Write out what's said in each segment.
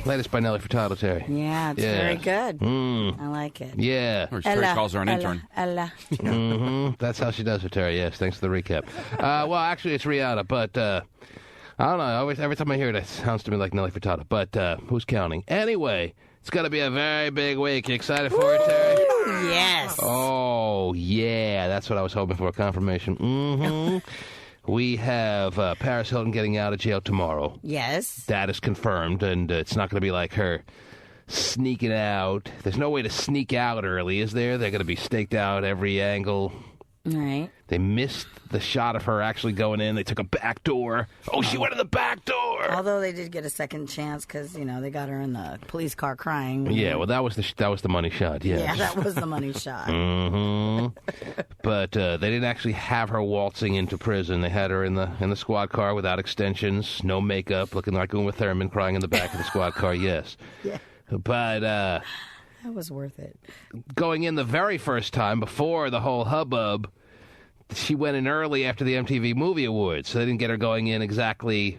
Latest by Nelly Furtado, Terry. Yeah, it's very good. I like it. Yeah. Or Terry calls her an intern. Ella. That's how she does it, Terry. Yes, thanks for the recap. Well, actually, it's Rihanna, but I don't know. Every time I hear it, it sounds to me like Nelly Furtado. But who's counting? Anyway, it's going to be a very big week. You excited for it, Terry? Yes. Oh, yeah. That's what I was hoping for, confirmation. Mm-hmm. We have Paris Hilton getting out of jail tomorrow. Yes. That is confirmed, and it's not going to be like her sneaking out. There's no way to sneak out early, is there? They're going to be staked out every angle. Right. They missed the shot of her actually going in. They took a back door. Oh, she went in the back door. Although they did get a second chance because, they got her in the police car crying. Yeah, well, that was the money shot, yes. Yeah, that was the money shot. Mm-hmm. But they didn't actually have her waltzing into prison. They had her in the squad car without extensions, no makeup, looking like Uma Thurman crying in the back of the squad car, yes. Yeah. But that was worth it. Going in the very first time, before the whole hubbub, she went in early after the MTV Movie Awards, so they didn't get her going in exactly,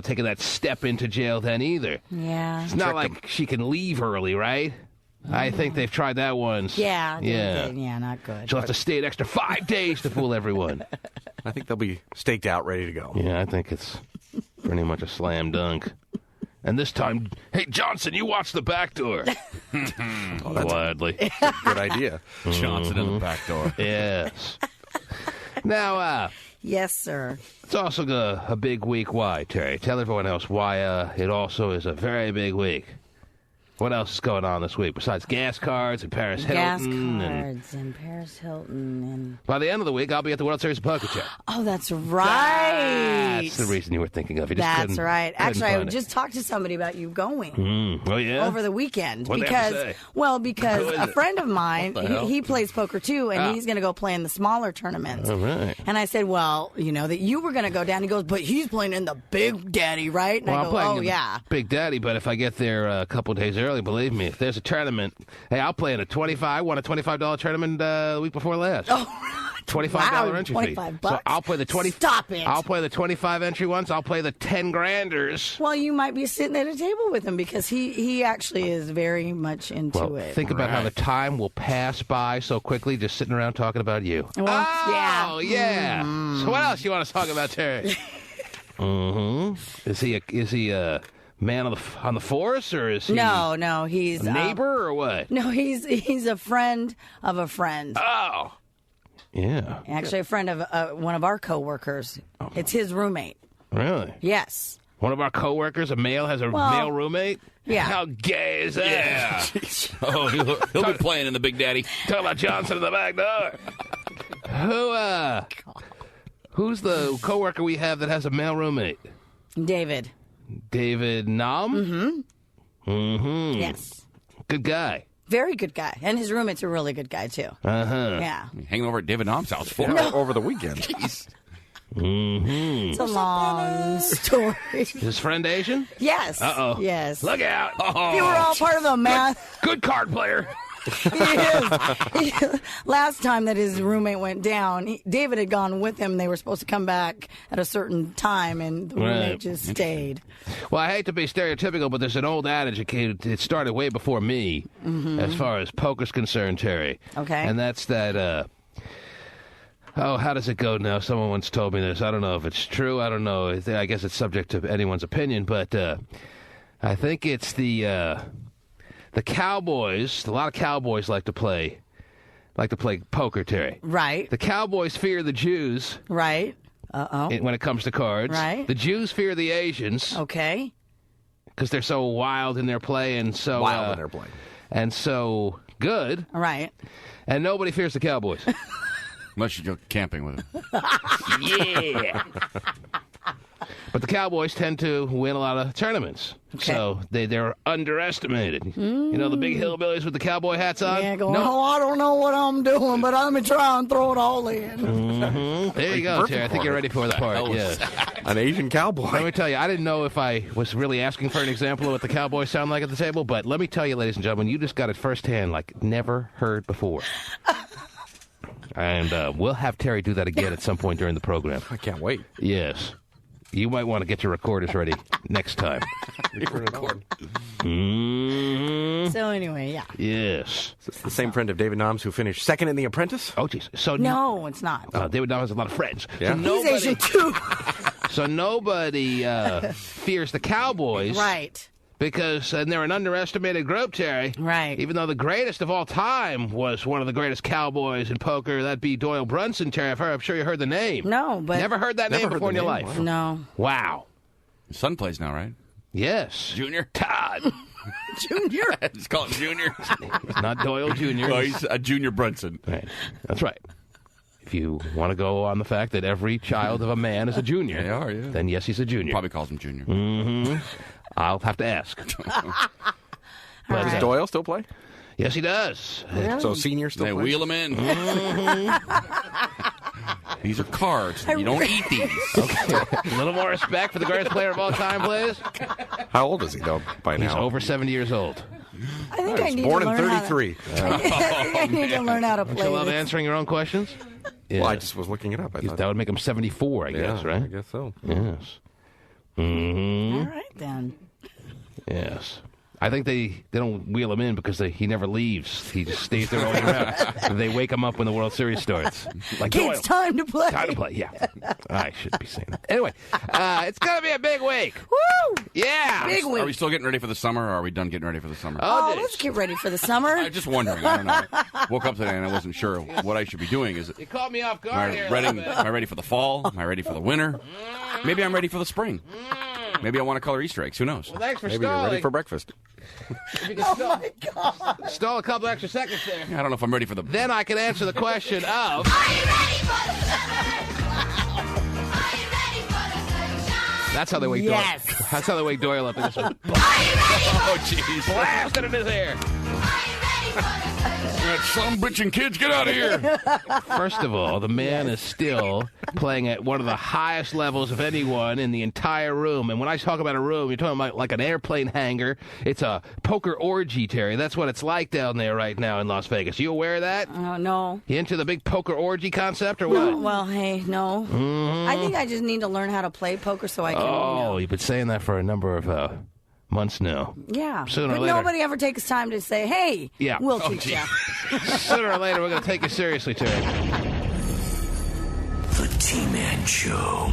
taking that step into jail then either. Yeah. It's not like she can leave early, right? I think they've tried that once. Yeah. Yeah. Yeah, not good. She'll have to stay an extra 5 days to fool everyone. I think they'll be staked out, ready to go. Yeah, I think it's pretty much a slam dunk. And this time, hey, Johnson, you watch the back door. Gladly. Good idea. Johnson in the back door. Yes. Now, yes, sir. it's also a big week. Why, Terry? Tell everyone else why it also is a very big week. What else is going on this week besides gas cards and Paris Hilton? And Paris Hilton. And By the end of the week, I'll be at the World Series of Poker Show. Oh, that's right. That's the reason you were thinking of. That's right. Actually, I just talked to somebody about you going. Oh, yeah? Over the weekend. What'd they have to say? Because a friend of mine, he plays poker too, and he's going to go play in the smaller tournaments. All right. And I said, well, that you were going to go down. He goes, but he's playing in the Big Daddy, right? And I I'm go, playing oh, in the yeah. Big Daddy, but if I get there a couple days early, believe me, if there's a tournament, hey, I'll play in a $25 tournament the week before last. Oh, $25 entry fee. $25. So I'll play the 20. Stop it. I'll play the 25 entry ones. I'll play the 10 granders. Well, you might be sitting at a table with him because he actually is very much into it. Think about how the time will pass by so quickly just sitting around talking about you. Well, Oh, yeah. So what else you want to talk about, Terry? Is he a man on the force, or is he No, he's a neighbor, or what? No, he's a friend of a friend. Oh, yeah. Actually, a friend of one of our coworkers. Oh. It's his roommate. Really? Yes. One of our coworkers, a male, has a male roommate? Yeah. How gay is that? Yeah. Oh, he'll be playing in the Big Daddy. Talk about Johnson in the back door. Who's the coworker we have that has a male roommate? David Nam? Yes. Good guy. Very good guy. And his roommate's a really good guy, too. Yeah. Hanging over at David Nam's house for over the weekend. Jeez. It's a long story. Is his friend Asian? Yes. Uh-oh. Yes. Look out. You were all part of the math. Good card player. He is. Last time that his roommate went down, David had gone with him. They were supposed to come back at a certain time, and the roommate just stayed. Well, I hate to be stereotypical, but there's an old adage. It started way before me, as far as poker's concerned, Terry. Okay. And that's that, how does it go now? Someone once told me this. I don't know if it's true. I don't know. I guess it's subject to anyone's opinion, but I think it's the Cowboys. A lot of Cowboys like to play poker, Terry. Right. The Cowboys fear the Jews. Right. Uh-oh. When it comes to cards. Right. The Jews fear the Asians. Okay. Because they're so wild in their play and so... Wild in their play. And so good. Right. And nobody fears the Cowboys. Unless you go camping with him. Yeah. But the Cowboys tend to win a lot of tournaments. Okay. So they're underestimated. You know the big hillbillies with the cowboy hats on? Yeah, going, I don't know what I'm doing, but I'm going to try and throw it all in. There you go, Terry. I think you're ready for the part. Yeah. An Asian cowboy. Let me tell you, I didn't know if I was really asking for an example of what the Cowboys sound like at the table, but let me tell you, ladies and gentlemen, you just got it firsthand like never heard before. And we'll have Terry do that again at some point during the program. I can't wait. Yes. You might want to get your recorders ready next time. Yes. Is this the same friend of David Noms who finished second in The Apprentice? Oh, jeez. So No, it's not. David Noms has a lot of friends. Yeah. So He's Asian too. So nobody fears the Cowboys. Right. Because they're an underestimated group, Terry. Right. Even though the greatest of all time was one of the greatest cowboys in poker, that'd be Doyle Brunson, Terry. I'm sure you heard the name. No, but... Never heard that name before in your life? No. Wow. His son plays now, right? Yes. Junior? Todd. Junior. Just call him Junior. It's not Doyle Jr. Oh, he's a Junior Brunson. Right. That's right. If you want to go on the fact that every child of a man is a junior, They are, yeah. then yes, he's a junior. Probably calls him Junior. Mm-hmm. I'll have to ask. But, Does Doyle still play? yes, he does. Really? So senior still They plays? wheel him in. These are cards. You don't eat these. A little more respect for the greatest player of all time, please. How old is he, though, by He's now? over 70 years old. I think I He was need born to in learn 33. I think I need to learn how to Don't play you love this. answering your own questions? Yeah. Well, I just was looking it up. I thought, That would make him 74, I guess, yeah, right? I guess so. Yes. Mm-hmm. All right, then. Yes. I think they don't wheel him in because he never leaves. He just stays there all year round. They wake him up when the World Series starts. Like, Doyle, It's time to play. time to play. Yeah. I shouldn't be saying that. Anyway, it's going to be a big week. Woo! Yeah. Big Are we week. still getting ready for the summer, or are we done getting ready for the summer? Oh, geez. let's get ready for the summer. I'm just wondering. I don't know. I woke up today and I wasn't sure what I should be doing. Is it? You caught me off Am guard here. I a little ready, bit. am I ready for the fall? Am I ready for the winter? Maybe I'm ready for the spring. Maybe I want to color Easter eggs. Who knows? Well, thanks for Maybe you're stalling. ready for breakfast. If you can stall a couple extra seconds there. I don't know if I'm ready for the. Then I can answer the question of... Are you ready for the summer? Are you ready for the sunshine? That's how they wake Yes. Doyle. That's how they wake Doyle up in this one. Are you ready for Oh, jeez. Blast it in his ear. Are you ready for the sunshine? Some bitching kids, get out of here. First of all, the man is still playing at one of the highest levels of anyone in the entire room. And when I talk about a room, you're talking about like an airplane hangar. It's a poker orgy, Terry. That's what it's like down there right now in Las Vegas. You aware of that? Oh, no. You into the big poker orgy concept or what? Well, hey, no. I think I just need to learn how to play poker so I can, Oh, you've been saying that for a number of months now. yeah. Sooner or But later. nobody ever takes time to say, hey, Yeah. we'll Oh, teach you. Sooner or later, we're going to take you seriously, Terry. The T-Man Show.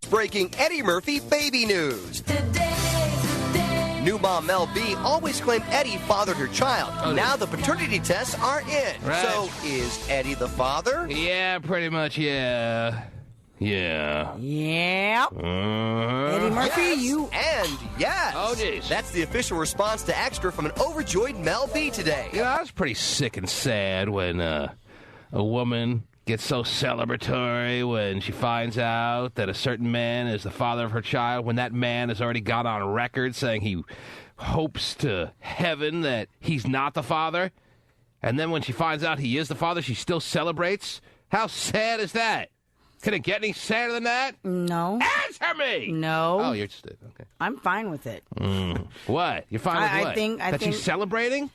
Breaking Eddie Murphy baby news. Today's the day. New mom Mel B always claimed Eddie fathered her child. Now the paternity tests are in. Right. So is Eddie the father? Yeah, pretty much, yeah. Yeah. Yeah. Eddie Murphy, Yes, you... and yes. Oh, geez. That's the official response to Extra from an overjoyed Mel B today. You know, I was pretty sick and sad when a woman gets so celebratory when she finds out that a certain man is the father of her child, when that man has already got on record saying he hopes to heaven that he's not the father. And then when she finds out he is the father, she still celebrates. How sad is that? Can it get any sadder than that? No. Answer me! No. Oh, you're just... Okay. I'm fine with it. What? You're fine with I what? think- that she's celebrating?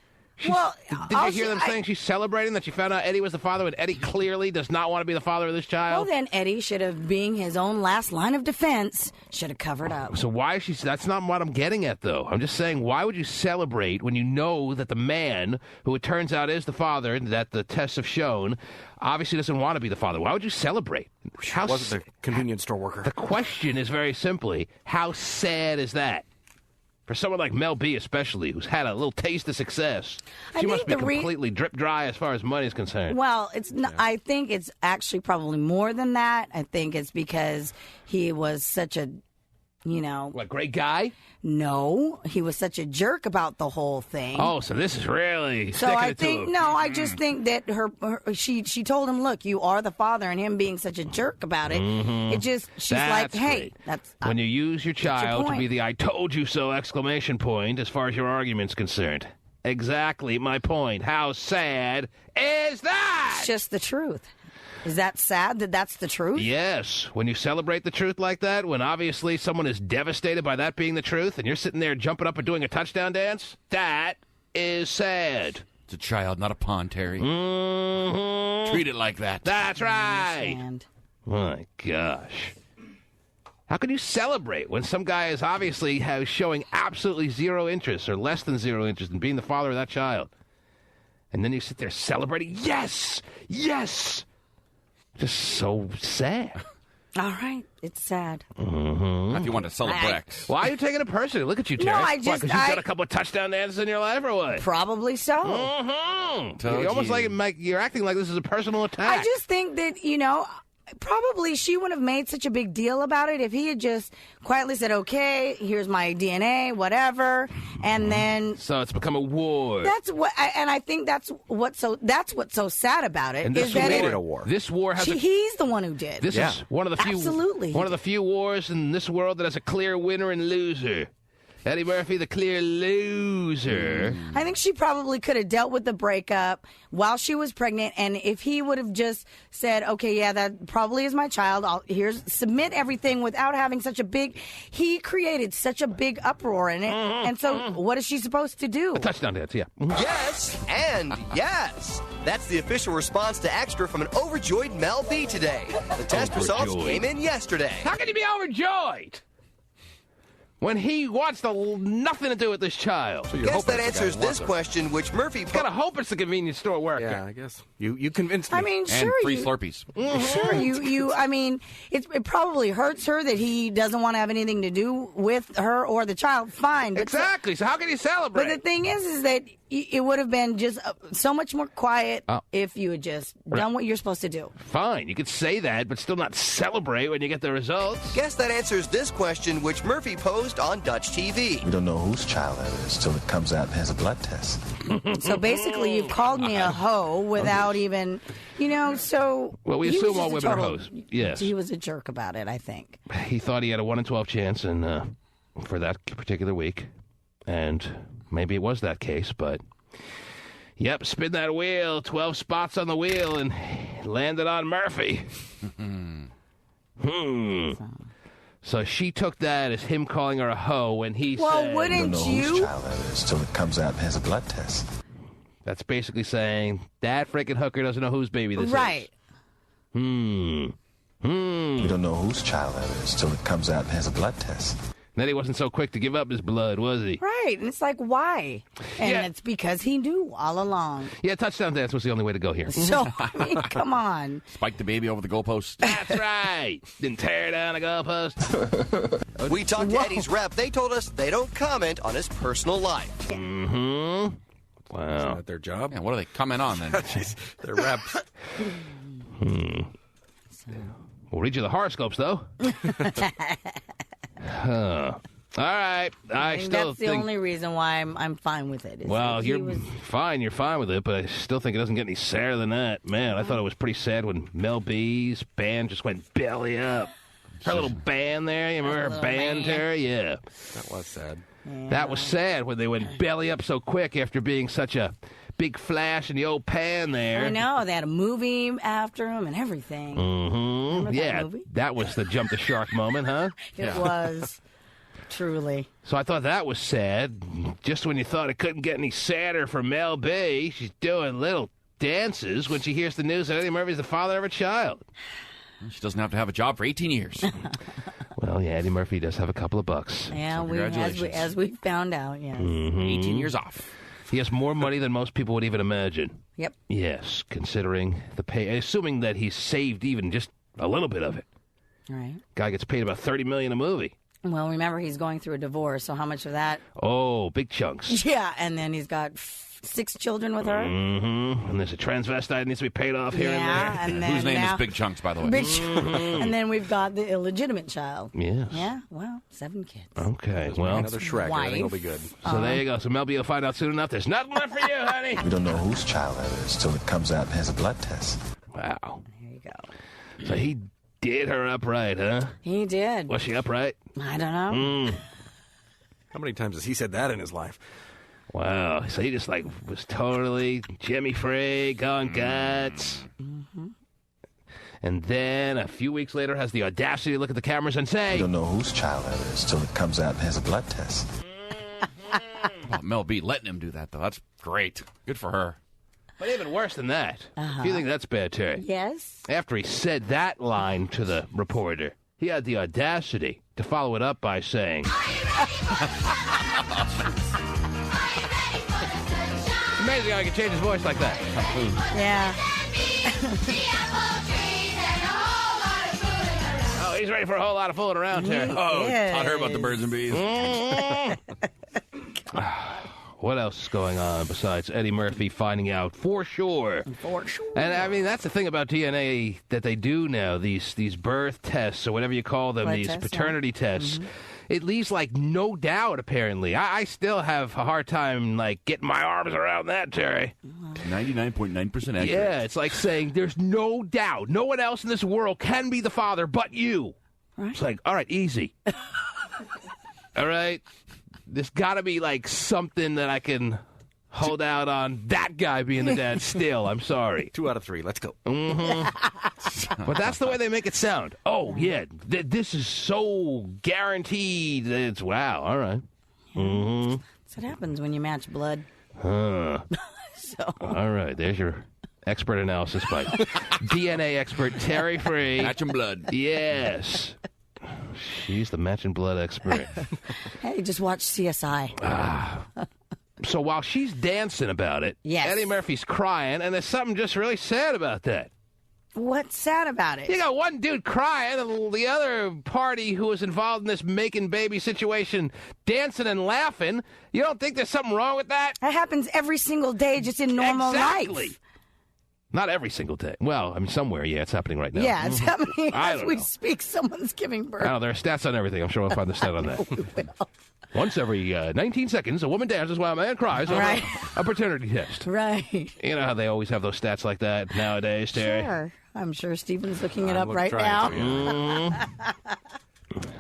Well, Did you hear them saying she's celebrating that she found out Eddie was the father when Eddie clearly does not want to be the father of this Well, child? then Eddie should have, being his own last line of defense, should have covered up. So why is she... That's not what I'm getting at, though. I'm just saying, why would you celebrate when you know that the man, who it turns out is the father, that the tests have shown, obviously doesn't want to be the father? Why would you celebrate? How Wasn't the convenience store worker. The question is very simply, how sad is that? For someone like Mel B especially, who's had a little taste of success, I she must be think the completely drip dry as far as money is concerned. Well, it's not, I think it's actually probably more than that. I think it's because he was such a, What, great guy? no, he was such a jerk about the whole thing. Oh, so this is really So sticking I it to think him. no, I just think that she told him, look, you are the father, and him being such a jerk about it, it just she's like, That's hey, great. that's When you use your child to point. be the "I told you so" exclamation point as far as your argument's concerned. Exactly my point. How sad is that? it's just the truth. Is that sad that that's the truth? Yes, when you celebrate the truth like that, when obviously someone is devastated by that being the truth, and you're sitting there jumping up and doing a touchdown dance, that is sad. It's a child, not a pawn, Terry. Mm-hmm. Treat it like that. That's right. And My gosh. How can you celebrate when some guy is obviously showing absolutely zero interest or less than zero interest in being the father of that child? And then you sit there celebrating, yes, yes. Just so sad. All right. It's sad. If you want to celebrate. Why are you taking it personally? Look at you, Terry. No, I just- Because you've got a couple of touchdown dances in your life or what? Probably so. You're almost like you're acting like this is a personal attack. I just think that, probably she wouldn't have made such a big deal about it if he had just quietly said, okay, here's my DNA, whatever, and then... So it's become a war. That's what, and I think that's what's so sad about it. And is this that made it a war. This war has he's the one who did. This is one of the few Absolutely. one of the few wars in this world that has a clear winner and loser. Eddie Murphy, the clear loser. I think she probably could have dealt with the breakup while she was pregnant, and if he would have just said, okay, yeah, that probably is my child, submit everything without having such a big... He created such a big uproar in it, and so what is she supposed to do? A touchdown dance, yeah. Yes and yes. That's the official response to Extra from an overjoyed Mel B today. The test results Overjoyed. came in yesterday. How can you be overjoyed when he wants nothing to do with this child? So you're Guess hoping that it's the guy answers who this wants her. question, which Murphy... Gotta hope it's the convenience store worker. Yeah, I guess. You convinced me. I mean, And sure, free Slurpees. Sure, I mean, it probably hurts her that he doesn't want to have anything to do with her or the child. Fine. But Exactly. So how can you celebrate? But the thing is that it would have been just so much more quiet if you had just done what you're supposed to do. Fine, you could say that, but still not celebrate when you get the results. Guess that answers this question, which Murphy posed on Dutch TV. We don't know whose child that is till it comes out and has a blood test. So basically, you've called me a hoe without even, so... Well, we he was assume all just a women are total- hoes. Yes. He was a jerk about it, I think. He thought he had a 1 in 12 chance for that particular week, and maybe it was that case, but yep, spin that wheel, 12 spots on the wheel, and landed on Murphy. So she took that as him calling her a hoe when he Well, said... We don't wouldn't know whose you? child that is till it comes out and has a blood test. That's basically saying, that freaking hooker doesn't know whose baby this Right. is. We don't know whose child that is till it comes out and has a blood test. Then he wasn't so quick to give up his blood, was he? Right. And it's like, why? And Yeah. it's because he knew all along. Yeah, touchdown dance was the only way to go here. So, I mean, come on. Spike the baby over the goalpost. That's right. Didn't tear down a goalpost. We talked to Eddie's rep. They told us they don't comment on his personal life. Mm-hmm. Wow. Not their job. Yeah, what do they comment on then? Jeez, they're reps. We'll read you the horoscopes, though. All right. I And still that's the think... only reason why I'm fine with it. is Well, that he you're was- fine. You're fine with it, but I still think it doesn't get any sadder than that. Man, I thought it was pretty sad when Mel B's band just went belly up. Her little band there. You remember her little band, band. Terry? Yeah. That was sad. That was sad when they went belly up so quick after being such a big flash in the old pan there. I know. They had a movie after him and everything. Mm-hmm. Remember that Yeah, movie? that was the jump the shark moment, huh? It was. Truly. So I thought that was sad. Just when you thought it couldn't get any sadder for Mel B, she's doing little dances when she hears the news that Eddie Murphy's the father of a child. She doesn't have to have a job for 18 years. Well, yeah, Eddie Murphy does have a couple of bucks. Yeah, So congratulations. as we found out, yes. 18 years off. He has more money than most people would even imagine. Yep. Yes, considering the pay, assuming that he's saved even just a little bit of it. All right. Guy gets paid about $30 million a movie. Well, remember, he's going through a divorce, so how much of that? Oh, big chunks. Yeah, and then he's got 6 children with her. Mm-hmm. And there's a transvestite that needs to be paid off here Yeah, and and then Whose name now, is Big Chunks, by the way? Big and then we've got the illegitimate child. there. Yes. Yeah, well, 7 kids. Okay, well, Another Shrek. Everything will be good. so there you go. So Mel B will find out soon enough. There's nothing left for you, honey. We don't know whose child that is till it comes out and has a blood test. Wow. There you go. So he did her upright, huh? He did. Was she upright? I don't know. How many times has he said that in his life? Wow. So he just was totally Jimmy free, going guts. And then a few weeks later has the audacity to look at the cameras and We say, don't know whose child that is till it comes out and has a blood test. Well, Mel B letting him do that, though. That's great. Good for her. but even worse than that. Do you think that's bad, Terry? Yes. After he said that line to the reporter, he had the audacity to follow it up by saying, amazing how he can change his voice like that. Yeah. Oh, he's ready for a whole lot of fooling around here. Oh, Yeah. taught her about the birds and bees. What else is going on besides Eddie Murphy finding out for sure? For sure. And I mean, that's the thing about DNA that they do now, these birth tests or whatever you call them, Blood these tests, paternity tests. It leaves like no doubt, apparently. I still have a hard time like getting my arms around that, Terry. 99.9% accurate. Yeah, it's like saying there's no doubt. No one else in this world can be the father but you. Right. It's like, all right, easy. All right? There's got to be like something that I can hold out on that guy being the dad still. I'm sorry. 2 out of 3. Let's go. But that's the way they make it sound. Oh, yeah, this is so guaranteed. It's wow. All right. That's what happens when you match blood. Huh. So. All right, there's your expert analysis by DNA expert Terry Free. Matching blood. Yes. She's the matching blood expert. Hey, just watch CSI. So while she's dancing about it, Yes. Eddie Murphy's crying, and there's something just really sad about that. What's sad about it? You got one dude crying, and the other party who was involved in this making baby situation dancing and laughing. You don't think there's something wrong with that? That happens every single day just in normal Exactly. life. Not every single day. Well, I mean, somewhere, yeah, it's happening right now. Yeah, it's happening I as don't we know. speak. Someone's giving birth. I know, there are stats on everything. I'm sure we'll find the stat on that. Once every 19 seconds, a woman dances while a man cries over Right. a paternity test. Right. You know how they always have those stats like that nowadays, Terry? Sure. I'm sure Stephen's looking it up I'm right trying now. to, yeah.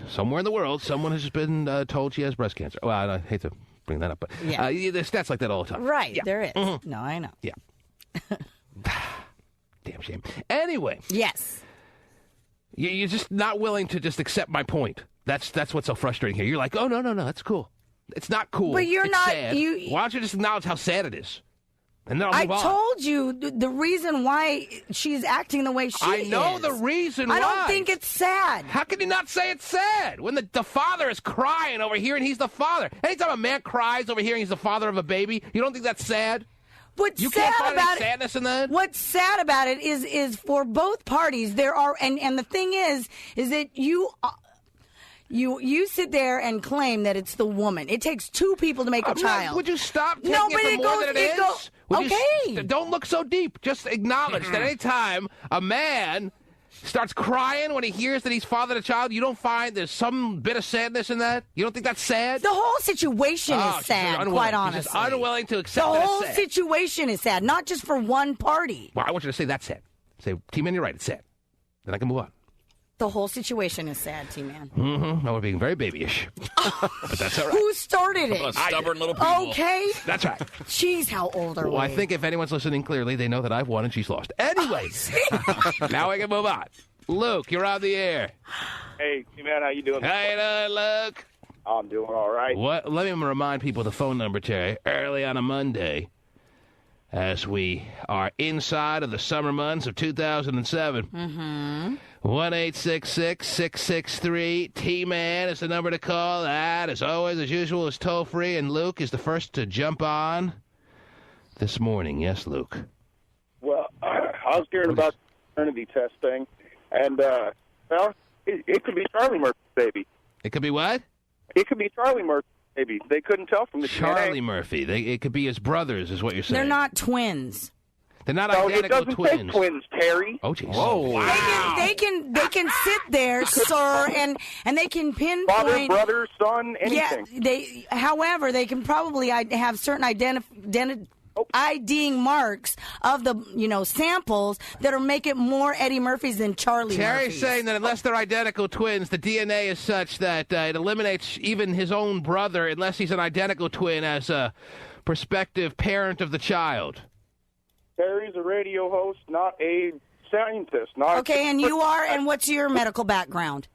Somewhere in the world, someone has been told she has breast cancer. Well, I hate to bring that up, but Yeah. there's stats like that all the time. Right, Yeah. there is. No, I know. Yeah. Damn shame. Anyway, Yes. you're just not willing to just accept my point. That's what's so frustrating here. You're like, oh, no, that's cool. It's not cool. But you're It's not- sad. you- Why don't you just acknowledge how sad it is? And then I'll I move on. told you the reason why she's acting the way she I is. know the reason why. I don't think it's sad. How can you not say it's sad when the father is crying over here and he's the father? Anytime a man cries over here and he's the father of a baby, you don't think that's sad? What's You sad can't find about any sadness in that? What's sad about it is for both parties there are and the thing is that you sit there and claim that it's the woman. It takes two people to make a child. Would you stop taking No, it but for it more goes- than it is? go- Would you okay. don't look so deep. Just acknowledge that any time a man starts crying when he hears that he's fathered a child, you don't find there's some bit of sadness in that? You don't think that's sad? The whole situation Oh, is she's sad, unwilling. quite She's honestly. just unwilling to The accept that whole it's sad. situation is sad, not just for one party. Well, I want you to say that's sad. Say, T-Man, you're right, it's sad. Then I can move on. The whole situation is sad, T-Man. No, we're being very babyish. But that's all right. Who started it? A stubborn little people. Okay. That's right. Jeez, how old are we? Well, I think if anyone's listening clearly, they know that I've won and she's lost. Anyway, now we can move on. Luke, you're on the air. Hey, man, how you doing? How you doing, Luke? I'm doing all right. What? Let me remind people the phone number, Terry, early on a Monday, as we are inside of the summer months of 2007. Mm-hmm. 1-866-663-T-Man is the number to call. That, as always, as usual, is toll-free, and Luke is the first to jump on this morning. Yes, Luke. Well, I was hearing about the paternity test thing, and, well, it could be Charlie Murphy's baby. It could be what? It could be Charlie Murphy's baby. They couldn't tell from the Charlie DNA. Murphy. It could be his brothers, is what you're saying. They're not twins. They're not No, it identical doesn't twins. take twins, Terry. Oh, jeez. Whoa. They can sit there, sir, and they can pinpoint. Father, brother, son, Yeah, anything. however, they can probably have certain IDing marks of the samples that'll make it more Eddie Murphy's than Charlie Terry's Murphy's. saying that unless they're identical twins, the DNA is such that it eliminates even his own brother unless he's an identical twin as a prospective parent of the child. Terry's a radio host, not a scientist. Not Okay, and you are, and what's your medical background?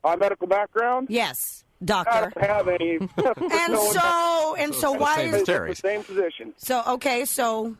My medical background? Yes, I doctor. don't have any. And so why Same is as Terry's. Same position. so? Okay, so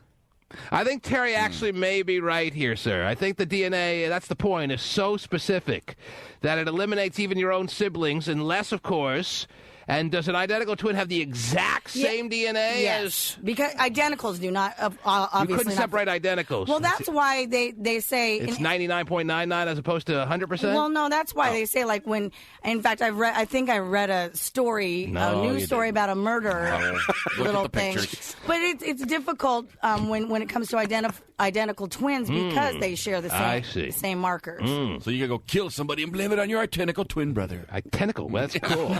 I think Terry actually may be right here, sir. I think the DNA, that's the point, is so specific that it eliminates even your own siblings, unless, of course... And does an identical twin have the exact same DNA Yes, because identicals do not, obviously. You couldn't separate identicals. Well, that's why they say... It's 99.99 as opposed to 100%? Well, no, that's why they say, like, when... In fact, I think I read a story, a news story about a murder little thing. Pictures. But it's difficult when it comes to identical twins because they share the same markers. So you can go kill somebody and blame it on your identical twin brother. Identical? Well, that's cool.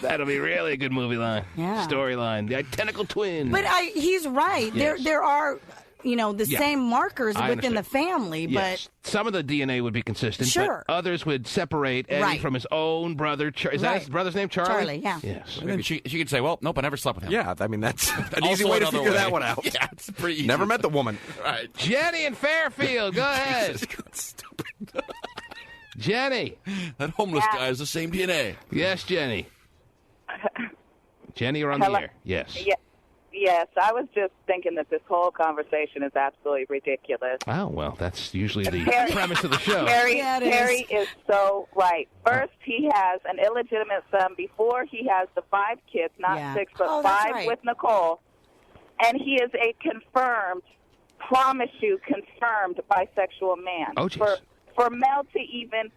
That'll be really a good movie line. Yeah. Storyline. The identical twin. But he's right. Yes. There are, the same markers within the family. Yes. But some of the DNA would be consistent. Sure. But others would separate Eddie from his own brother. Is that his brother's name, Charlie? Charlie, yeah. Yes. And then she could say, well, nope, I never slept with him. Yeah, I mean, that's an Also easy way to another figure way. that one out. Yeah, it's pretty easy. Never met the woman. Right. Jenny in Fairfield, go ahead. Stupid. Jenny. That homeless guy has the same DNA. Yes, Jenny. Jenny, you're on the air. Yes. Yes, I was just thinking that this whole conversation is absolutely ridiculous. Oh, well, that's usually the premise of the show. Terry is so right. First, he has an illegitimate son before he has the 5 kids, not 6, but 5 with Nicole. And he is a confirmed, promise you, confirmed bisexual man. Oh, jeez. For Mel to even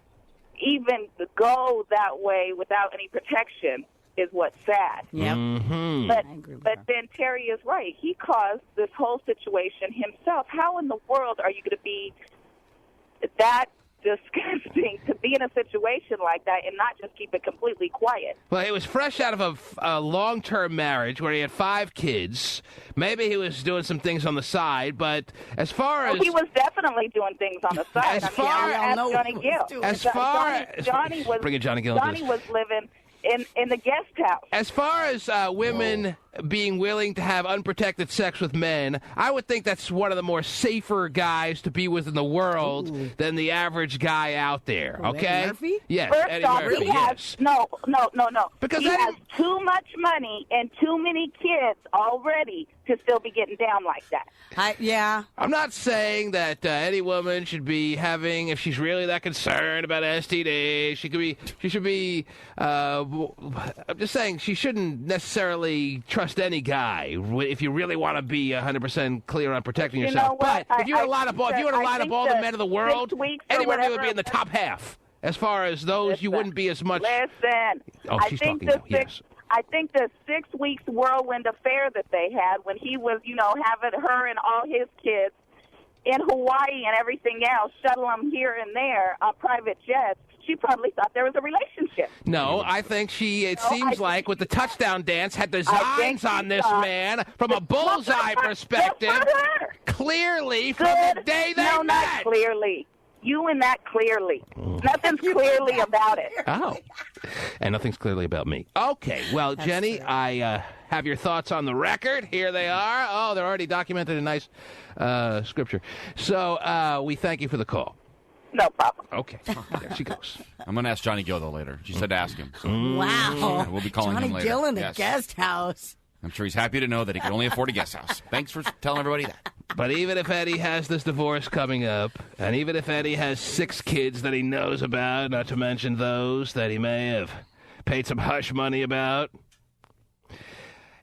go that way without any protection is what's sad. Yep. Mm-hmm. But then Terry is right. He caused this whole situation himself. How in the world are you going to be that disgusting to be in a situation like that and not just keep it completely quiet? Well, he was fresh out of a long-term marriage where he had 5 kids. Maybe he was doing some things on the side, but as far as... he was definitely doing things on the side. Johnny was Bring in Johnny Gill. Johnny was living in the guest house. As far as women being willing to have unprotected sex with men, I would think that's one of the more safer guys to be with in the world than the average guy out there. Okay? Eddie Murphy? Yes, First Eddie off, Murphy. he has Yes. no. Because he has too much money and too many kids already to still be getting down like that. I'm not saying that any woman should be having, if she's really that concerned about STDs, she should be. I'm just saying she shouldn't necessarily trust any guy if you really want to be 100% clear on protecting yourself. But if you were to line up all the men of the world, Eddie Murphy would be in the top half. As far as those, you wouldn't be as much. Listen, Oh, she's talking now. Yes. I think the 6 weeks whirlwind affair that they had when he was, having her and all his kids in Hawaii and everything else, shuttle them here and there on private jets, she probably thought there was a relationship. No, I think it seems like with the touchdown dance, had designs on this man from a bullseye perspective. Clearly from the day they met. Not clearly. You and that clearly. Nothing's clearly about it. Oh. And nothing's clearly about me. Okay. Well, that's Jenny, true. I have your thoughts on the record. Here they are. Oh, they're already documented in nice scripture. So we thank you for the call. No problem. Okay. There she goes. I'm going to ask Johnny Gill, though, later. She said to ask him. So. Wow. We'll be calling him later. Johnny Gill in the guest house. I'm sure he's happy to know that he can only afford a guest house. Thanks for telling everybody that. But even if Eddie has this divorce coming up, and even if Eddie has 6 kids that he knows about, not to mention those that he may have paid some hush money about,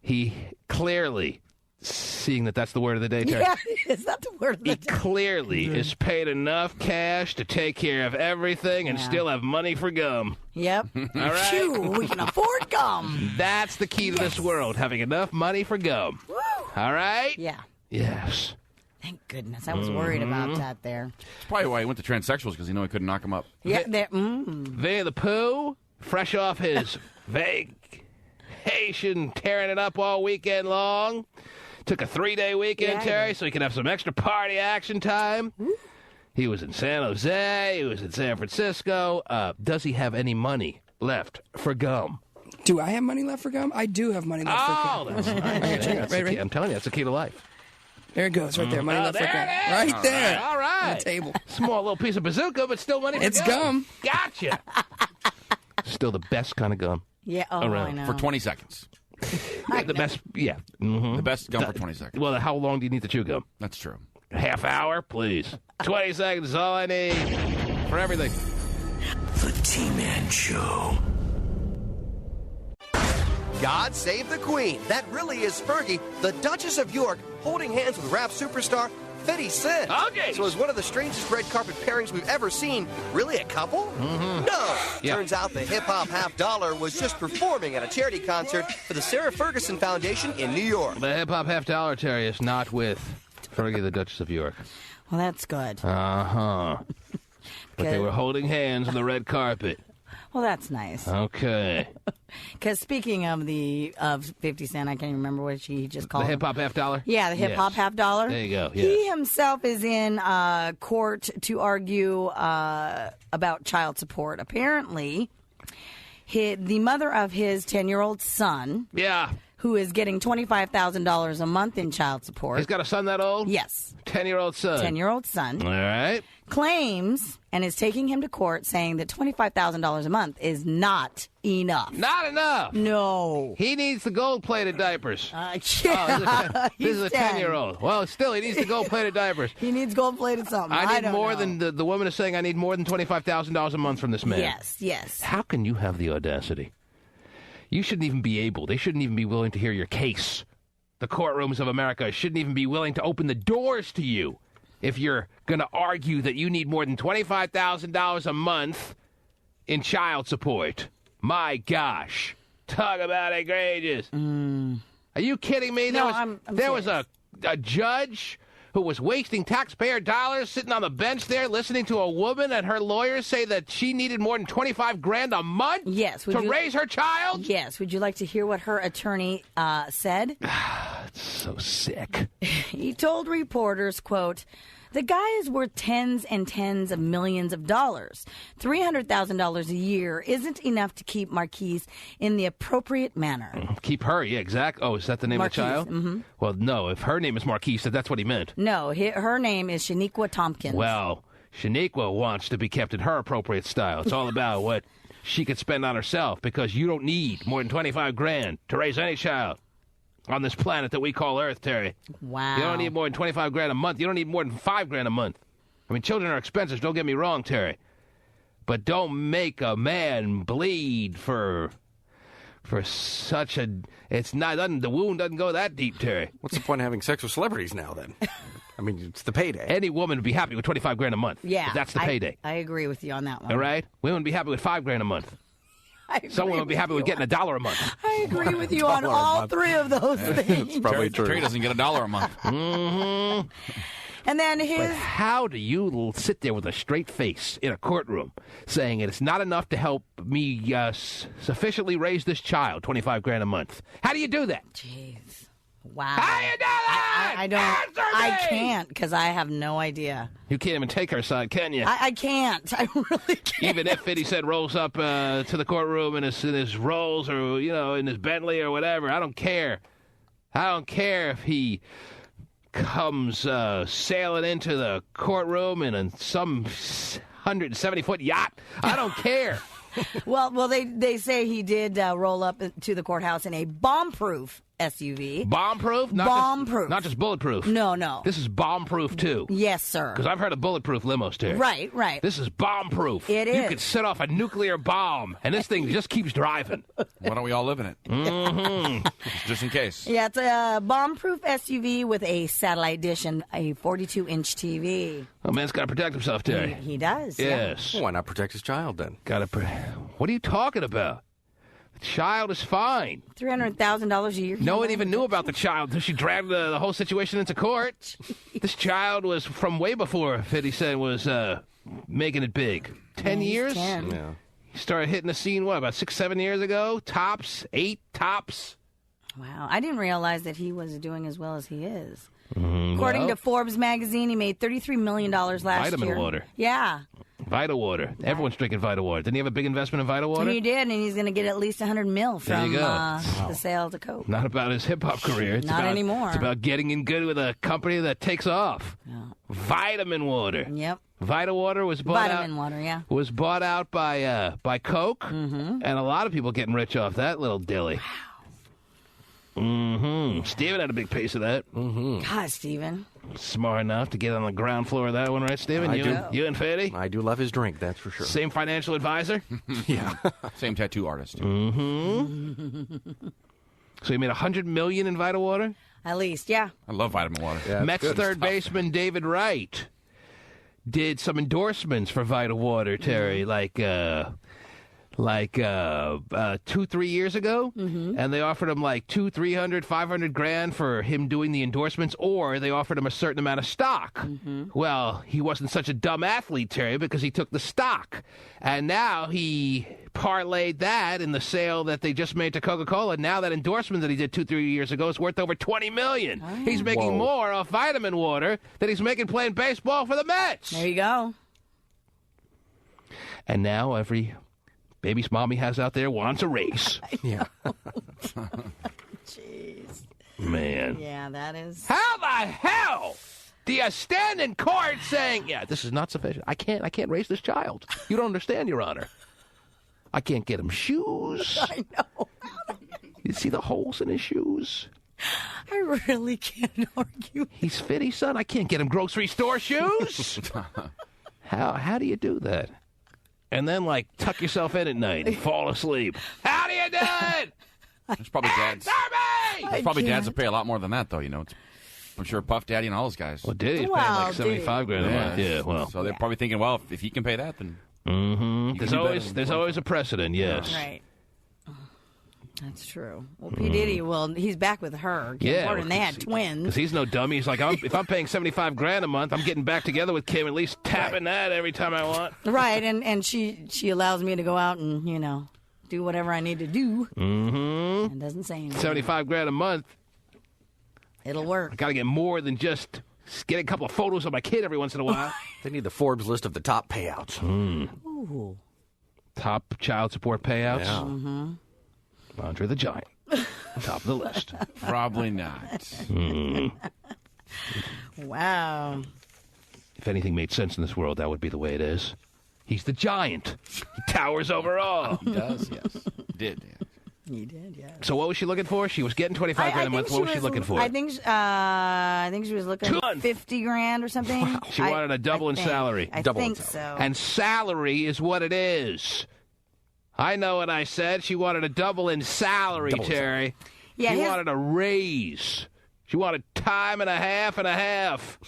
he clearly, seeing that that's the word of the day, Terry, yeah, is that the word of the day? He clearly is paid enough cash to take care of everything and still have money for gum. Yep. All right. Phew, we can afford gum. That's the key to this world, having enough money for gum. Woo. All right? Yeah. Yes. Thank goodness. I was worried about that there. That's probably why he went to transsexuals, because he knew he couldn't knock them up. Yeah. Vinnie the Pooh, fresh off his vacation, tearing it up all weekend long. Took a 3-day weekend, Terry, so he could have some extra party action time. He was in San Jose. He was in San Francisco. Does he have any money left for gum? Do I have money left for gum? I do have money left for gum. That's nice. Right. I'm telling you, that's the key to life. There it goes, right there. Money left for gum. There it is. Right there. All right. On the table. Small little piece of bazooka, but still money for It's gum. Gotcha. Still the best kind of gum. Yeah, around. I know. For 20 seconds. Yeah, the best, yeah. Mm-hmm. The best gum for 20 seconds. Well, how long do you need to chew gum? That's true. Half hour, please. 20 seconds is all I need for everything. The T-Man Show. God Save the Queen. That really is Fergie, the Duchess of York, holding hands with rap superstar 50 Cent. Okay. So it's one of the strangest red carpet pairings we've ever seen. Really a couple? Mm-hmm. No. Yeah. Turns out the hip-hop half-dollar was just performing at a charity concert for the Sarah Ferguson Foundation in New York. The hip-hop half-dollar, Terry, is not with Fergie, the Duchess of York. Well, that's good. Uh-huh. But they were holding hands on the red carpet. Well, that's nice. Okay. Because speaking of 50 Cent, I can't even remember what she just called The him. hip-hop half-dollar? Yeah, the hip-hop half-dollar. There you go, He yes. himself is in court to argue about child support. Apparently, the mother of his 10-year-old son, who is getting $25,000 a month in child support. He's got a son that old? Yes. 10-year-old son. 10-year-old son. All right. Claims and is taking him to court saying that $25,000 a month is not enough. Not enough. No. He needs the gold-plated diapers. Yeah. This is a 10-year-old. Well, still, he needs the gold-plated diapers. He needs gold-plated something. I need don't more know. than the woman is saying. I need more than $25,000 a month from this man. Yes. How can you have the audacity? You shouldn't even be able. They shouldn't even be willing to hear your case. The courtrooms of America shouldn't even be willing to open the doors to you if you're going to argue that you need more than $25,000 a month in child support. My gosh. Talk about outrageous. Are you kidding me? No, I'm there was a judge who was wasting taxpayer dollars sitting on the bench there listening to a woman and her lawyers say that she needed more than $25,000 a month to raise her child? Yes. Would you like to hear what her attorney said? It's so sick. He told reporters, quote, "The guy is worth tens and tens of millions of dollars. $300,000 a year isn't enough to keep Marquise in the appropriate manner." Keep her, yeah, exactly. Oh, is that the name Marquise, of the child? mhm. Well, no, if her name is Marquise, that's what he meant. No, her name is Shaniqua Tompkins. Well, Shaniqua wants to be kept in her appropriate style. It's all about what she could spend on herself because you don't need more than $25,000 to raise any child on this planet that we call Earth, Terry. Wow. You don't need more than $25,000 a month. You don't need more than $5,000 a month. I mean, children are expensive, don't get me wrong, Terry. But don't make a man bleed for such a... It's not... The wound doesn't go that deep, Terry. What's the point of having sex with celebrities now, then? I mean, it's the payday. Any woman would be happy with $25,000 a month. Yeah. If that's the payday. I agree with you on that one. All right? Women would be happy with $5,000 a month. Some women would be happy with getting $1 a month. I agree with you on all three of those things. It's probably true. Terry doesn't get $1 a month. Mm-hmm. And then his... But how do you sit there with a straight face in a courtroom saying it's not enough to help me sufficiently raise this child, $25,000 a month? How do you do that? Jeez. Wow. How do you do that? I don't... Answer I me! can't, because I have no idea. You can't even take her side, can you? I can't. I really can't. Even if 50 Cent rolls up to the courtroom in his Rolls or, in his Bentley or whatever, I don't care. I don't care if he comes sailing into the courtroom in some 170-foot yacht. I don't care. Well, they say he did roll up to the courthouse in a bomb-proof SUV. Bomb-proof? Bomb-proof. Not just bulletproof. No. This is bomb-proof, too. Yes, sir. Because I've heard of bulletproof limos, too. Right. This is bomb-proof. It You is. could set off a nuclear bomb, and this thing just keeps driving. Why don't we all live in it? Mm-hmm. Just in case. Yeah, it's a bomb-proof SUV with a satellite dish and a 42-inch TV. Oh, man's got to protect himself, Terry. He does. Yes. Well, why not protect his child, then? What are you talking about? The child is fine. $300,000 a year. No one even knew about the child until she dragged the whole situation into court. This child was from way before 50 Cent was making it big. 10 years? 10. Yeah. He started hitting the scene, about 6-7 years ago? Tops? 8 tops? Wow. I didn't realize that he was doing as well as he is. According to Forbes magazine, he made $33 million last year. Vitamin water. Yeah. Vital Water. Everyone's drinking Vital Water. Didn't he have a big investment in Vital Water? He did, and he's going to get at least $100 million There from you go. the sales of Coke. Not about his hip-hop career. It's Not anymore. It's about getting in good with a company that takes off. Vitamin Water. Yep. Vital Water was bought Vitamin water, yeah. Was bought out by Coke, and a lot of people getting rich off that little dilly. Steven had a big piece of that. God, Steven. Smart enough to get on the ground floor of that one, right, Steven? You and Fetty? I do love his drink, that's for sure. Same financial advisor? Yeah. Same tattoo artist. So you made $100 million in Vital Water? At least, yeah. I love vitamin water. Yeah, Mets third baseman David Wright did some endorsements for Vital Water, Terry, like 2-3 years ago, and they offered him like $200,000-$500,000 for him doing the endorsements, or they offered him a certain amount of stock. Well, he wasn't such a dumb athlete, Terry, because he took the stock, and now he parlayed that in the sale that they just made to Coca-Cola. Now that endorsement that he did 2-3 years ago is worth over $20 million. He's making more off vitamin water than he's making playing baseball for the Mets. There you go. And now every baby's mommy has out there wants a race. Yeah. Jeez. Man. Yeah, that is. How the hell do you stand in court saying, yeah, this is not sufficient. I can't raise this child. You don't understand, Your Honor. I can't get him shoes. I know. You see the holes in his shoes? I really can't argue. He's Fitty, son. I can't get him grocery store shoes. How do you do that? And then, like, tuck yourself in at night and fall asleep. How do you do it? There's probably dads. There's probably dads that pay a lot more than that, though. You know, I'm sure Puff Daddy and all those guys. Well, Diddy's paying like $75,000 a month. Yeah, well, so they're probably thinking, well, if he can pay that, then there's always a precedent. Yes, right. That's true. Well, P. Diddy, he's back with her. And they had twins. Because he's no dummy. He's like, if I'm paying $75,000 a month, I'm getting back together with Kim, at least tapping that every time I want. Right, and she allows me to go out and, do whatever I need to do. And doesn't say anything. $75,000 a month. It'll work. I got to get more than just getting a couple of photos of my kid every once in a while. They need the Forbes list of the top payouts. Ooh. Top child support payouts? Yeah. Andre the Giant. Top of the list. Probably not. Wow. If anything made sense in this world, that would be the way it is. He's the giant. He towers over all. He does, yes. Did, yeah. He did, yeah. So what was she looking for? She was getting $25,000 a month. What was she looking for? I think she was looking for $50,000 or something. Wow. She wanted a double in salary. I think so. And salary is what it is. I know what I said. She wanted a double in salary, Terry. Yeah, she wanted a raise. She wanted time and a half and a half.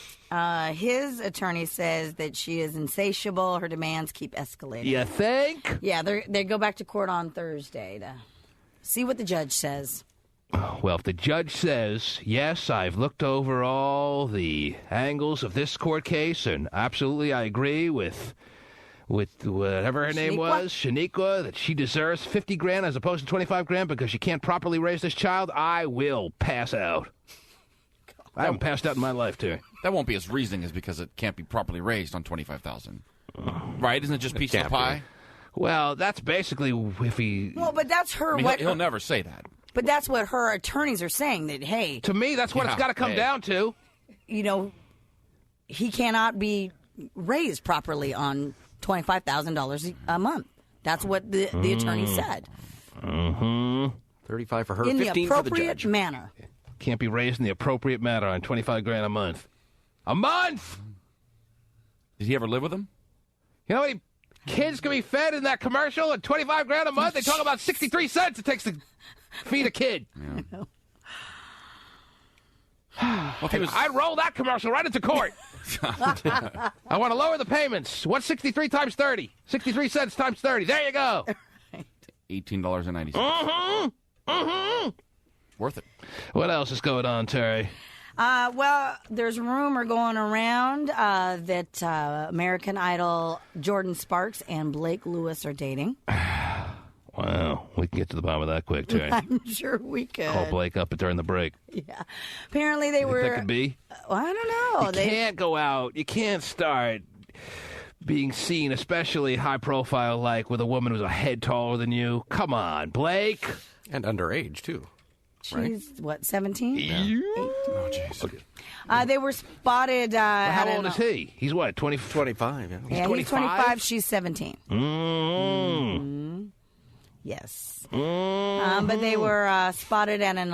His attorney says that she is insatiable. Her demands keep escalating. You think? Yeah, they go back to court on Thursday to see what the judge says. Well, if the judge says, yes, I've looked over all the angles of this court case, and absolutely I agree with whatever her name was, Shaniqua, that she deserves $50,000 as opposed to $25,000 because she can't properly raise this child, I will pass out. I haven't passed out in my life, Terry. That won't be his reasoning, is because it can't be properly raised on $25,000. Right? Isn't it just piece of pie? Well, that's basically if he... Well, but that's her... he'll never say that. But that's what her attorneys are saying, that, hey... To me, that's what it's got to come down to. He cannot be raised properly on $25,000 a month. That's what the attorney said. 35 for her, in 15 the for the appropriate judge. manner. Can't be raised in the appropriate manner on $25,000 a month. A month! Did he ever live with him? You know how many kids can be fed in that commercial at $25,000 a month? They talk about 63 cents it takes to feed a kid. Yeah. I'd roll that commercial right into court. I want to lower the payments. What's 63 times 30? 63 cents times 30. There you go. $18.90. Worth it. What else is going on, Terry? Well, there's a rumor going around that American Idol Jordan Sparks and Blake Lewis are dating. Wow. We can get to the bottom of that quick, Terry. I'm sure we could. Call Blake up during the break. Yeah. Apparently they were... That could be? Well, I don't know. You can't go out. You can't start being seen, especially high profile, like with a woman who's a head taller than you. Come on, Blake. And underage, too. She's, what, 17? Yeah. Oh, jeez. Okay. They were spotted... how old is he? He's what, 25? Yeah, he's 25. She's 17. Yes. But they were spotted at an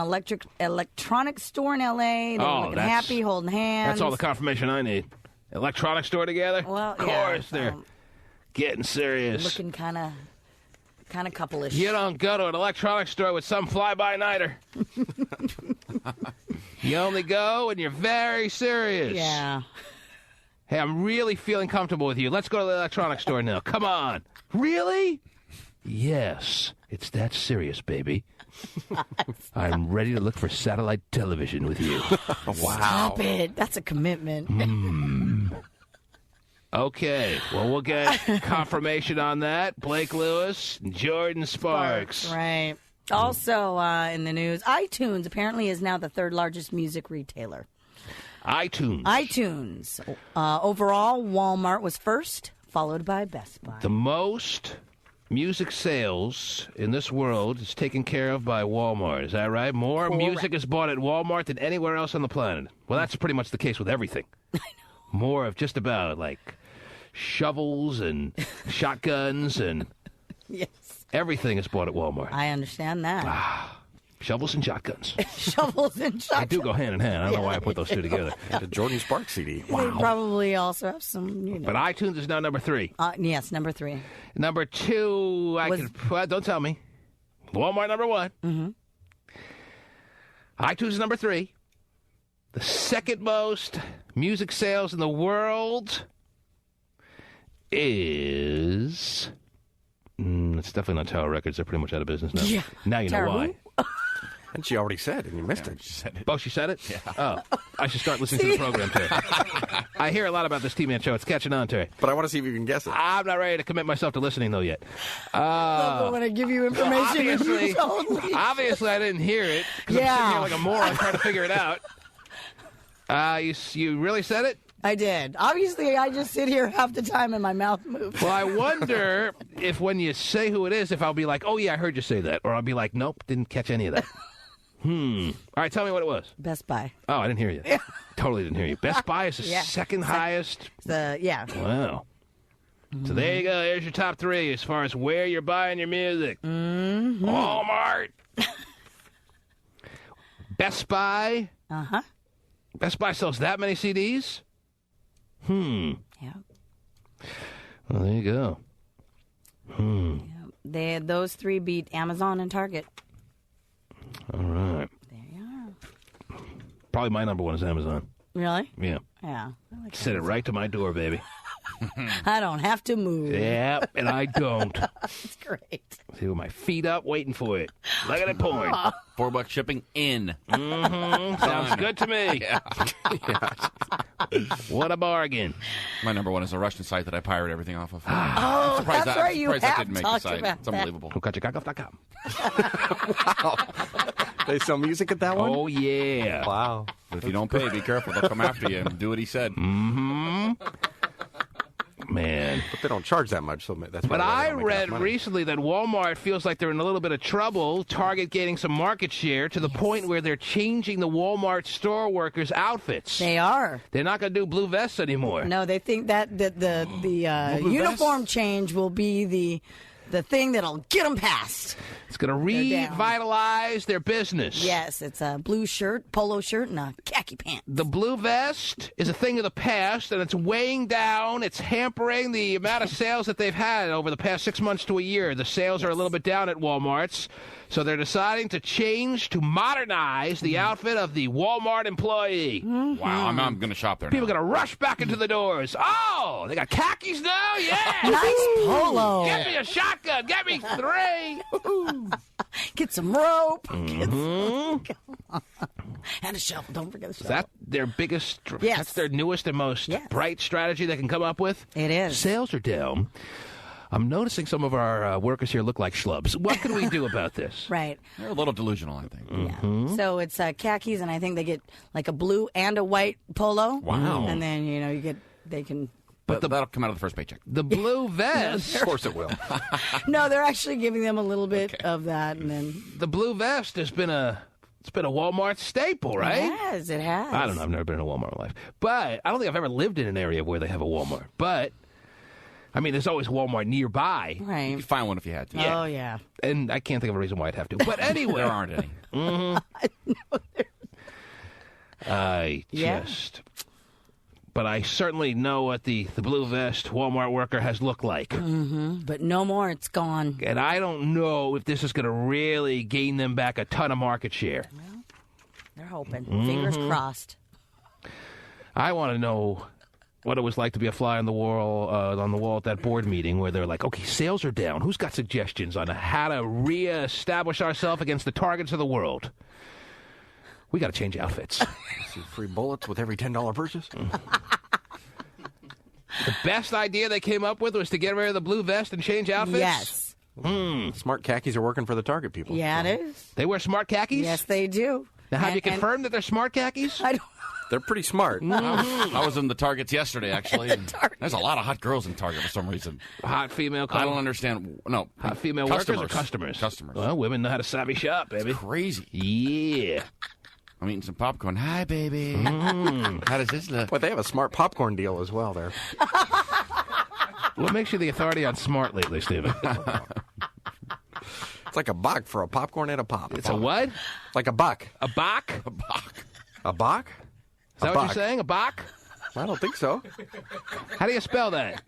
electronic store in L.A. They were looking happy, holding hands. That's all the confirmation I need. Electronic store together? Well, of course, they're getting serious. Looking kind of couple-ish. You don't go to an electronic store with some fly-by-nighter. You only go when you're very serious. Yeah. Hey, I'm really feeling comfortable with you. Let's go to the electronic store now. Come on. Really? Yes. It's that serious, baby. I'm ready to look for satellite television with you. Wow. Stop it. That's a commitment. Okay. Well, we'll get confirmation on that. Blake Lewis, Jordan Sparks. Right. Also in the news, iTunes apparently is now the third largest music retailer. iTunes. Overall, Walmart was first, followed by Best Buy. The most music sales in this world is taken care of by Walmart. Is that right? More music is bought at Walmart than anywhere else on the planet. Well, that's pretty much the case with everything. I know. More of just about, like, shovels and shotguns and yes. Everything is bought at Walmart. I understand that. Shovels and shotguns. Shovels and shotguns. They do go hand in hand. I don't know why I put those two together. The Jordan Sparks CD. Wow. They probably also have some, But iTunes is now number 3. Yes, number 3. Number 2, don't tell me. Walmart number 1. Mm-hmm. iTunes is number 3. The second most music sales in the world is... it's definitely not Tower Records. They're pretty much out of business now. Yeah. Now you know why. And she already said, and you missed it. She said it. Oh, she said it? Yeah. Oh, I should start listening to the program, Terry. I hear a lot about this T-Man show. It's catching on, Terry. But I want to see if you can guess it. I'm not ready to commit myself to listening, though, yet. Love it when I give you information. Obviously, I didn't hear it. Because I'm sitting here like a moron trying to figure it out. You really said it? I did. Obviously, I just sit here half the time and my mouth moves. Well, I wonder if when you say who it is, if I'll be like, oh, yeah, I heard you say that. Or I'll be like, nope, didn't catch any of that. All right, tell me what it was. Best Buy. Oh, I didn't hear you. Totally didn't hear you. Best Buy is the second highest. Wow. So there you go. There's your top 3 as far as where you're buying your music. Mm-hmm. Walmart. Best Buy. Uh-huh. Best Buy sells that many CDs? Yeah. Well, there you go. Yeah. Those 3 beat Amazon and Target. All right. There you are. Probably my number 1 is Amazon. Really? Yeah. Yeah. Send it right to my door, baby. I don't have to move. Yeah, and I don't. That's great. See, with my feet up, waiting for it. Look at it pouring. $4 shipping in. Sounds good to me. Yeah. What a bargain. My number 1 is a Russian site that I pirate everything off of. Oh, that's right. You have that didn't make the talked site. about It's unbelievable. WhoCutYourCock.com. Wow. They sell music at that one? Oh, yeah. Wow. But if you don't pay, be careful. They'll come after you and do what he said. Man. But they don't charge that much, so that's why But I they don't make read enough money. recently that Walmart feels like they're in a little bit of trouble, Target gaining some market share to the point where they're changing the Walmart store workers' outfits. They are. They're not going to do blue vests anymore. No, they think that the uniform change will be the thing that'll get them past. It's going to revitalize their business. Yes, it's a blue shirt, polo shirt, and a khaki pants. The blue vest is a thing of the past, and it's weighing down, it's hampering the amount of sales that they've had over the past 6 months to a year. The sales are a little bit down at Walmart's, so they're deciding to change, to modernize the outfit of the Walmart employee. Wow, I'm going to shop there now. People are going to rush back into the doors. Oh, they got khakis now? Yeah. Nice polo. Get me a shotgun. Get me 3. Get some rope. And a shovel. Don't forget the shovel. Is that their biggest? Yes. That's their newest and most bright strategy they can come up with? It is. Sales are down. I'm noticing some of our workers here look like schlubs. What can we do about this? Right. They're a little delusional, I think. Yeah. So it's khakis, and I think they get like a blue and a white polo. Wow. And then, they can... But that'll come out of the first paycheck. The blue vest. Of course it will. No, they're actually giving them a little bit of that, and then... The blue vest has been a Walmart staple, right? It has. I don't know. I've never been in a Walmart in my life. But I don't think I've ever lived in an area where they have a Walmart. But I mean, there's always Walmart nearby. Right. You could find one if you had to. Oh, yeah. And I can't think of a reason why I'd have to. But anyway. There aren't any. But I certainly know what the blue vest Walmart worker has looked like. Mm-hmm. But no more. It's gone. And I don't know if this is going to really gain them back a ton of market share. Well, they're hoping. Fingers crossed. I want to know what it was like to be a fly on the wall at that board meeting where they're like, okay, sales are down. Who's got suggestions on how to reestablish ourselves against the targets of the world? We got to change outfits. See free bullets with every $10 purchase. The best idea they came up with was to get rid of the blue vest and change outfits? Yes. Smart khakis are working for the Target people. Yeah, it is. They wear smart khakis? Yes, they do. Now, have you confirmed that they're smart khakis? I don't. They're pretty smart. I was in the Targets yesterday, actually. And there's a lot of hot girls in Target for some reason. Hot female I don't understand. No. Hot female customers. workers or customers? Customers. Well, women know how to savvy shop, baby. It's crazy. Yeah. I'm eating some popcorn. Hi, baby. How does this look? But they have a smart popcorn deal as well there. What makes you the authority on smart lately, Stephen? It's like a buck for a popcorn and a pop. It's a what? Like a buck. A bach? A buck. A buck? Is that what you're saying? A bach? I don't think so. How do you spell that?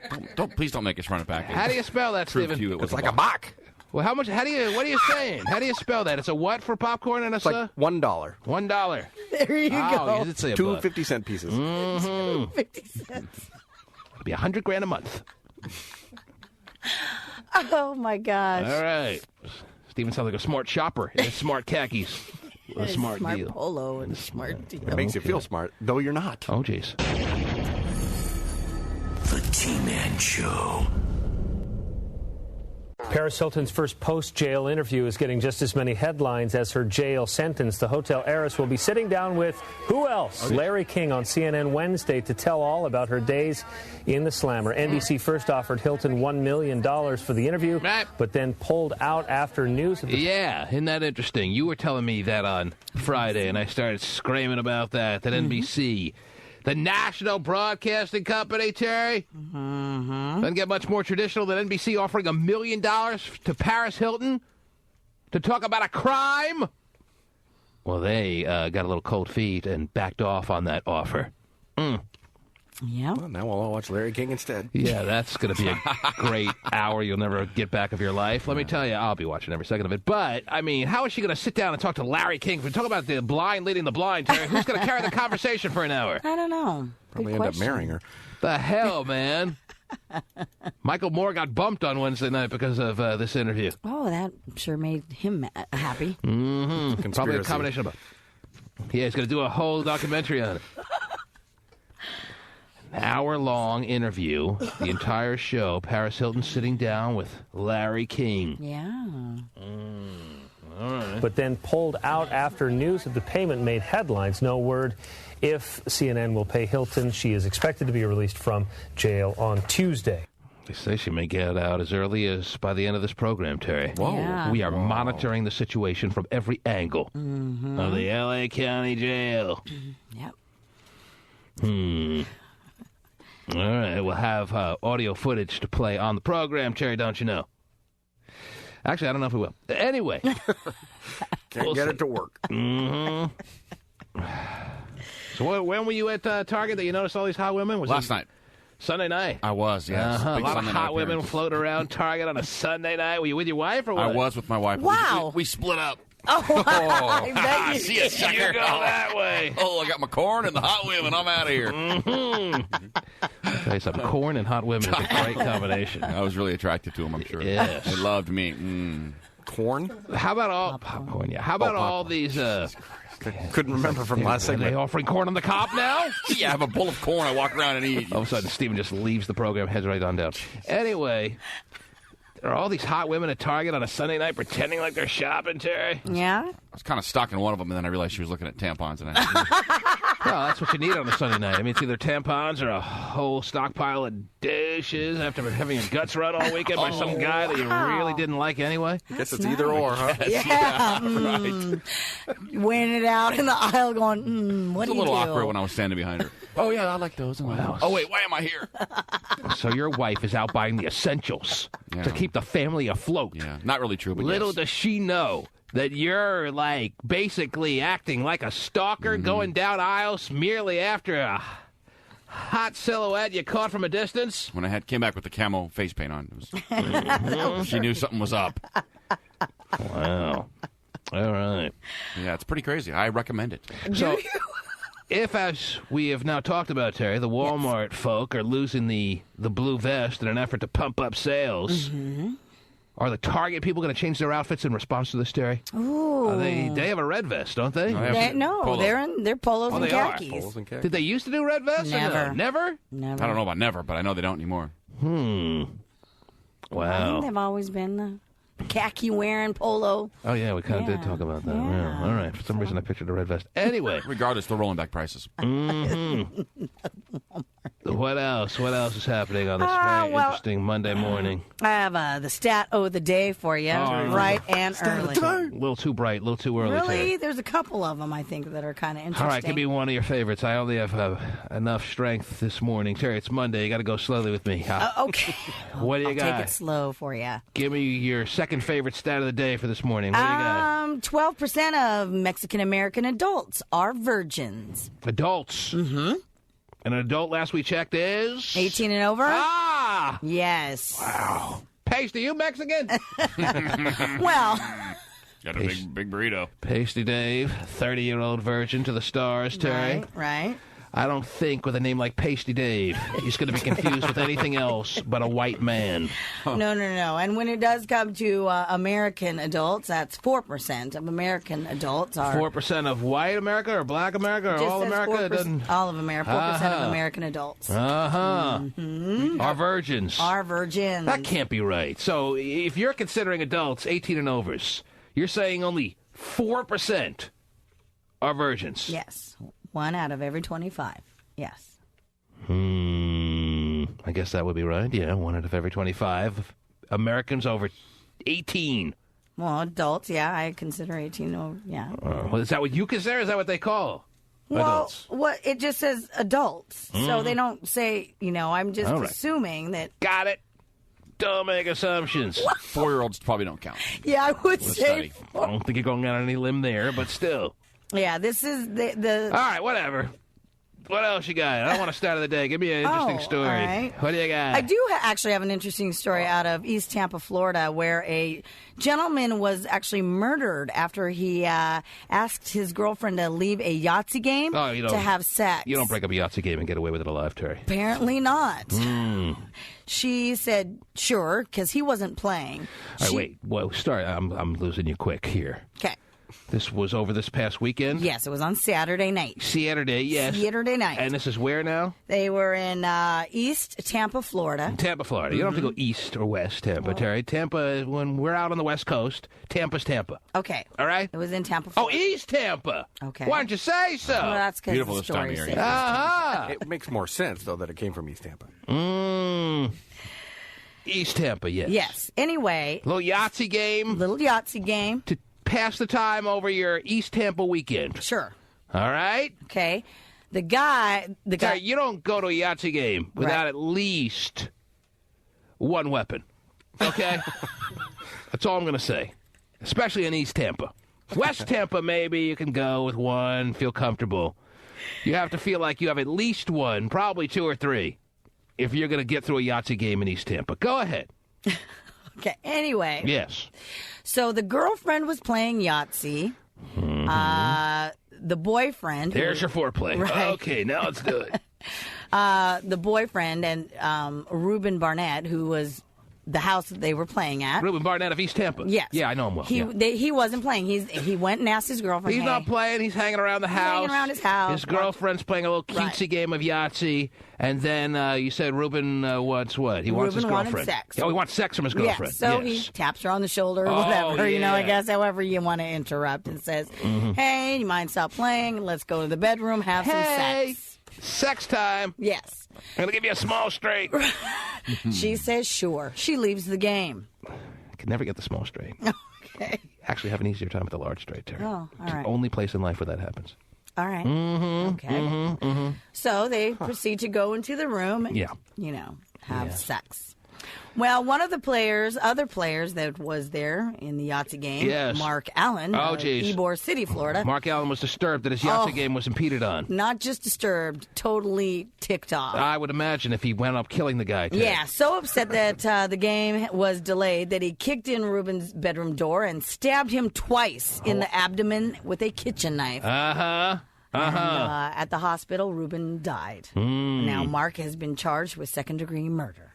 Please don't make us run it back. How do you spell that, Prove to Stephen? you it was It's like a buck. Well, what are you saying? How do you spell that? It's a what for popcorn and a It's like $1. $1. There you go. You did say a Two buck. 50-cent pieces. 50 cents. It'd be $100,000 a month. Oh, my gosh. All right. Stephen sounds like a smart shopper in his smart khakis. With a smart deal. Polo and a smart deal. It makes you feel smart, though you're not. Oh, jeez. The T-Man Show. Paris Hilton's first post-jail interview is getting just as many headlines as her jail sentence. The hotel heiress will be sitting down with who else? Larry King on CNN Wednesday to tell all about her days in the slammer. NBC first offered Hilton $1 million for the interview, but then pulled out after news of the... Yeah, isn't that interesting? You were telling me that on Friday, and I started screaming about that NBC... The National Broadcasting Company, Terry, doesn't get much more traditional than NBC offering $1 million to Paris Hilton to talk about a crime. Well, they got a little cold feet and backed off on that offer. Yeah. Well, now we'll all watch Larry King instead. Yeah, that's going to be a great hour you'll never get back of your life. Let me tell you, I'll be watching every second of it. But, I mean, how is she going to sit down and talk to Larry King? We're talking about the blind leading the blind, Terry. Who's going to carry the conversation for an hour? I don't know. Probably end up marrying her. The hell, man? Michael Moore got bumped on Wednesday night because of this interview. Oh, that sure made him happy. Probably a combination of both. Yeah, he's going to do a whole documentary on it. An hour-long interview, the entire show, Paris Hilton sitting down with Larry King. Yeah. All right. But then pulled out after news of the payment made headlines. No word if CNN will pay Hilton. She is expected to be released from jail on Tuesday. They say she may get out as early as by the end of this program, Terry. Whoa. Yeah. We are monitoring the situation from every angle of the L.A. County Jail. Yep. All right, we'll have audio footage to play on the program, Terry, don't you know? Actually, I don't know if we will. Anyway. Can't get it to work. So when were you at Target that you noticed all these hot women? Was Last night. Sunday night? I was, yes. A Big lot of Sunday hot night women appearance. floating around Target on a Sunday night. Were you with your wife or what? I was with my wife. Wow. We split up. Oh, I bet you See you, sucker. You go that way. Oh, I got my corn and the hot women. I'm out of here. I'll tell you something. Corn and hot women is a great combination. I was really attracted to them, I'm sure. Yes. They loved me. Corn? How about all popcorn? Yeah. How about all these? Couldn't remember from last Are they segment. offering corn on the cob now? Yeah, I have a bowl of corn I walk around and eat. All of a sudden, Stephen just leaves the program, heads right on down. Anyway, there are all these hot women at Target on a Sunday night pretending like they're shopping, Terry. Yeah? I was kind of stalking one of them, and then I realized she was looking at tampons. And Well, that's what you need on a Sunday night. I mean, it's either tampons or a whole stockpile of dishes after having your guts run all weekend by some guy that you really didn't like anyway. I guess it's either or, huh? Yeah. right. Weighing it out in the aisle going, what It do was a you little do? awkward when I was standing behind her. Oh, yeah, I like those. Wow. Oh, wait, why am I here? So your wife is out buying the essentials to keep the family afloat. Yeah, not really true, but Little yes. does she know that you're, like, basically acting like a stalker, going down aisles merely after a hot silhouette you caught from a distance. When I came back with the camo face paint on, she knew something was up. Wow. All right. Yeah, it's pretty crazy. I recommend it. So, if, as we have now talked about, Terry, the Walmart folk are losing the blue vest in an effort to pump up sales, are the Target people going to change their outfits in response to this, Terry? Ooh. They have a red vest, don't they? No, they're polos and they khakis. Polos and khakis. Did they used to do red vests? Never. Never? Never. I don't know about never, but I know they don't anymore. I Wow. think they've always been the khaki wearing polo. Oh, yeah, we kind of did talk about that. Yeah. All right. For some reason, I pictured a red vest. Anyway. Regardless, they're rolling back prices. What else? What else is happening on this very interesting Monday morning? I have the stat of the day for you, right and early. A little too bright, a little too early. Really? Terry. There's a couple of them, I think, that are kind of interesting. All right, give me one of your favorites. I only have enough strength this morning. Terry, it's Monday. You got to go slowly with me. Okay. What do you got? Take it slow for you. Give me your second favorite stat of the day for this morning. What do you got? 12% of Mexican-American adults are virgins. Adults? Mm-hmm. And an adult, last we checked, is? 18 and over? Ah! Yes. Wow. Pasty, you Mexican? Well... Got a big burrito. Pasty Dave, 30-year-old virgin to the stars, Terry. Right. I don't think with a name like Pasty Dave, he's going to be confused with anything else but a white man. No. And when it does come to American adults, that's 4% of American adults are... 4% of white America or black America or Just all says America? 4%, all of America. 4% of American adults. Are virgins. Are virgins. That can't be right. So if you're considering adults 18 and overs, you're saying only 4% are virgins. Yes. 1 out of every 25. Yes. I guess that would be right. Yeah, 1 out of every 25 Americans over 18. Well, adults, yeah, I consider 18 over, yeah. Well, is that what you consider? Is that what they call adults? Well, it just says adults. So they don't say, I'm just assuming that... Got it. Don't make assumptions. 4-year-olds probably don't count. Yeah, I would say... I don't think you're going on any limb there, but still. Yeah, this is the... All right, whatever. What else you got? I don't want to start of the day. Give me an interesting story. All right. What do you got? I do actually have an interesting story out of East Tampa, Florida, where a gentleman was actually murdered after he asked his girlfriend to leave a Yahtzee game to have sex. You don't break up a Yahtzee game and get away with it alive, Terry. Apparently not. She said, sure, because he wasn't playing. All right, wait. Whoa, start. I'm losing you quick here. Okay. This was over this past weekend? Yes, it was on Saturday night. Saturday, yes. Saturday night. And this is where now? They were in East Tampa, Florida. Tampa, Florida. You don't have to go east or west Tampa, Terry. Tampa, when we're out on the West Coast, Tampa's Tampa. Okay. All right? It was in Tampa, Florida. Oh, East Tampa. Okay. Why don't you say so? Well, that's because Beautiful the this time story of year. says. It makes more sense, though, that it came from East Tampa. East Tampa, yes. Yes. Anyway. Little Yahtzee game. To pass the time over your East Tampa weekend. Sure. All right? Okay. The guy... Sorry, you don't go to a Yahtzee game without at least one weapon. Okay? That's all I'm going to say. Especially in East Tampa. West Tampa, maybe you can go with one, feel comfortable. You have to feel like you have at least one, probably 2 or 3, if you're going to get through a Yahtzee game in East Tampa. Go ahead. Okay, anyway. Yes. So the girlfriend was playing Yahtzee. The boyfriend... There's your foreplay. Right. Okay, now let's do it. The boyfriend and Reuben Barnett, who was the house that they were playing at. Reuben Barnett of East Tampa. Yes. Yeah, I know him well. He wasn't playing. He went and asked his girlfriend. He's not playing. He's hanging around the house. Hanging around his house. His girlfriend's playing a little cutesy game of Yahtzee. And then you said Reuben wants what? He wants his girlfriend. Wanted sex. Oh, he wants sex from his girlfriend. Yes. So he taps her on the shoulder or whatever, I guess, however you want to interrupt, and says, hey, you mind stop playing? Let's go to the bedroom, have some sex. Sex time. Yes. I'm going to give you a small straight. She says sure. She leaves the game. I could never get the small straight. Okay. Actually have an easier time with the large straight, Terry. Oh, all right. Only place in life where that happens. All right. Mm-hmm. Okay. Mm-hmm. Mm-hmm. So they proceed to go into the room and, have sex. Well, one of the other players that was there in the Yahtzee game, Mark Allen, Ybor City, Florida. Mark Allen was disturbed that his Yahtzee game was impeded on. Not just disturbed, totally ticked off. I would imagine if he wound up killing the guy, too. Yeah, so upset that the game was delayed that he kicked in Ruben's bedroom door and stabbed him twice in the abdomen with a kitchen knife. And, at the hospital, Ruben died. Now, Mark has been charged with second-degree murder.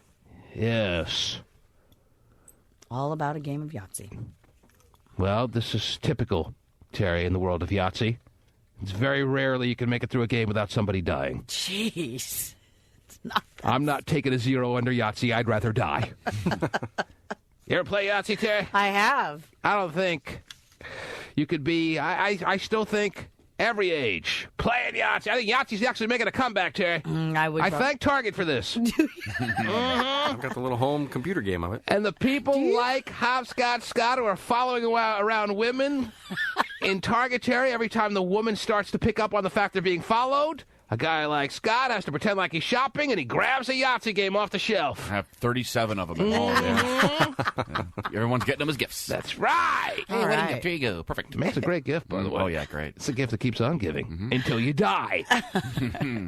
Yes. All about a game of Yahtzee. Well, this is typical, Terry, in the world of Yahtzee. It's very rarely you can make it through a game without somebody dying. Jeez. It's not that I'm not taking a 0 under Yahtzee. I'd rather die. You ever play Yahtzee, Terry? I have. I don't think you could be... I still think... every age playing Yahtzee. I think Yahtzee's actually making a comeback, Terry. I thank Target for this. I've got the little home computer game of it. And the people like Hopscotch Scott who are following around women in Target, Terry, every time the woman starts to pick up on the fact they're being followed, a guy like Scott has to pretend like he's shopping, and he grabs a Yahtzee game off the shelf. I have 37 of them at home. Yeah. Everyone's getting them as gifts. That's right. Hey, wedding gift. Here you go. Perfect. It makes a great gift, by the way. Oh, yeah, great. It's a gift that keeps on giving until you die.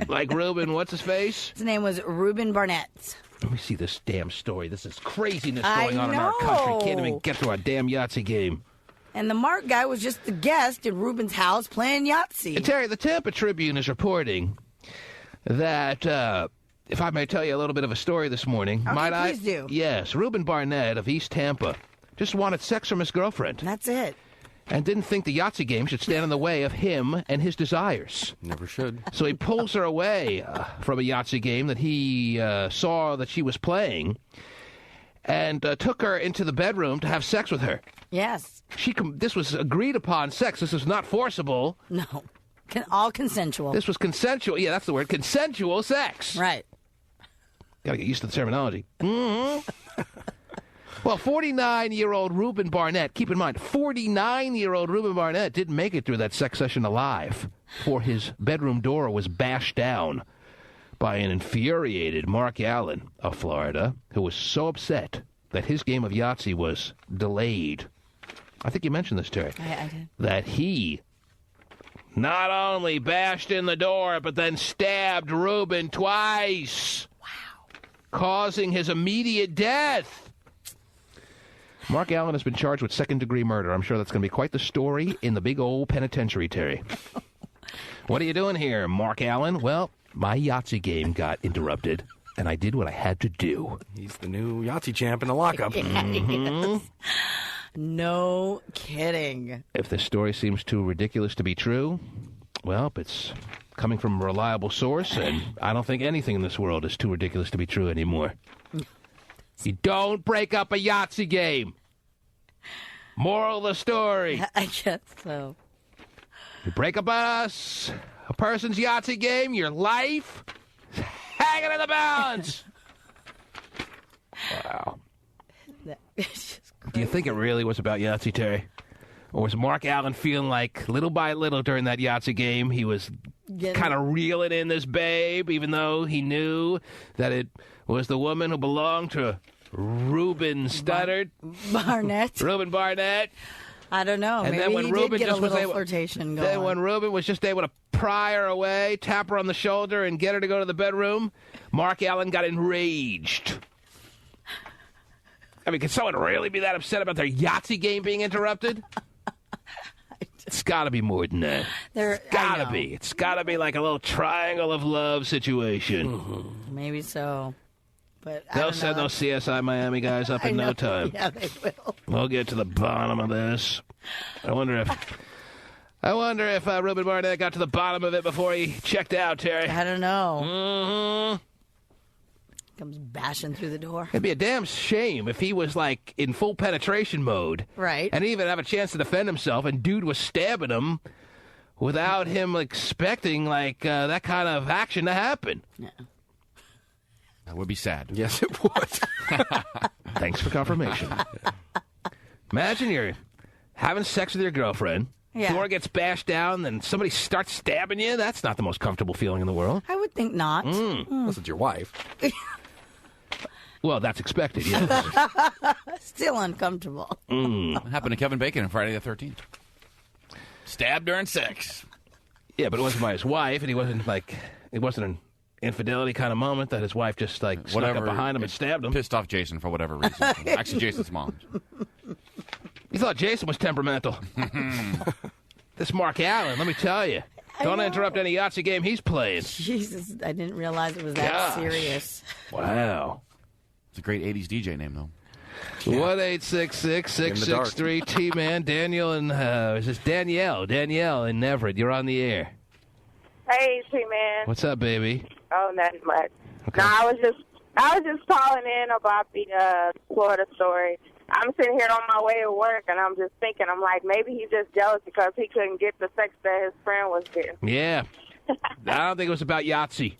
Like Ruben, what's his face? His name was Ruben Barnett. Let me see this damn story. This is craziness going on in our country. Can't even get to our damn Yahtzee game. And the Mark guy was just the guest in Ruben's house playing Yahtzee. And Terry, the Tampa Tribune is reporting that, if I may tell you a little bit of a story this morning. Okay, might I? please do. Yes, Ruben Barnett of East Tampa just wanted sex from his girlfriend. That's it. And didn't think the Yahtzee game should stand in the way of him and his desires. Never should. So he pulls her away from a Yahtzee game that he saw that she was playing and took her into the bedroom to have sex with her. Yes. This was agreed upon sex. This was not forcible. No. All consensual. This was consensual. Yeah, that's the word. Consensual sex. Right. Got to get used to the terminology. Mm-hmm. Well, 49-year-old Ruben Barnett, keep in mind, 49-year-old Ruben Barnett didn't make it through that sex session alive, for his bedroom door was bashed down by an infuriated Mark Allen of Florida, who was so upset that his game of Yahtzee was delayed. I think you mentioned this, Terry. I did. That he not only bashed in the door, but then stabbed Ruben twice. Wow. Causing his immediate death. Mark Allen has been charged with second-degree murder. I'm sure that's going to be quite the story in the big old penitentiary, Terry. What are you doing here, Mark Allen? Well, my Yahtzee game got interrupted, and I did what I had to do. He's the new Yahtzee champ in the lockup. Yes. No kidding. If this story seems too ridiculous to be true, well, it's coming from a reliable source, and I don't think anything in this world is too ridiculous to be true anymore. You don't break up a Yahtzee game. Moral of the story. I guess so. You break up a person's Yahtzee game, your life is hanging in the balance. Wow. Do you think it really was about Yahtzee, Terry? Or was Mark Allen feeling like, little by little during that Yahtzee game, he was kind of reeling in this babe, even though he knew that it was the woman who belonged to Ruben Barnett. Ruben Barnett. I don't know. And Maybe then when he Ruben did get just a little was able, flirtation going. Then when Ruben was just able to pry her away, tap her on the shoulder, and get her to go to the bedroom, Mark Allen got enraged. I mean, can someone really be that upset about their Yahtzee game being interrupted? It's got to be more than that. It's got to be. It's got to be like a little triangle of love situation. Mm-hmm. Maybe so. But they'll send those CSI Miami guys up in no time. Yeah, they will. We'll get to the bottom of this. I wonder if Ruben Barnett got to the bottom of it before he checked out, Terry. I don't know. Mm-hmm. Comes bashing through the door. It'd be a damn shame if he was, like, in full penetration mode. Right. And didn't even have a chance to defend himself, and dude was stabbing him without him expecting, like, that kind of action to happen. Yeah. That would be sad. Yes, it would. Thanks for confirmation. Imagine you're having sex with your girlfriend. Yeah. Door gets bashed down, then somebody starts stabbing you. That's not the most comfortable feeling in the world. I would think not. Unless it's your wife. Well, that's expected, yeah. Still uncomfortable. It happened to Kevin Bacon on Friday the 13th. Stabbed during sex. Yeah, but it wasn't by his wife, and it wasn't an infidelity kind of moment that his wife just snuck up behind him and stabbed him. Pissed off Jason for whatever reason. Actually, Jason's mom. You thought Jason was temperamental. This Mark Allen, let me tell you. Don't interrupt any Yahtzee game he's playing. Jesus, I didn't realize it was that serious. Wow. It's a great 80s DJ name, though. 1-866-663-T-Man. Daniel and, is this Danielle? Danielle in Everett. You're on the air. Hey, T-Man. What's up, baby? Oh, nothing much. Okay. No, I was just calling in about the Florida story. I'm sitting here on my way to work, and I'm just thinking, I'm like, maybe he's just jealous because he couldn't get the sex that his friend was getting. Yeah. I don't think it was about Yahtzee.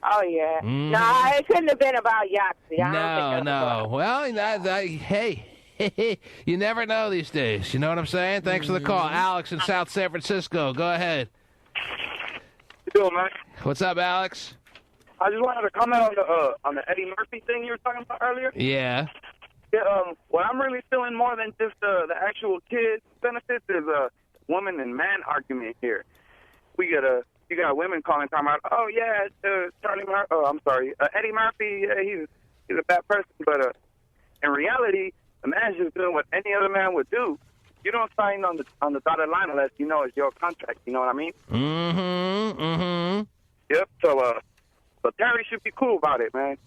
Oh, yeah. No, it couldn't have been about Yahtzee. No. Well, hey, you never know these days. You know what I'm saying? Thanks for the call. Alex in South San Francisco. Go ahead. How you doing, man? What's up, Alex? I just wanted to comment on the Eddie Murphy thing you were talking about earlier. Yeah. Yeah, what I'm really feeling more than just the actual kids' benefits is a woman and man argument here. You got women calling, talking about, oh yeah, Eddie Murphy, he's a bad person, but in reality, the man's just doing what any other man would do. You don't sign on the dotted line unless you know it's your contract. You know what I mean? Mm-hmm. Yep. So, but Tari should be cool about it, man.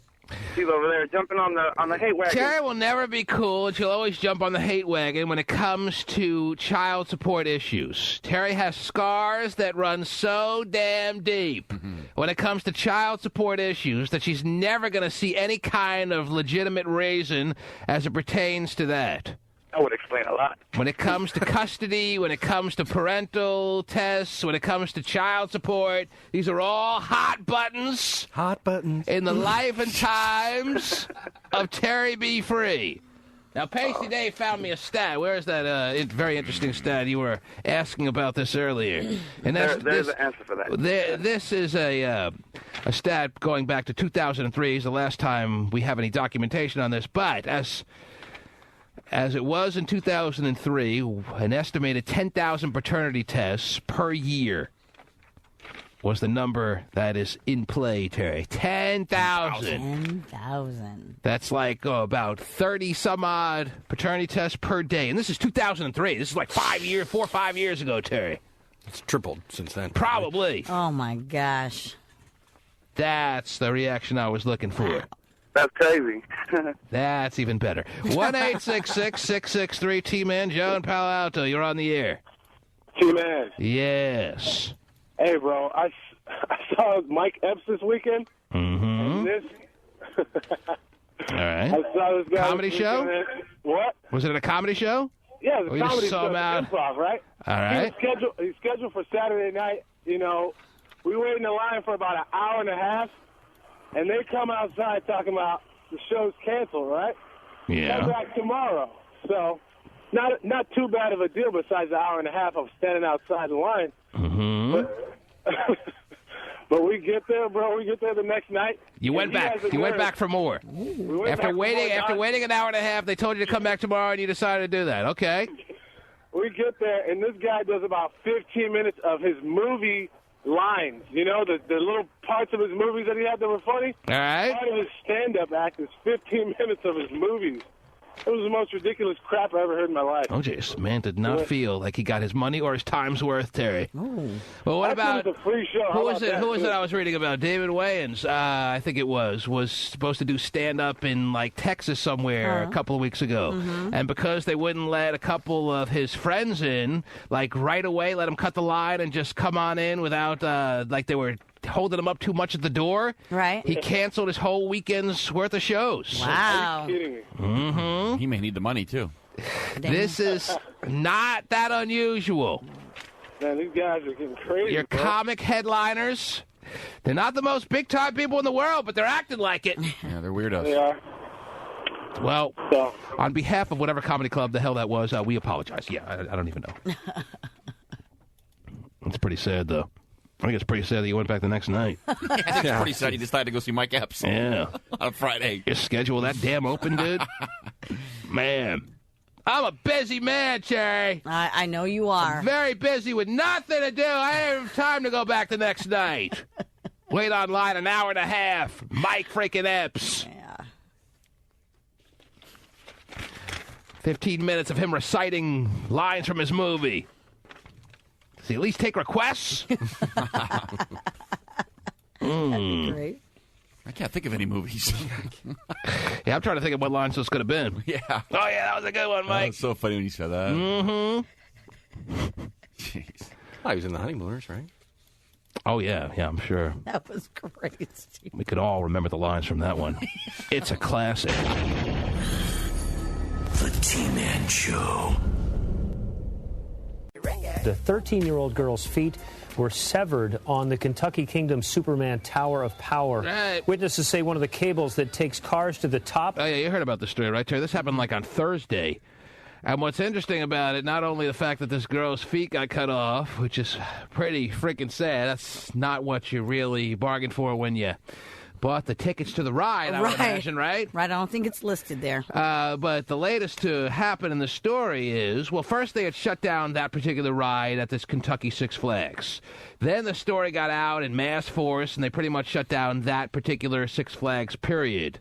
She's over there jumping on the hate wagon. Tari will never be cool, and she'll always jump on the hate wagon when it comes to child support issues. Tari has scars that run so damn deep when it comes to child support issues that she's never going to see any kind of legitimate reason as it pertains to that. That would explain a lot. When it comes to custody, when it comes to parental tests, when it comes to child support, these are all hot buttons. Hot buttons. In the life and times of Tari B. Free. Now, Pasty Dave found me a stat. Where is that very interesting stat? You were asking about this earlier. And there's an answer for that. This is a stat going back to 2003. It's the last time we have any documentation on this. But as it was in 2003, an estimated 10,000 paternity tests per year was the number that is in play, Terry. 10,000. 10,000. That's like about 30-some-odd paternity tests per day. And this is 2003. This is like 4 or 5 years ago, Terry. It's tripled since then. Probably. Oh, my gosh. That's the reaction I was looking for. That's crazy. That's even better. 1-866-663-T-Man. Joe in Palo Alto, you're on the air. T-Man. Yes. Hey, bro, I saw Mike Epps this weekend. Mm-hmm. And All right. I saw this guy. Comedy show? What? Was it a comedy show? Yeah, it was a comedy show. Out? Improv, right? All right. He's scheduled for Saturday night. You know, we waited in the line for about an hour and a half. And they come outside talking about the show's canceled, right? Yeah. Come back tomorrow. So, not too bad of a deal besides the hour and a half of standing outside the line. Mm-hmm. But we get there, bro. We get there the next night. You went back. You went back for more. After waiting an hour and a half, they told you to come back tomorrow, and you decided to do that. Okay. We get there, and this guy does about 15 minutes of his movie lines, you know, the little parts of his movies that he had that were funny. All right. Part of his stand-up act is 15 minutes of his movies. It was the most ridiculous crap I ever heard in my life. Oh, jeez. Man did not feel like he got his money or his time's worth, Terry. Ooh. Well, what about... It was a free show. Who was it I was reading about? David Wayans, I think it was supposed to do stand-up in, like, Texas somewhere a couple of weeks ago. Mm-hmm. And because they wouldn't let a couple of his friends in, like, right away, let him cut the line and just come on in without, like, they were holding him up too much at the door. Right. He canceled his whole weekend's worth of shows. Wow. Are you kidding me? Mm-hmm. He may need the money, too. This is not that unusual. Man, these guys are getting crazy. Your comic headliners, they're not the most big-time people in the world, but they're acting like it. Yeah, they're weirdos. They are. Well, on behalf of whatever comedy club the hell that was, we apologize. Yeah, I don't even know. It's pretty sad, though. I think it's pretty sad that you went back the next night. I think it's pretty sad you decided to go see Mike Epps. Yeah. On Friday. Your schedule that damn open, dude? Man. I'm a busy man, Cherry. I know you are. I'm very busy with nothing to do. I don't have time to go back the next night. Wait online an hour and a half. Mike freaking Epps. Yeah. 15 minutes of him reciting lines from his movie. Does he at least take requests? That'd be great. I can't think of any movies. Yeah, I'm trying to think of what lines this could have been. Yeah. Oh, yeah, that was a good one, Mike. That's so funny when you said that. Mm-hmm. Jeez. Oh, he was in The Honeymooners, right? Oh, yeah, I'm sure. That was great, Steve. We could all remember the lines from that one. It's a classic. The T-Man Show. The 13-year-old girl's feet were severed on the Kentucky Kingdom Superman Tower of Power. Right. Witnesses say one of the cables that takes cars to the top. Oh, yeah, you heard about the story, right, Terry? This happened like on Thursday. And what's interesting about it, not only the fact that this girl's feet got cut off, which is pretty freaking sad. That's not what you really bargained for when you bought the tickets to the ride, I would imagine, right? Right, I don't think it's listed there. But the latest to happen in the story is, well, first they had shut down that particular ride at this Kentucky Six Flags. Then the story got out in mass force, and they pretty much shut down that particular Six Flags, period,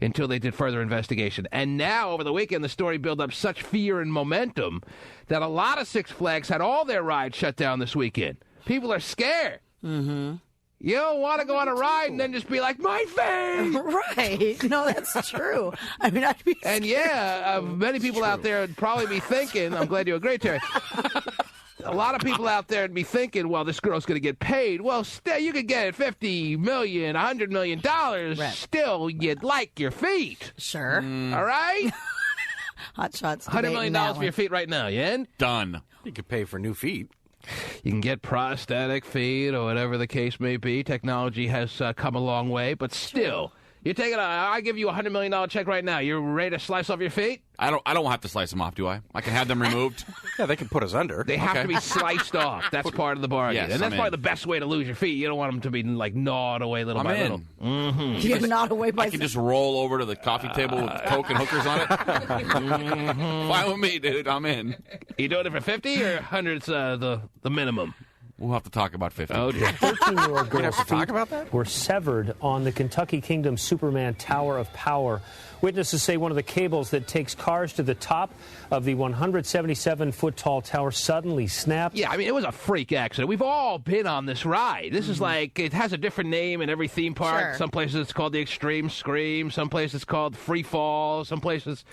until they did further investigation. And now, over the weekend, the story built up such fear and momentum that a lot of Six Flags had all their rides shut down this weekend. People are scared. Mm-hmm. You don't want to go on a ride and then just be like, my face! Right. No, that's true. I mean, I'd be And yeah, many people out there would probably be thinking, I'm glad you agree, Terry. A lot of people out there would be thinking, well, this girl's going to get paid. Well, still, you could get $50 million, $100 million. Right. Still, you'd like your feet. Sure. All right? Hot shots. $100 million for your feet right now, you in? Done. You could pay for new feet. You can get prosthetic feet or whatever the case may be. Technology has come a long way, but still, you're taking I give you a $100 million check right now. You're ready to slice off your feet? I don't have to slice them off, do I? I can have them removed. Yeah, they can put us under. They have to be sliced off. That's part of the bargain. Yes, and that's I'm probably in. the best way to lose your feet. You don't want them to be like gnawed away little I'm by in. little. Mm-hmm. You're not away by I can just roll over to the coffee table with Coke and hookers on it. Fine with me, dude. I'm in. You doing it for 50 or 100's the minimum? We'll have to talk about 50. Oh, dear. 13-year-old girl's have to talk feet about that? were severed on the Kentucky Kingdom Superman Tower of Power. Witnesses say one of the cables that takes cars to the top of the 177-foot-tall tower suddenly snapped. Yeah, I mean, it was a freak accident. We've all been on this ride. This is like, it has a different name in every theme park. Sure. Some places it's called the Extreme Scream. Some places it's called Free Fall. Some places,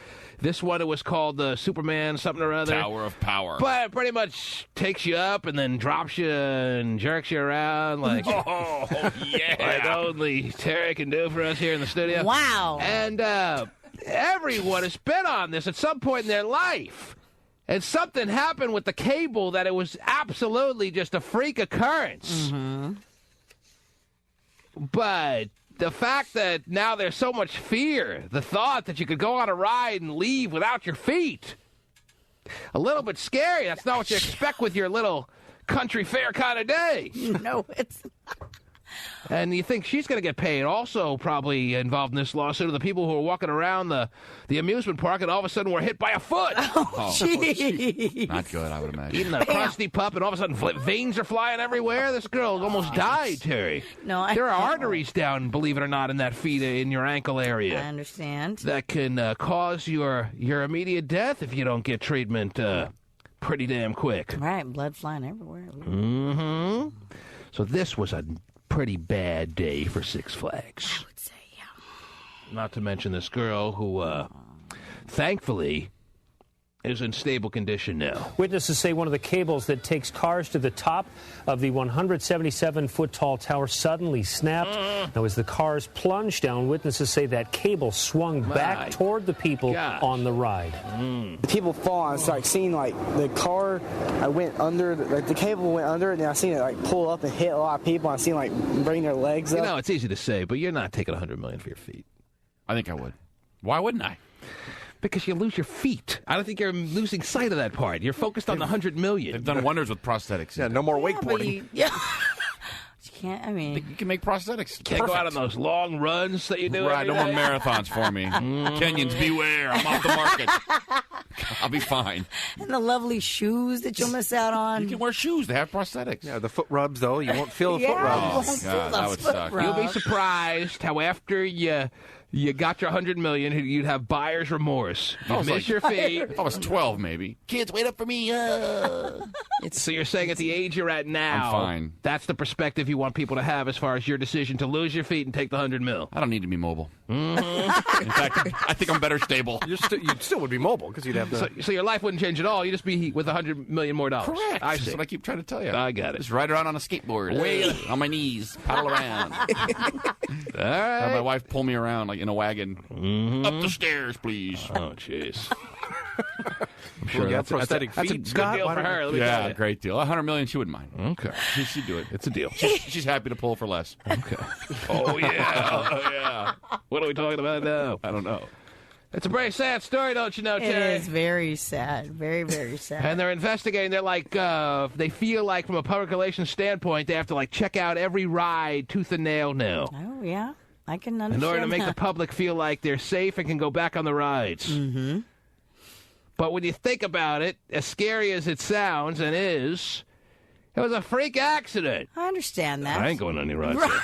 this one, it was called the Superman something or other. Tower of Power. But it pretty much takes you up and then drops you and jerks you around like, Oh, yeah. like only Terry can do for us here in the studio. Wow. And everyone has been on this at some point in their life. And something happened with the cable that it was absolutely just a freak occurrence. Mm-hmm. But the fact that now there's so much fear, the thought that you could go on a ride and leave without your feet, a little bit scary. That's not what you expect with your little country fair kind of day. No, it's And you think she's going to get paid. Also probably involved in this lawsuit are the people who are walking around the amusement park and all of a sudden were hit by a foot. Oh, jeez. not good, I would imagine. Eating a crusty pup and all of a sudden veins are flying everywhere. This girl almost died, Terry. No, There are arteries down, believe it or not, in that feet, in your ankle area. I understand. That can cause your immediate death if you don't get treatment pretty damn quick. Right, blood flying everywhere. Mm-hmm. So this was a pretty bad day for Six Flags. I would say, yeah. Not to mention this girl who, thankfully, is in stable condition now. Witnesses say one of the cables that takes cars to the top of the 177-foot-tall tower suddenly snapped. Now, as the cars plunged down, witnesses say that cable swung back toward the people on the ride. The people fall, and it's like seeing like the car, I went under, like the cable went under, and then I seen it like pull up and hit a lot of people. I seen like bring their legs up. You know, it's easy to say, but you're not taking $100 million for your feet. I think I would. Why wouldn't I? Because you lose your feet. I don't think you're losing sight of that part. You're focused on the $100 million. They've done wonders with prosthetics. Yeah, no more wakeboarding. You can't, I mean... You can make prosthetics. Can't go out on those long runs that you do. Right, no more marathons for me. Kenyans, beware. I'm off the market. I'll be fine. And the lovely shoes that you'll miss out on. You can wear shoes. They have prosthetics. Yeah, the foot rubs, though. You won't feel the foot rubs. Oh, God, that would suck. You'll be surprised how after you got your $100 million, you'd have buyer's remorse. You'd miss your feet. If I was 12, maybe. Kids, wait up for me. So you're saying at the age you're at now, I'm fine. That's the perspective you want people to have as far as your decision to lose your feet and take the $100 million. I don't need to be mobile. In fact, I think I'm better stable. You still would be mobile because you'd have the... So your life wouldn't change at all. You'd just be with $100 million more dollars. Correct. I see. That's what I keep trying to tell you. I got it. Just ride around on a skateboard. On my knees. Paddle around. All right. Have my wife pull me around like in a wagon. Up the stairs, please. Oh, jeez. I'm sure that's prosthetic that's a feet, good Scott. deal for her. Let me tell Yeah, you. great deal. $100 million, she wouldn't mind. Okay. She'd do it. It's a deal. She's happy to pull for less. Okay. Oh, yeah. Oh, yeah. What are we talking about now? I don't know. It's a very sad story, don't you know, Terry? It is very sad. Very, very sad. And they're investigating. They're like, they feel like from a public relations standpoint, they have to, like, check out every ride tooth and nail now. Oh, yeah. I can understand In order to make that. the public feel like they're safe and can go back on the rides. Mm-hmm. But when you think about it, as scary as it sounds and is, it was a freak accident. I understand that. I ain't going on any rides. Right.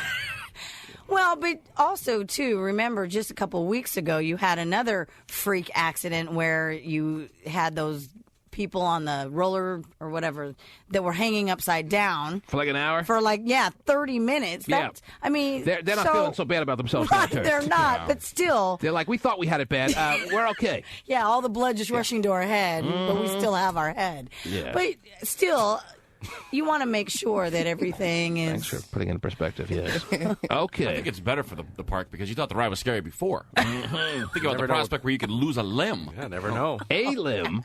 Well, but also, too, remember just a couple of weeks ago, you had another freak accident where you had those people on the roller or whatever that were hanging upside down. For like an hour? For 30 minutes. That's, Yeah. I mean, They're not feeling so bad about themselves. Right, now, they're not, but still. They're like, we thought we had it bad. We're okay. Yeah, all the blood just rushing to our head, but we still have our head. Yeah. But still, you want to make sure that everything is... Thanks for putting it in perspective, yes. I Okay. think it's better for the park because you thought the ride was scary before. Think about the Never know. prospect where you could lose a limb. Yeah, never know. A limb.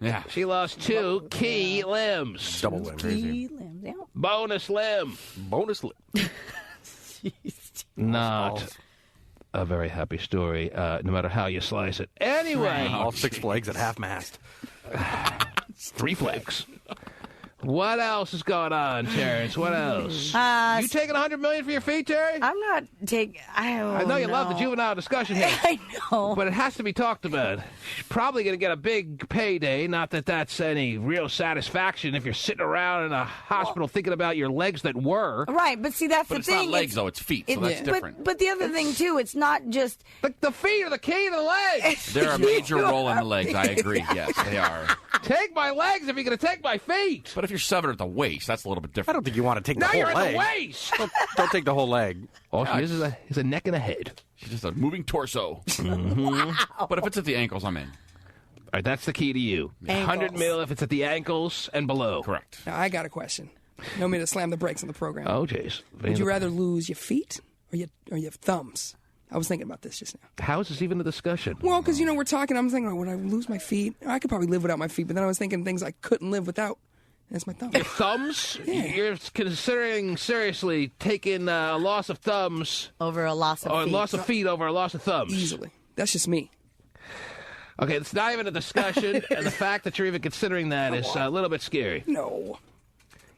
Yeah. She lost 2 key limbs. Double limb. Key limbs, yeah. Bonus limb. Bonus limb. Not a very happy story, no matter how you slice it. Anyway. All 6 flags at half mast. 3 flags. What else is going on, Terrence? What else? You taking $100 million for your feet, Terry? I'm not taking... I know you love the juvenile discussion here. I know. But it has to be talked about. She's probably going to get a big payday. Not that that's any real satisfaction if you're sitting around in a hospital thinking about your legs that were. Right, but see, that's But the it's thing. not legs, though. It's feet, so that's different. But the other thing, too, it's not just... The feet are the key to the legs. They're a major role in the legs. I agree. Yes, they are. Take my legs if you're going to take my feet. But if you're severed at the waist, that's a little bit I different. don't think you want to take the Now whole you're at leg. the waist. Don't take the whole leg. All she is a neck and a head. She's just a moving torso. But if it's at the ankles, I'm in. All right, that's the key to you. Ankles. $100 million if it's at the ankles and below. Correct. Now, I got a question. No me to slam the brakes on the program. Oh, jeez. Would you rather lose your feet or your thumbs? I was thinking about this just now. How is this even a discussion? Well, because, we're talking, I'm thinking, would I lose my feet? I could probably live without my feet, but then I was thinking things I couldn't live without. That's my thumbs. Your thumbs? Yeah. You're considering seriously taking a loss of thumbs Over a loss of or a feet. loss of feet over a loss of thumbs. Easily. That's just me. Okay, it's not even a discussion, and the fact that you're even considering that is a little bit scary. No.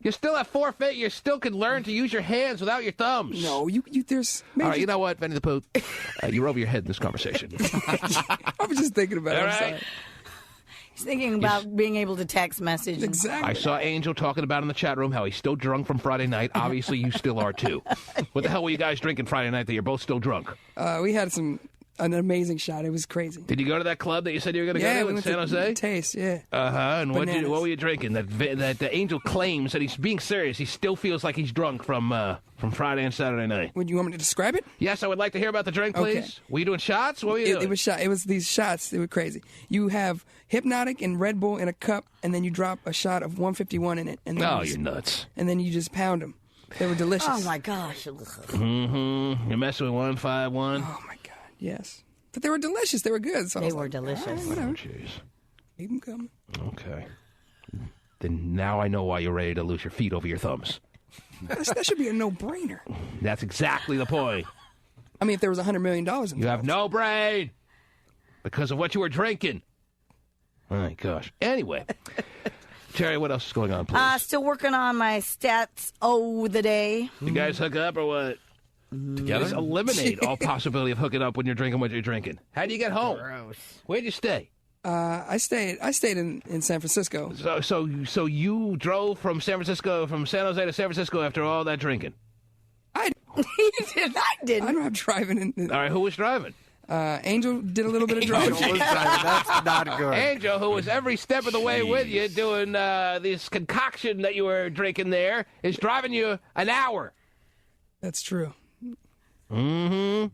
You still have 4 feet. You still can learn to use your hands without your thumbs. No, there's... All right, you know what, Vinnie the Pooh? You're over your head in this conversation. I was just thinking about it. All I'm right. sorry. He's thinking about being able to text message. Exactly. I saw Angel talking about in the chat room how he's still drunk from Friday night. Obviously, you still are, too. What the hell were you guys drinking Friday night that you're both still drunk? We had an amazing shot. It was crazy. Did you go to that club that you said you were going to go to we in went San to Jose? Taste, yeah. Uh-huh. And what Bananas. were you drinking? That the Angel claims that he's being serious. He still feels like he's drunk from Friday and Saturday night. Would you want me to describe it? Yes, I would like to hear about the drink, please. Okay. Were you doing shots? What were you doing? It was shot. It was these shots. They were crazy. You have Hypnotic and Red Bull in a cup, and then you drop a shot of 151 in it. And then you're nuts. And then you just pound them. They were delicious. Oh, my gosh. Mm-hmm. You're messing with 151. Oh, my God. Yes. But they were delicious. They were good. So They were delicious. Whatever. Oh, jeez. Keep them coming. Okay. Then now I know why you're ready to lose your feet over your thumbs. That should be a no-brainer. That's exactly the point. I mean, if there was $100 million in You have no brain. because of what you were drinking. My gosh. Anyway, Terry, what else is going on, please? Still working on my stats. The day. You guys hook up or what? Together? Just eliminate all possibility of hooking up when you're drinking what you're drinking. How do you get home? Gross. Where'd you stay? I stayed in San Francisco. So you drove from San Jose to San Francisco after all that drinking? I didn't. I don't have driving. All right, who was driving? Angel did a little bit of driving. That's not good. Angel, who was every step of the way with you doing this concoction that you were drinking there, is driving you an hour. That's true. Mm-hmm.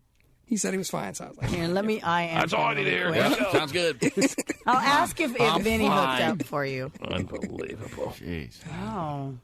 He said he was fine, so I was like, Here, let me. That's all I need to hear. Sounds good. I'll ask if Vinnie hooked up for you. Unbelievable. Jeez. Oh.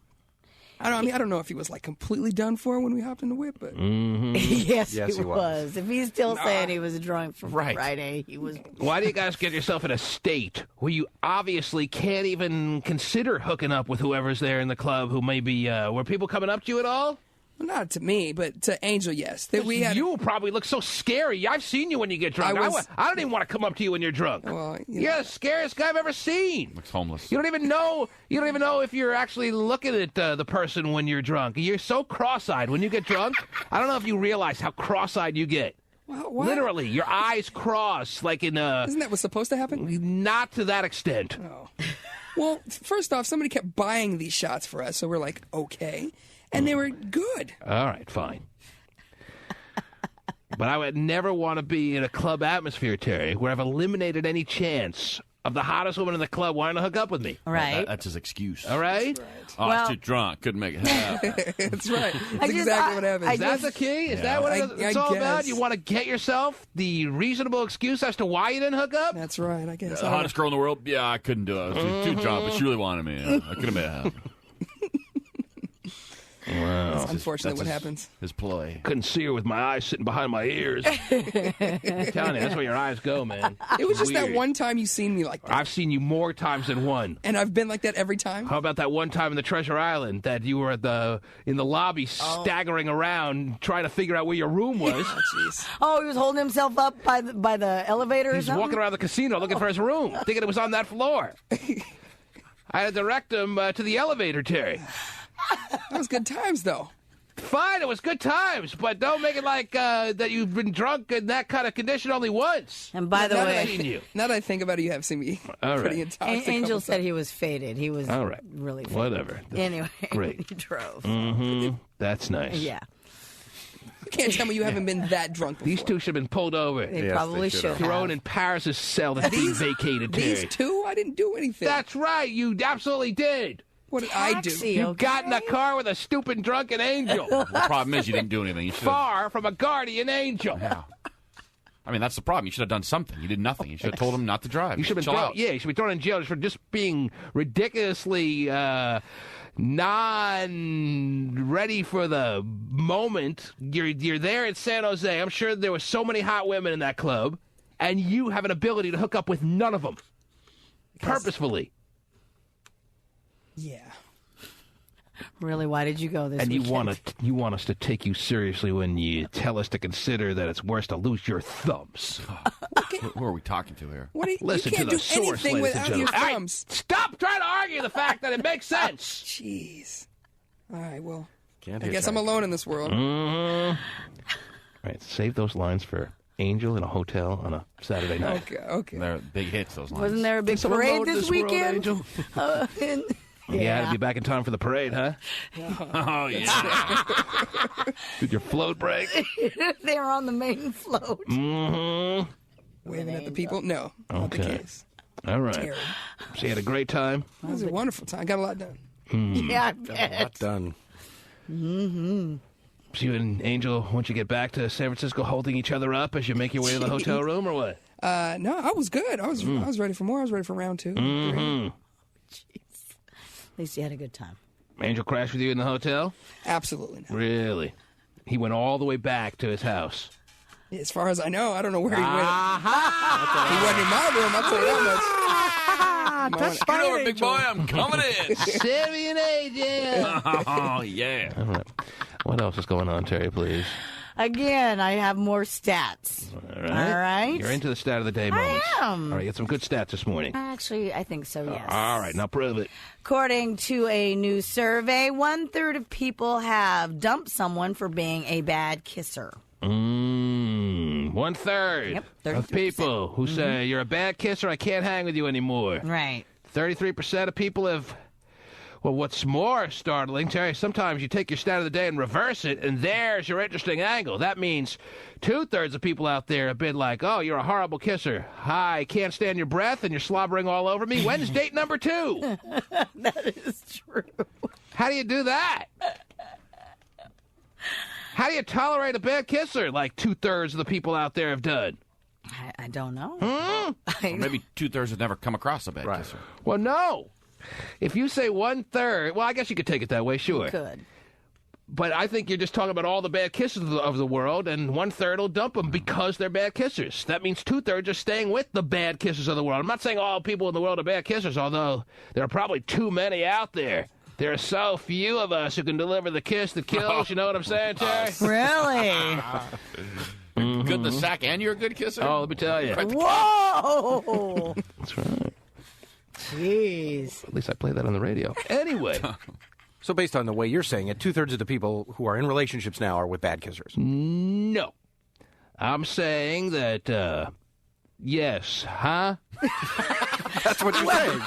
I don't know if he was like completely done for when we hopped in the whip, but Yes, Yes, he he was. If he's still saying he was drunk from Friday, he was. Why do you guys get yourself in a state where you obviously can't even consider hooking up with whoever's there in the club who may be, were people coming up to you at all? well, not to me, but to Angel, yes. That You probably look so scary. I've seen you when you get drunk. I don't even want to come up to you when you're drunk. Well, you're the scariest guy I've ever seen. Looks homeless. You don't even know if you're actually looking at the person when you're drunk. You're so cross-eyed when you get drunk. I don't know if you realize how cross-eyed you get. Well, what? Literally, your eyes cross like in a... Isn't that what's supposed to happen? Not to that extent. Oh. Well, first off, somebody kept buying these shots for us, so we're like, okay. And they were good. All right, fine. But I would never want to be in a club atmosphere, Terry, where I've eliminated any chance of the hottest woman in the club wanting to hook up with me. Right. That's his excuse. All right? Oh, I was too drunk. Couldn't make it happen. That's right. That's exactly what happened. Is that the key? Is that what it's all about? You want to get yourself the reasonable excuse as to why you didn't hook up? That's right, I guess. The hottest girl in the world? Yeah, I couldn't do it. I was too drunk, but she really wanted me. I could have made it happen. Wow. It's unfortunate what happens. His ploy. Couldn't see her with my eyes sitting behind my ears. I'm telling you, that's where your eyes go, man. It was just that Weird. one time you seen me like that. I've seen you more times than one. And I've been like that every time? How about that one time in the Treasure Island that you were in the lobby staggering around trying to figure out where your room was? Oh, jeez. Oh, he was holding himself up by the elevator or He's something? walking around the casino looking for his room, thinking it was on that floor. I had to direct him to the elevator, Terry. That was good times, though. Fine, it was good times, but don't make it like that you've been drunk in that kind of condition only once. And by the Now that way, I think- now that I think about it, you have seen me All pretty right. intoxicated. Angel said he was faded. He was All right. really faded. Whatever. That's Anyway, great. he drove. Mm-hmm. That's nice. Yeah. You can't tell me you haven't been that drunk before. These two should have been pulled over. They probably should have. Thrown in Paris's cell that's being vacated, Terry. These two? I didn't do anything. That's right. You absolutely did. What did I do? Taxi, You okay? got in a car with a stupid drunken angel. The problem is you didn't do anything. You should have. Far from a guardian angel. Yeah. I mean, that's the problem. You should have done something. You did nothing. You should have told him not to drive. You should have Chill been out. you should be thrown in jail for just being ridiculously non-ready for the moment. You're there in San Jose. I'm sure there were so many hot women in that club, and you have an ability to hook up with none of them. Purposefully. Yeah. Really, why did you go this And weekend? you want us to take you seriously when you tell us to consider that it's worse to lose your thumbs. Who are we talking to here? What do you, Listen you can't to do the source, anything ladies and without your gentlemen. thumbs. Stop trying to argue the fact that it makes sense. Jeez. All right, well, Can't I guess I'm alone in this world. All right, save those lines for Angel in a hotel on a Saturday night. Okay. They're big hits, those lines. Wasn't there a big Someone parade load this this world, weekend? Angel? Yeah. You had to be back in time for the parade, huh? Oh, yeah. Did your float break? They were on the main float. Mm-hmm. Waving at the people? No, not the Okay. case. All right. Terry. So you had a great time? That was a wonderful time. Got a lot done. Yeah, I Not bet. done. So you and Angel, once you get back to San Francisco, holding each other up as you make your way to the hotel room, or what? No, I was good. I was ready for more. I was ready for round two. Mm-hmm. At least you had a good time. Angel crashed with you in the hotel? Absolutely not. Really? He went all the way back to his house. As far as I know, I don't know where he went. Aha! He wasn't in my room, I'll tell you that much. Get over, big boy. I'm coming in. Sammy and Angel! Oh, yeah. All right. What else is going on, Terry, please? Again, I have more stats. All right. You're into the stat of the day moments. I am. All right, get some good stats this morning. Actually, I think so, yes. All right, now prove it. According to a new survey, 1/3 of people have dumped someone for being a bad kisser. 1/3 of people who say, you're a bad kisser, I can't hang with you anymore. Right. 33% of people have... Well, what's more startling, Terry, sometimes you take your stat of the day and reverse it, and there's your interesting angle. That means 2/3 of people out there have been like, oh, you're a horrible kisser. I can't stand your breath, and you're slobbering all over me. When's date number 2? That is true. How do you do that? How do you tolerate a bad kisser like 2/3 of the people out there have done? I don't know. Or maybe 2/3 have never come across a bad kisser. Well, no. If you say 1/3, well, I guess you could take it that way, sure. You could. But I think you're just talking about all the bad kissers of the world, and 1/3 will dump them because they're bad kissers. That means 2/3 are staying with the bad kissers of the world. I'm not saying all people in the world are bad kissers, although there are probably too many out there. There are so few of us who can deliver the kiss that kills. You know what I'm saying, Terry? Really? Good in the sack, and you're a good kisser? Oh, let me tell you. Whoa! That's right. Jeez. At least I play that on the radio. Anyway. So based on the way you're saying it, 2/3 of the people who are in relationships now are with bad kissers. No. I'm saying that, yes. Huh? That's what you're saying.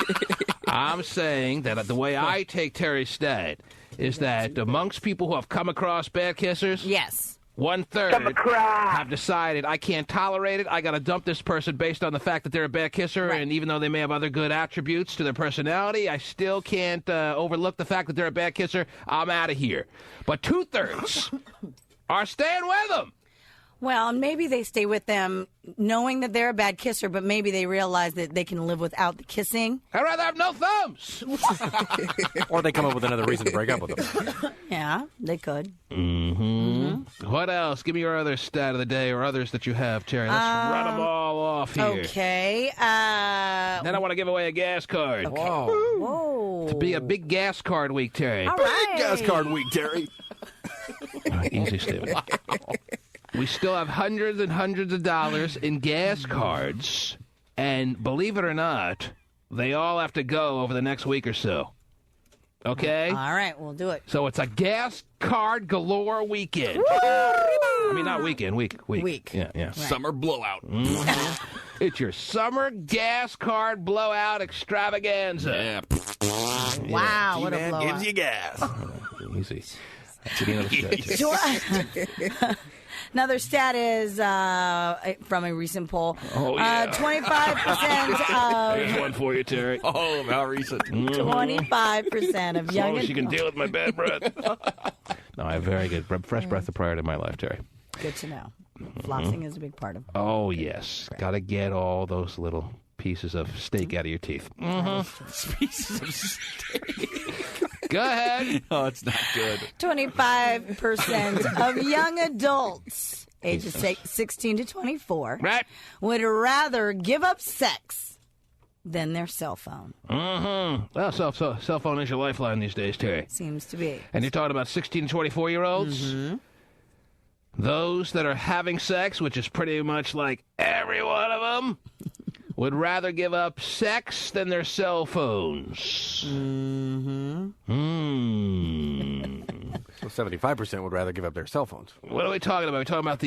I'm saying that the way I take Terry's stat is that amongst people who have come across bad kissers... Yes. 1/3 have decided I can't tolerate it. I got to dump this person based on the fact that they're a bad kisser, and even though they may have other good attributes to their personality, I still can't overlook the fact that they're a bad kisser. I'm out of here. But 2/3 are staying with them. Well, and maybe they stay with them knowing that they're a bad kisser, but maybe they realize that they can live without the kissing. I'd rather have no thumbs. Or they come up with another reason to break up with them. Yeah, they could. What else? Give me your other stat of the day or others that you have, Terry. Let's run them all off here. Okay. Then I want to give away a gas card. Okay. Whoa. To be a big gas card week, Terry. All right. Big gas card week, Terry. All right, easy statement. We still have hundreds and hundreds of dollars in gas cards, and believe it or not, they all have to go over the next week or so. Okay? All right, we'll do it. So it's a gas card galore weekend. I mean, not weekend, week. Yeah. Right. Summer blowout. It's your summer gas card blowout extravaganza. Yeah. Wow, what a G-Man blowout. gives you gas. Easy. That's another stat. Another stat is from a recent poll. Oh, yeah. 25% There's one for you, Terry. Oh, how recent. 25% of As young long as you can adults. deal with my bad breath. No, I have very good fresh breath of priority in my life, Terry. Good to know. Flossing is a big part of it. Oh, yes. Got to get all those little pieces of steak out of your teeth. Pieces of steak. Go ahead. Oh, it's not good. 25% of young adults, ages 16 to 24, would rather give up sex than their cell phone. Well, cell phone is your lifeline these days, Terry. Seems to be. And you're talking about 16 to 24-year-olds? Those that are having sex, which is pretty much like every one of them, would rather give up sex than their cell phones. So 75% would rather give up their cell phones. What are we talking about? Are we talking about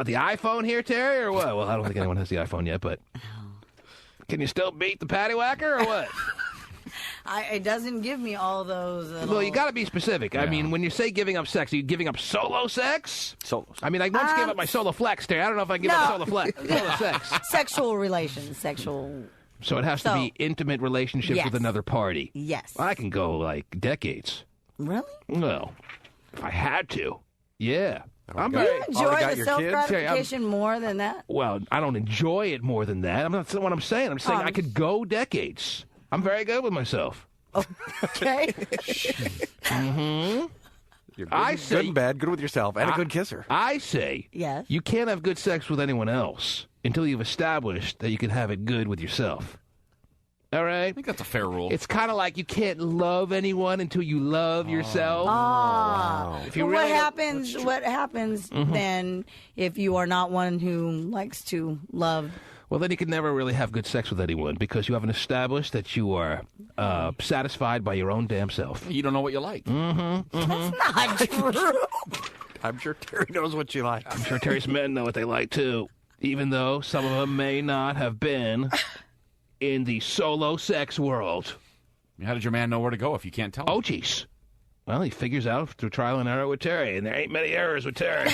the iPhone here, Terry, or what? Well, I don't think anyone has the iPhone yet, but can you still beat the paddywhacker, or what? It doesn't give me all those. Well, you got to be specific. Yeah. I mean, when you say giving up sex, are you giving up solo sex? Solo. I mean, I once gave up my solo flex, Terry. I don't know if I can give up solo sex. Sexual relations, sexual. So it has to be intimate relationships with another party. Yes. I can go like decades. Really? Well, if I had to, yeah. Do you enjoy the self-gratification more than that? Well, I don't enjoy it more than that. That's not what I'm saying. I'm saying I could go decades. I'm very good with myself. Okay. You're good, good and bad, good with yourself, and a good kisser. I say yes. You can't have good sex with anyone else until you've established that you can have it good with yourself. All right? I think that's a fair rule. It's kind of like you can't love anyone until you love yourself. If you Well, really what happens then if you are not one who likes to love? Well, then you can never really have good sex with anyone because you haven't established that you are satisfied by your own damn self. You don't know what you like. That's not true. I'm sure Terry knows what you like. I'm sure Terry's men know what they like, too, even though some of them may not have been in the solo sex world. How did your man know where to go if you can't tell him? Oh, jeez. Well, he figures out through trial and error with Terry, and there ain't many errors with Terry.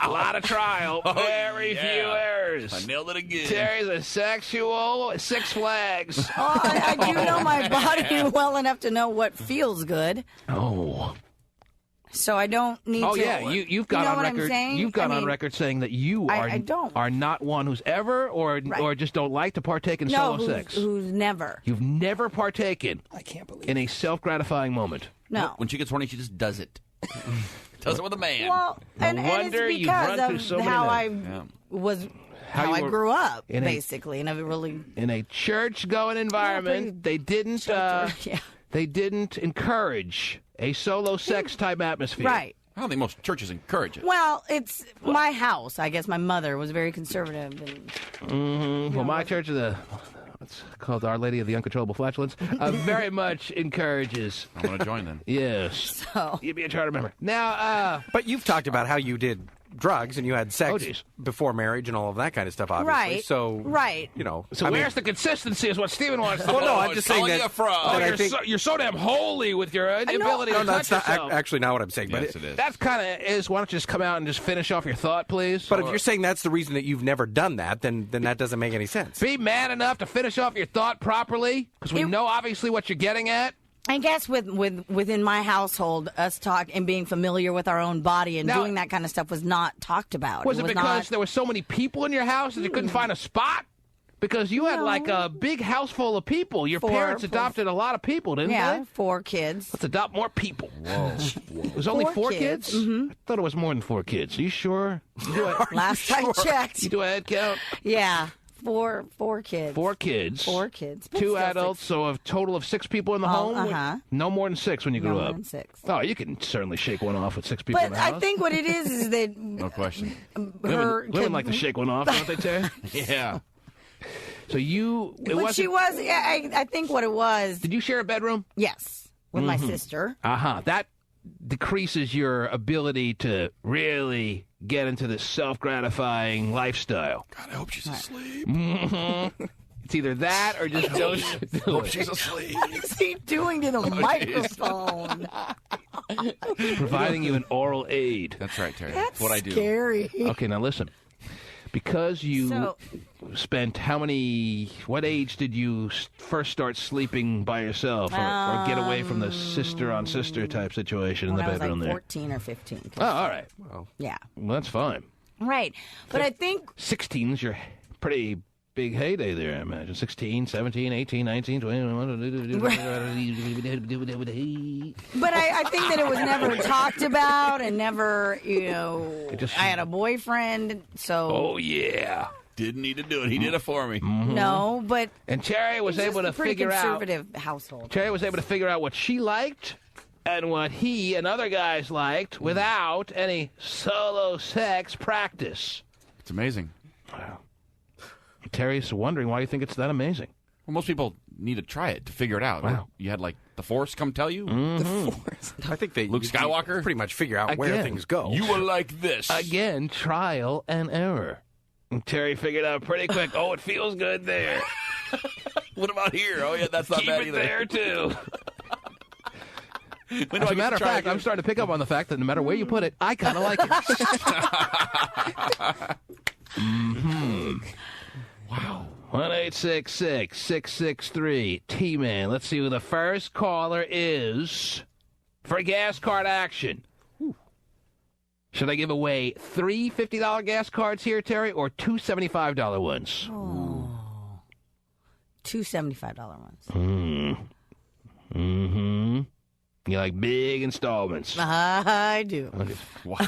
A lot of trial, very few errors. I nailed it again. Terry's a sexual Six Flags. I do know my body well enough to know what feels good. Oh. So I don't need to. Oh, yeah, you've got know on what I'm record. saying? You've got I on mean, record saying that you are not one who's ever or just don't like to partake in solo sex. Who's never. You've never partaken. I can't believe in a self-gratifying moment. No. When she gets horny, she just does it. Does it with a man. Well, and wonder it's you've run through because so of many how men. I was, How how you I were grew up, in a- basically, in a really In a church-going environment, they didn't they didn't encourage a solo sex type atmosphere. right. I don't think most churches encourage it. Well, it's my house. I guess my mother was very conservative. And Well, my church is it's called Our Lady of the Uncontrollable Flatulence. Very much encourages. I want to join then. Yes. So you'd be a charter member. Now, but you've talked about how you did drugs and you had sex before marriage and all of that kind of stuff, obviously. Right. So, right. you know. So where's the consistency is what Stephen wants to know. Well, no, I'm just saying that. I think, you're so damn holy with your inability no, to that's touch not yourself. actually not what I'm saying. Yes, but it is. That's kind of is. Why don't you just come out and just finish off your thought, please? But if you're saying that's the reason that you've never done that, then that doesn't make any sense. Be man enough to finish off your thought properly, because we know obviously what you're getting at. I guess within my household, us talk and being familiar with our own body and Now- doing that kind of stuff was not talked about. Was it because not, there were so many people in your house that you couldn't find a spot? Because you had like a big house full of people. Your parents adopted a lot of people, didn't they? 4 kids. Let's adopt more people. Whoa. It was only 4 kids? Mm-hmm. I thought it was more than 4 kids. Are you sure? Last I checked. You do a head count? Yeah. 4 kids. 4 kids. 4 kids. But 2 still adults, so a total of 6 people in the home? uh-huh. No more than 6 when you No grew more up. than 6. Oh, you can certainly shake one off with 6 people in But the house. I think what it is that No question. Women like to shake one off, don't they, Terry? Yeah. So you... It But she wasn't- was, I think what it was. Did you share a bedroom? Yes. With my sister. Uh-huh. That decreases your ability to really get into this self-gratifying lifestyle. God, I hope she's asleep. Mm-hmm. It's either that or just don't do Hope it. she's asleep. What is he doing to the microphone? Providing you an oral aid. That's right, Terry. That's what I do. scary. Okay, now listen. Because you So- spent what age did you first start sleeping by yourself or get away from the sister-on-sister type situation in the When I was bedroom like there? 14 or 15. Oh, all right. Yeah. Well, that's fine. Right. But I think 16's your pretty big heyday there, I imagine. 16, 17, 18, 19, 21. But I think that it was never talked about and never, I had a boyfriend, so. Oh, yeah. Didn't need to do it. He did it for me. No, but. And Terry was it's able to just a pretty figure out. conservative household. Terry was able to figure out what she liked and what he and other guys liked without any solo sex practice. It's amazing. Wow. Terry's wondering why you think it's that amazing. Well, most people need to try it to figure it out. Wow. You had, like, the Force come tell you? The Force. I think they Luke Skywalker? pretty much figure out where Again. things go. You were like this. Again, trial and error. And Terry figured out pretty quick, oh, it feels good there. What about here? Oh, yeah, that's not Keep bad it either. there, too. When do As I a get matter to of try fact, again? I'm starting to pick up on the fact that no matter where you put it, I kind of like it. Wow. 1-866-663 T-Man. Let's see who the first caller is for gas card action. Should I give away 3 $50 gas cards here, Terry, or 2 $75 ones? Oh. 2 $75 ones. Mm-hmm. You like big installments. I do. Wow. All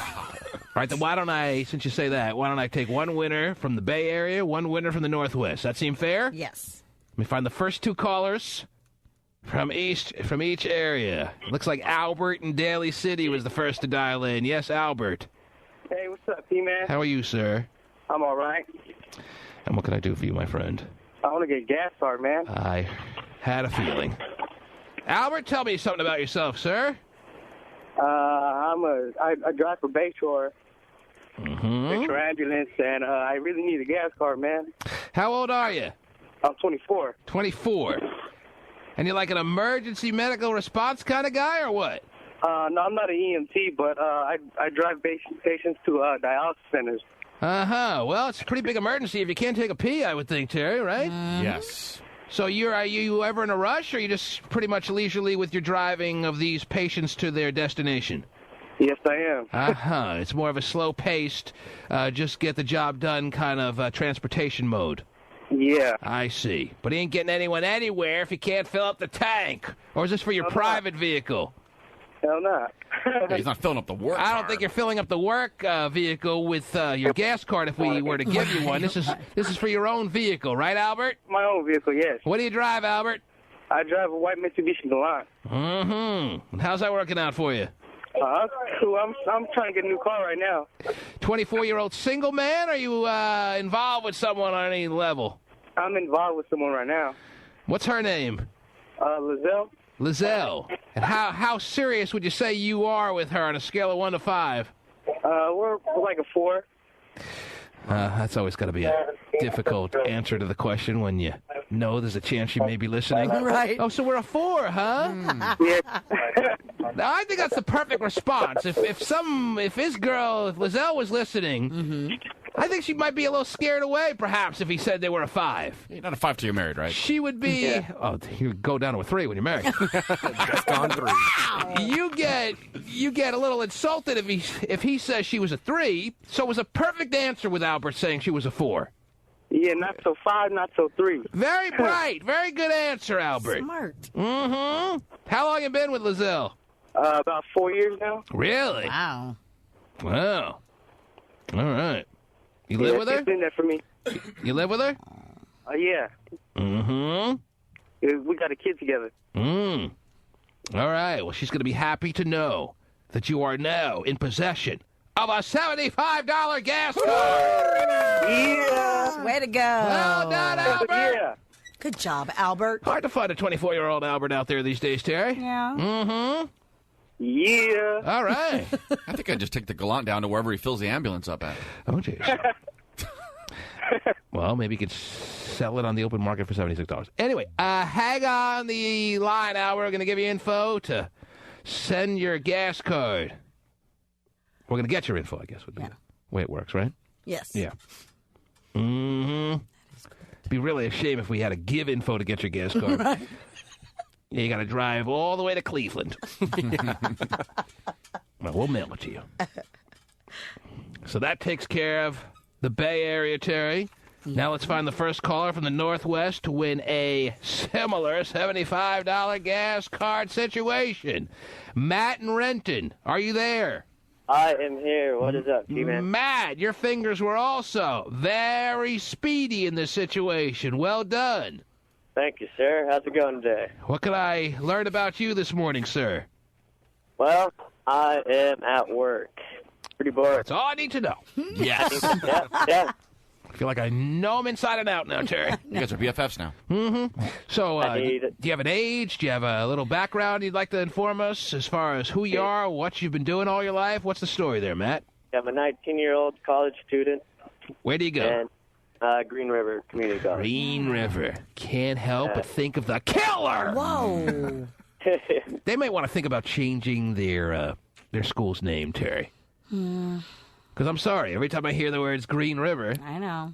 right, then why don't I, since you say that, why don't I take one winner from the Bay Area, one winner from the Northwest? That seem fair? Yes. me find the first two callers from each area. Looks like Albert in Daly City was the first to dial in. Yes, Albert. Hey, what's up, P-Man? How are you, sir? I'm all right. And what can I do for you, my friend? I want to get a gas card, man. I had a feeling. Albert, tell me something about yourself, sir. I drive for Bayshore. Mm-hmm. Bayshore Ambulance, and I really need a gas card, man. How old are you? I'm 24. 24. And you're like an emergency medical response kind of guy, or what? No, I'm not an EMT, but I drive patients to dialysis centers. Uh-huh. Well, it's a pretty big emergency if you can't take a pee, I would think, Terry, right? Yes. So are you ever in a rush, or are you just pretty much leisurely with your driving of these patients to their destination? Yes, I am. Uh-huh. It's more of a slow-paced, just get the job done kind of transportation mode. Yeah. I see. But he ain't getting anyone anywhere if he can't fill up the tank. Or is this for your private vehicle? Hell not. He's not filling up the work. I don't think you're filling up the work vehicle with your gas card if we were to give you one. This is for your own vehicle, right, Albert? My own vehicle, yes. What do you drive, Albert? I drive a white Mitsubishi Galant. Mm-hmm. How's that working out for you? Cool. I'm trying to get a new car right now. 24-year-old single man? Or are you involved with someone on any level? I'm involved with someone right now. What's her name? Lizelle. Lizelle. And how serious would you say you are with her on a scale of 1 to 5? We're like a 4. That's always got to be a difficult answer to the question when you know there's a chance she may be listening. Right. Oh, so we're a 4, huh? Yeah. Now, I think that's the perfect response. If his girl, if Lizelle was listening, I think she might be a little scared away, perhaps, if he said they were a 5. You're not a 5 till you're married, right? She would be. Yeah. Oh, you go down to a 3 when you're married. Just gone 3. You get a little insulted if he says she was a 3. So it was a perfect answer with Albert saying she was a 4. Yeah, not so 5, not so 3. Very bright, very good answer, Albert. Smart. Mm-hmm. How long you been with Lizelle? About 4 years now. Really? Wow. Wow. All right. You live with her? She's been there for me. You live with her? Yeah. Mm-hmm. We got a kid together. All right. Well, she's going to be happy to know that you are now in possession of a $75 gas card. Yeah. Way to go. Well done, Albert. Yeah. Good job, Albert. Hard to find a 24-year-old Albert out there these days, Terry. Yeah. Mm-hmm. Yeah. All right. I think I'd just take the Galant down to wherever he fills the ambulance up at. Oh, jeez. Well, maybe you could sell it on the open market for $76. Anyway, hang on the line, Al. We're going to give you info to send your gas card. We're going to get your info, I guess, would be the way it works, right? Yes. Yeah. Mm-hmm. It'd be really a shame if we had to give info to get your gas card. Right. Yeah, you got to drive all the way to Cleveland. Well, we'll mail it to you. So that takes care of the Bay Area, Terry. Now let's find the first caller from the Northwest to win a similar $75 gas card situation. Matt in Renton, are you there? I am here. What is up, G-Man? Matt, your fingers were also very speedy in this situation. Well done. Thank you, sir. How's it going today? What can I learn about you this morning, sir? Well, I am at work. Pretty bored. That's all I need to know. Yes. Yeah. I feel like I know him inside and out now, Terry. You guys are BFFs now. Mm-hmm. So, I need it. do you have an age? Do you have a little background you'd like to inform us as far as who you are, what you've been doing all your life? What's the story there, Matt? I'm a 19-year-old college student. Where do you go? And Green River Community College. Green River. Can't help but think of the killer. Whoa. They might want to think about changing their school's name, Terry. Because I'm sorry, every time I hear the words Green River, I know.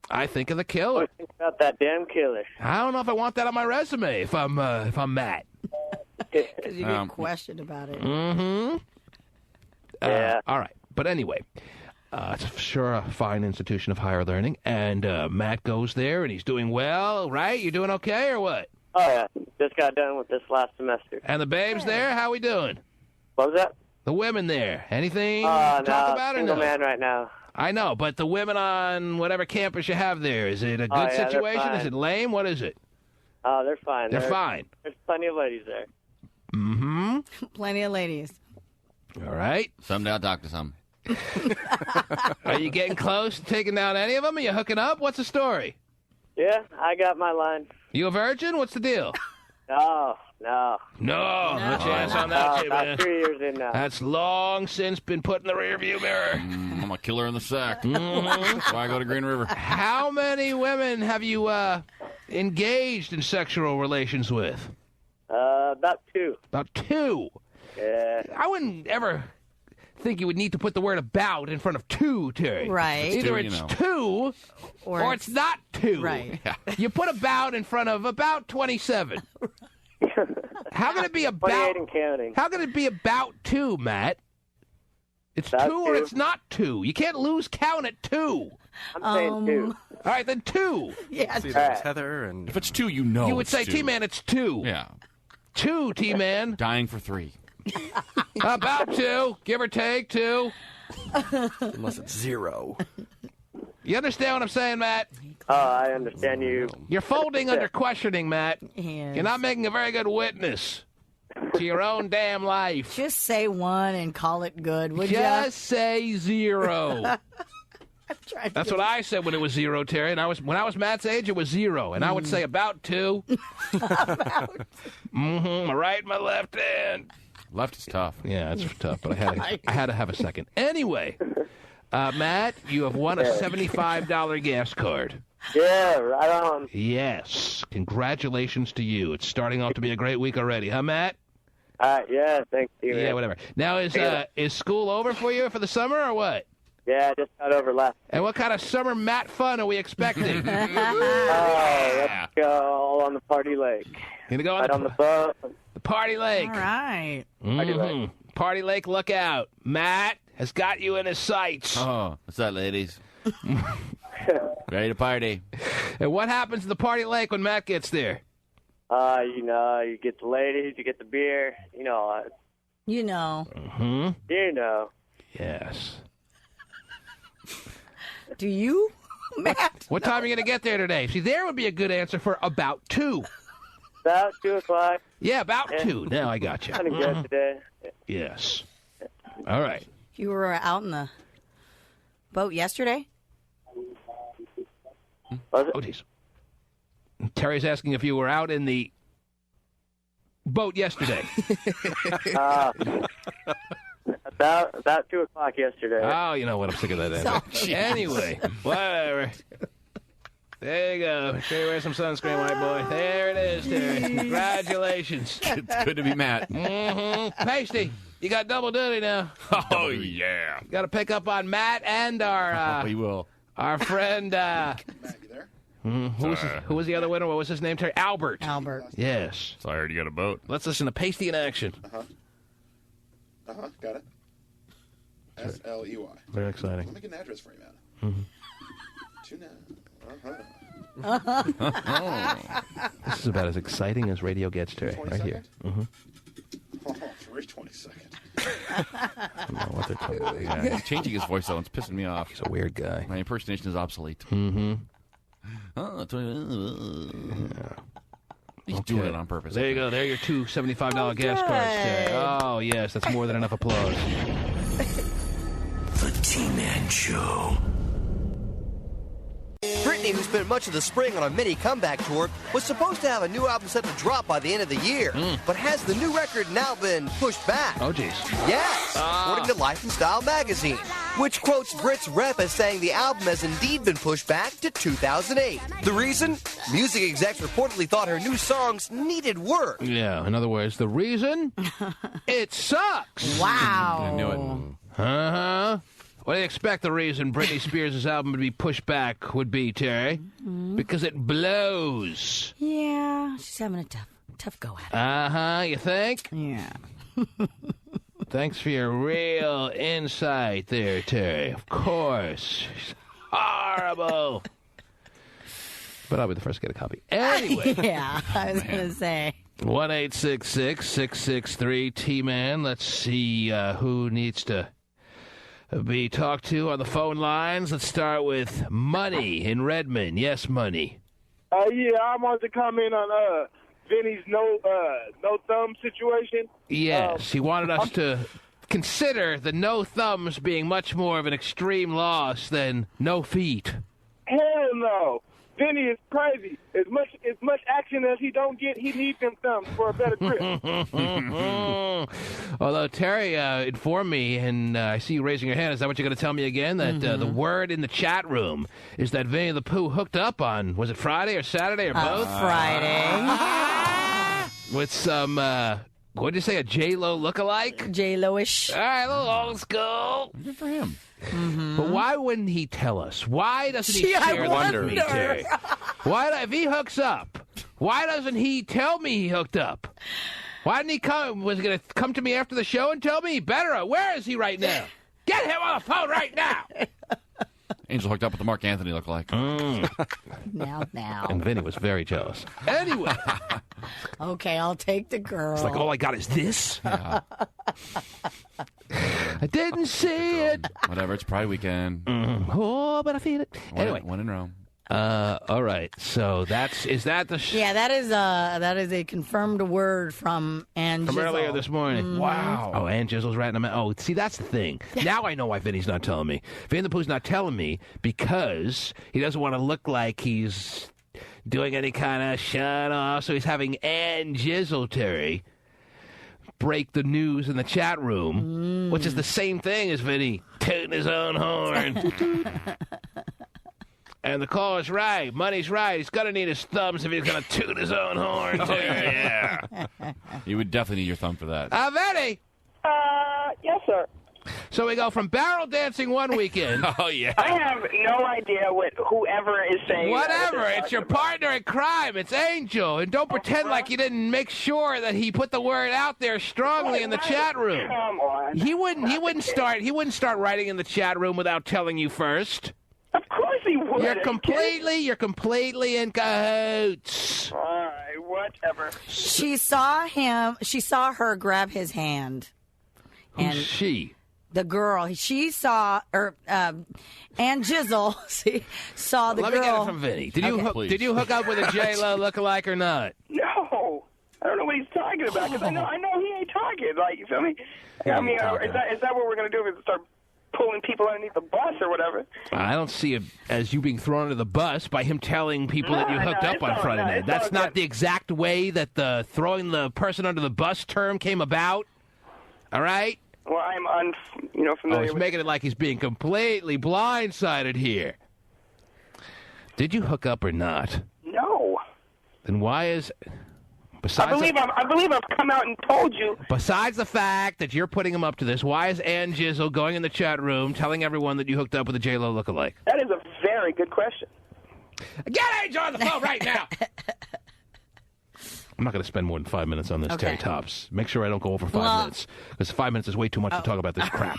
I think of the killer. Think about that damn killer. I don't know if I want that on my resume if I'm Matt. Because you get questioned about it. Mm-hmm. Yeah. All right. But anyway, it's sure a fine institution of higher learning. And Matt goes there, and he's doing well, right? You doing okay or what? Oh, yeah. Just got done with this last semester. And the babes there, how we doing? What was that? The women there. Anything to no, talk about or single no? man right now. I know, but the women on whatever campus you have there, is it a good yeah, they're situation? fine. Is it lame? What is it? Oh, they're fine. They're fine. There's plenty of ladies there. Mm-hmm. Plenty of ladies. All right. Someday I'll talk to some. Are you getting close to taking down any of them? Are you hooking up? What's the story? Yeah, I got my line. You a virgin? What's the deal? No. No chance on that, shit, man. About 3 years in now. That's long since been put in the rearview mirror. I'm a killer in the sack. Mhm. That's why I go to Green River. How many women have you engaged in sexual relations with? About 2. About 2? Yeah. I wouldn't ever think you would need to put the word about in front of 2, Terry. Right. Either it's 2 or it's not 2. Right. You put about in front of about 27. How can it be about 28 and counting. How can it be about 2, Matt? It's About 2 or 2. it's not 2. You can't lose count at 2. I'm saying 2. All right, then 2. Yeah. See, there's Heather and... If it's 2, you know You would it's say, 2. T-Man, it's 2. Yeah. 2, T-Man. Dying for 3. About 2. Give or take 2. Unless it's 0. You understand what I'm saying, Matt? Oh, I understand you. You're folding under questioning, Matt. Yes. You're not making a very good witness to your own damn life. Just say 1 and call it good, would you? Just say 0. That's what I said when it was 0, Terry. And when I was Matt's age, it was 0. And I would say about 2. My right, my left hand. Left is tough. Yeah, it's tough, but I had to have a second. Anyway, Matt, you have won a $75 gas card. Yeah, right on. Yes. Congratulations to you. It's starting off to be a great week already, huh, Matt? Yeah, thank you. Yeah, man. whatever. Now, is school over for you for the summer or what? Yeah, I just got over last. And what kind of summer Matt fun are we expecting? Let's go all on the party lake. Gonna go on the boat. The party lake. All right. Party lake. Party lake, look out. Matt has got you in his sights. Oh, what's that, ladies? Ready to party. And what happens to the party lake when Matt gets there? You get the ladies, you get the beer, You know. You know. Yes. Do you, Matt? What time are you going to get there today? See, there would be a good answer for about 2. About 2 o'clock. Yeah, about 2. Now I got you. Kind of good today. Yes. All right. You were out in the boat yesterday? Was it? Oh, geez. Terry's asking if you were out in the boat yesterday. About 2 o'clock yesterday. Oh, you know what? I'm sick of that answer. Anyway, whatever. There you go. Show you wear some sunscreen, white boy. There it is, Terry. Congratulations. It's good to be Matt. Pasty, you got double duty now. Oh, yeah. Got to pick up on Matt and our we will. Our friend. Matt, you there? Who was the other winner? What was his name, Terry? Albert. Albert. Yes. So I heard you got a boat. Let's listen to Pasty in action. Got it. SLEY. Very exciting. Let me get an address for you, man. 29. This is about as exciting as radio gets, Terry. Right here. Oh, 3:22. I don't know what they're talking about. Yeah, he's changing his voice, though. It's pissing me off. He's a weird guy. My impersonation is obsolete. Mm-hmm. He's doing it on purpose. There you go. There are your two $75 gas cards, Terry. Oh, yes. That's more than enough applause. The T-Man Show. Britney, who spent much of the spring on a mini comeback tour, was supposed to have a new album set to drop by the end of the year. But has the new record now been pushed back? Oh, geez. Yes, according to Life and Style magazine, which quotes Brit's rep as saying the album has indeed been pushed back to 2008. The reason? Music execs reportedly thought her new songs needed work. Yeah, in other words, the reason? It sucks. Wow. I knew it. Uh-huh. What do you expect the reason Britney Spears' album would be pushed back would be, Terry? Because it blows. Yeah, she's having a tough go at it. Uh-huh, you think? Yeah. Thanks for your real insight there, Terry. Of course. She's horrible. But I'll be the first to get a copy. Anyway. Yeah, I was going to say. 1-866-663-T-Man. Let's see who needs to be talked to on the phone lines. Let's start with Money in Redmond. Yes, Money. Yeah, I wanted to comment on Vinny's no thumb situation. Yes, he wanted us to consider the no thumbs being much more of an extreme loss than no feet. Hell no. Vinny is crazy. As much action as he don't get, he needs them thumbs for a better grip. Although Terry informed me, and I see you raising your hand. Is that what you're going to tell me again? That the word in the chat room is that Vinnie the Pooh hooked up on, was it Friday or Saturday or both? Friday. With some, what did you say, a J-Lo lookalike? J-Lo-ish. All right, a little old school. Good for him. Mm-hmm. But why wouldn't he tell us? Why doesn't he share this with me, Terry? If he hooks up, why doesn't he tell me he hooked up? Why didn't he come? Was he going to come to me after the show and tell me? He better. Where is he right now? Get him on the phone right now. Angel hooked up with the Mark Anthony lookalike. Now. And Vinny was very jealous. Anyway. Okay, I'll take the girl. It's like, all I got is this? Yeah. I didn't see it. Whatever, it's Pride weekend. Oh, but I feel it. Anyway. When in Rome. All right. So is that the... Yeah, that is a confirmed word from Ann From Jizzle. earlier this morning. Mm-hmm. Wow. Oh, Ann Jizzle's ratting him out. Oh, see, that's the thing. Now I know why Vinny's not telling me. Vinny the Pooh's not telling me because he doesn't want to look like he's doing any kind of shut off. So he's having Ann Jizzle, Terry, break the news in the chat room, which is the same thing as Vinny tooting his own horn. And the call is right. Money's right. He's going to need his thumbs if he's going to toot his own horn, too. Yeah. You would definitely need your thumb for that. Vinny! Yes, sir. So we go from barrel dancing one weekend. Oh, yeah. I have no idea what whoever is saying. Whatever. It's your partner in crime. It's Angel. And don't pretend like you didn't make sure that he put the word out there strongly in the chat room. Come on. He wouldn't start writing in the chat room without telling you first. Of course he would. You're completely in cahoots. All right, whatever. She saw her grab his hand. Who's she? The girl. She saw, Ann Jizzle saw the girl. Let me get it from Vinny. Did you hook up with a J-Lo lookalike or not? No. I don't know what he's talking about, because I know he ain't talking. Like, you feel me? I mean, is that what we're going to do? Is start pulling people underneath the bus or whatever? I don't see it as you being thrown under the bus by him telling people that you hooked up on Friday night. That's not the exact way that the throwing the person under the bus term came about. All right? Well, I'm familiar he's with... making it like he's being completely blindsided here. Did you hook up or not? No. Then why is... I believe I've come out and told you. Besides the fact that you're putting him up to this, why is Ann Jizzle going in the chat room telling everyone that you hooked up with a J-Lo lookalike? That is a very good question. Get Angel on the phone right now! I'm not going to spend more than 5 minutes on this, Okay. Terry Tops. Make sure I don't go over 5 minutes, because 5 minutes is way too much to talk about this crap.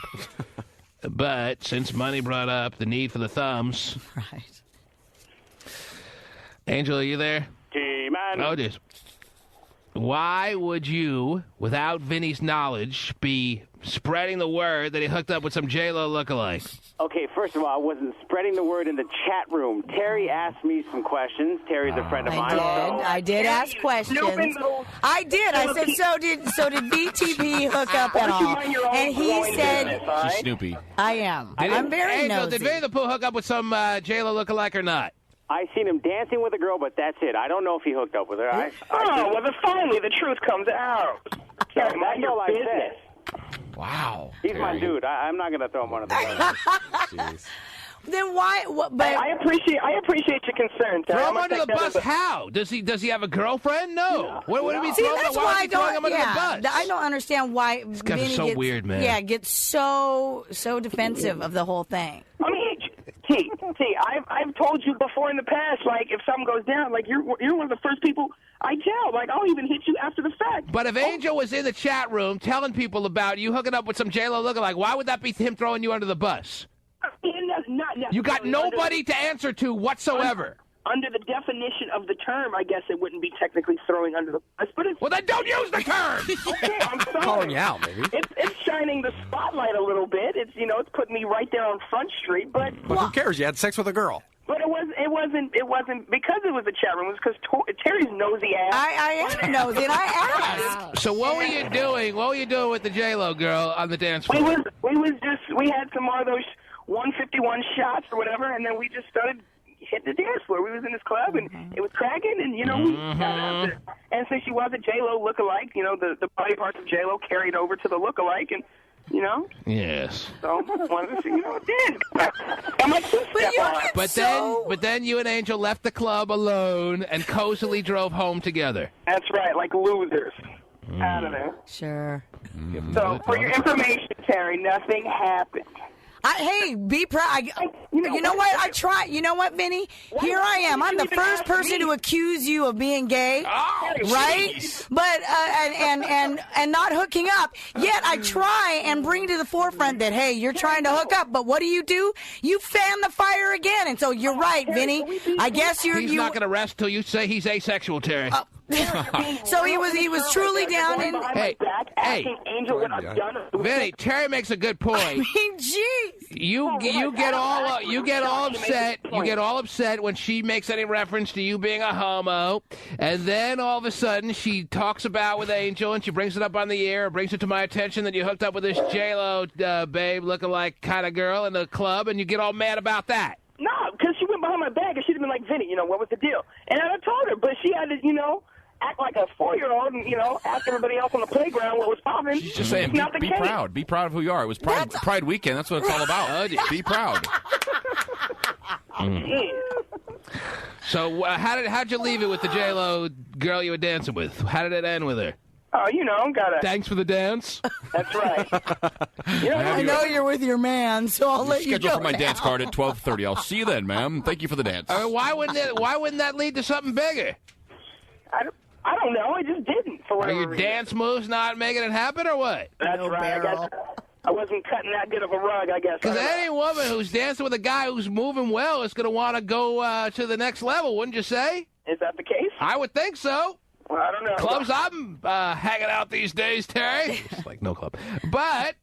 But since Money brought up the need for the thumbs... Right. Angel, are you there? G-Man. Oh, jeez. Why would you, without Vinny's knowledge, be spreading the word that he hooked up with some J-Lo lookalike? Okay, first of all, I wasn't spreading the word in the chat room. Terry asked me some questions. Terry's a friend of mine. I did ask questions. I did. I said, so did VTP hook up at all? And he said, She's Snoopy. I am. I'm very Angel, nosy. did Vinny the Pooh hook up with some J-Lo lookalike or not? I seen him dancing with a girl, but that's it. I don't know if he hooked up with her. Well, then finally the truth comes out. That's all I business. said. Wow. He's my dude. I'm not going to throw him under the bus. Then why? But I appreciate your concern. Throw him under the bus? How? Does he have a girlfriend? No. What do you mean? See, Throw him, that's why why is I he throwing him don't. under Yeah, the bus? I don't understand why These guys are Vinny so gets, weird, man. Yeah, gets so defensive of the whole thing. I mean, T, I've told you before in the past, like, if something goes down, like, you're one of the first people I tell. Like, I'll even hit you after the fact. But if Angel was in the chat room telling people about you hooking up with some J-Lo lookalike, why would that be him throwing you under the bus? You got nobody to answer to whatsoever. Under the definition of the term, I guess it wouldn't be technically throwing under the bus, but it's... Well, then don't use the term! Okay, I'm sorry. Calling you out, maybe. It's shining the spotlight a little bit. It's, it's putting me right there on Front Street, but... But who cares? You had sex with a girl. But it wasn't wasn't because it was a chat room. It was because Terry's nosy ass. I am nosy, and I asked. So what were you doing? What were you doing with the J-Lo girl on the dance floor? We had some more of those 151 shots or whatever, and then we just started hitting the dance floor. We was in this club, and it was cracking, and, you know, we got out there. And since she was a J-Lo lookalike, you know, the body parts of J-Lo carried over to the lookalike, and, you know. Yes. So, wanted to see, you know, it did. I'm like, But then you and Angel left the club alone and cozily drove home together. That's right, like losers. Out of there. Sure. So, for your information, Terry, nothing happened. Hey, be proud. You know what? I try. You know what, Vinny? Here I am. I'm the first person to accuse you of being gay, right? Geez. But and not hooking up. Yet I try and bring to the forefront that hey, you're trying to hook up, but what do? You fan the fire again. And so you're right, Vinny. I guess He's not going to rest till you say he's asexual, Terry. So he was truly down in. Hey, Vinny, Terry makes a good point. I mean, jeez. You get all upset. You get all upset when she makes any reference to you being a homo, and then all of a sudden she talks about with Angel, and she brings it up on the air, brings it to my attention that you hooked up with this J-Lo babe lookalike kind of girl in the club, and you get all mad about that. No, because she went behind my back, and she'd have been like, Vinny, you know, what was the deal? And I told her, but she had to, you know, act like a 4-year-old and, you know, ask everybody else on the playground what was popping. She's just saying, be proud. Be proud of who you are. It was Pride Weekend. That's what it's all about. Be proud. So how'd you leave it with the J-Lo girl you were dancing with? How did it end with her? Oh, you know, Thanks for the dance. That's right. I know you're with your man, so I'll let you go. Schedule for my dance card at 12:30. I'll see you then, ma'am. Thank you for the dance. Why wouldn't that lead to something bigger? I don't know. It just didn't. For Are your dance moves not making it happen, or what? That's right. I wasn't cutting that good of a rug, I guess. Because any woman who's dancing with a guy who's moving well is going to want to go to the next level, wouldn't you say? Is that the case? I would think so. Well, I don't know. Clubs I'm hanging out these days, Terry. It's like no club. But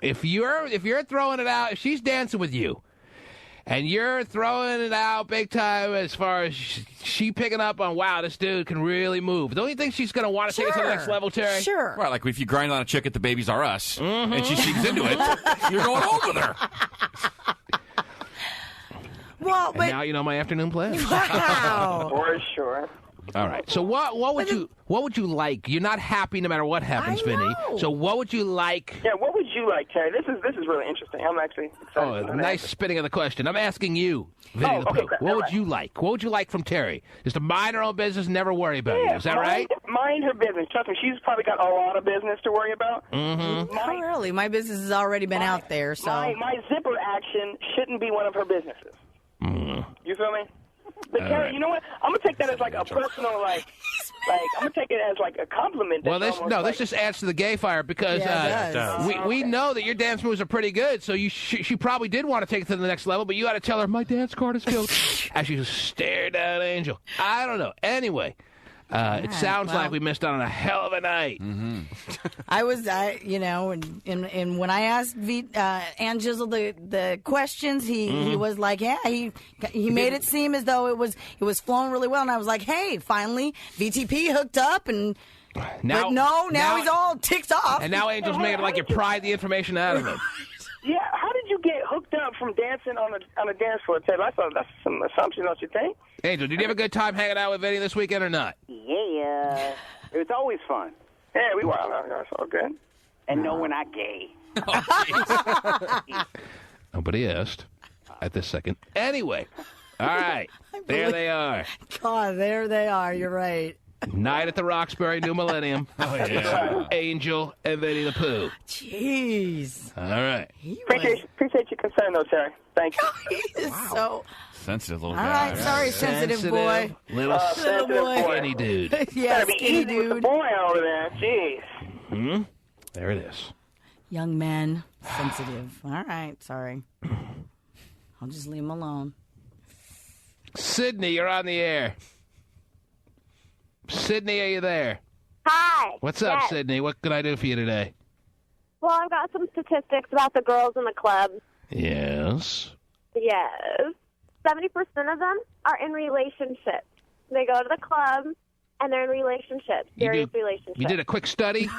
if you're throwing it out, if she's dancing with you, and you're throwing it out big time as far as she picking up on, wow, this dude can really move. Don't you think she's going to want to take it to the next level, Terry? Sure. Right, like if you grind on a chick at the Babies R Us, and she sings into it, you're going home with her. Well, and now you know my afternoon plans. Wow. For sure. All right. So what would you like? You're not happy no matter what happens, Vinny. So what would you like? Yeah, what would you like, Terry? This is really interesting. I'm actually excited. Oh, nice spinning of the question. I'm asking you, Vinny the Pooh. What would you like? What would you like from Terry? Just to mind her own business, never worry about you. Is that right? Mind her business. Trust me, she's probably got a lot of business to worry about. Mm-hmm. Not really. My business has already been out there, so. My zipper action shouldn't be one of her businesses. You feel me? But Terry, right. You know what? I'm gonna take that as like a personal, like I'm gonna take it as like a compliment. Well, this just adds to the gay fire because we know that your dance moves are pretty good. So she probably did want to take it to the next level, but you got to tell her my dance card is filled as you stare down Angel. I don't know. Anyway. It sounds like we missed out on a hell of a night. Mm-hmm. And when I asked Angel the questions, he was like, yeah, he made it seem as though it was flowing really well, and I was like, hey, finally VTP hooked up, and now he's all ticked off, and now Angel's making it like you pried the information out of him. Yeah, how did you get hooked up from dancing on a dance floor, Ted? I thought that's some assumption, don't you think? Angel, did you have a good time hanging out with Vinnie this weekend or not? Yeah. It was always fun. Yeah, we were. It's all good. And no, we're not gay. Nobody asked at this second. Anyway, all right. There they are. God, there they are. You're right. Night at the Roxbury New Millennium. Oh, yeah. Angel and Vinnie the Pooh. Jeez. All right. Appreciate your concern, though, Terry. Thank you. He is so... Sensitive little guy. All right, sorry, sensitive boy. Little boy. Skinny dude. Yeah, gotta be skinny easy dude. with the boy over there. Jeez. There it is. Young men, sensitive. All right, sorry. I'll just leave him alone. Sydney, you're on the air. Sydney, are you there? Hi. What's up, Yes. Sydney? What can I do for you today? Well, I've got some statistics about the girls in the club. Yes. Yes. 70% of them are in relationships. They go to the club, and they're in relationships, serious relationships. You did a quick study?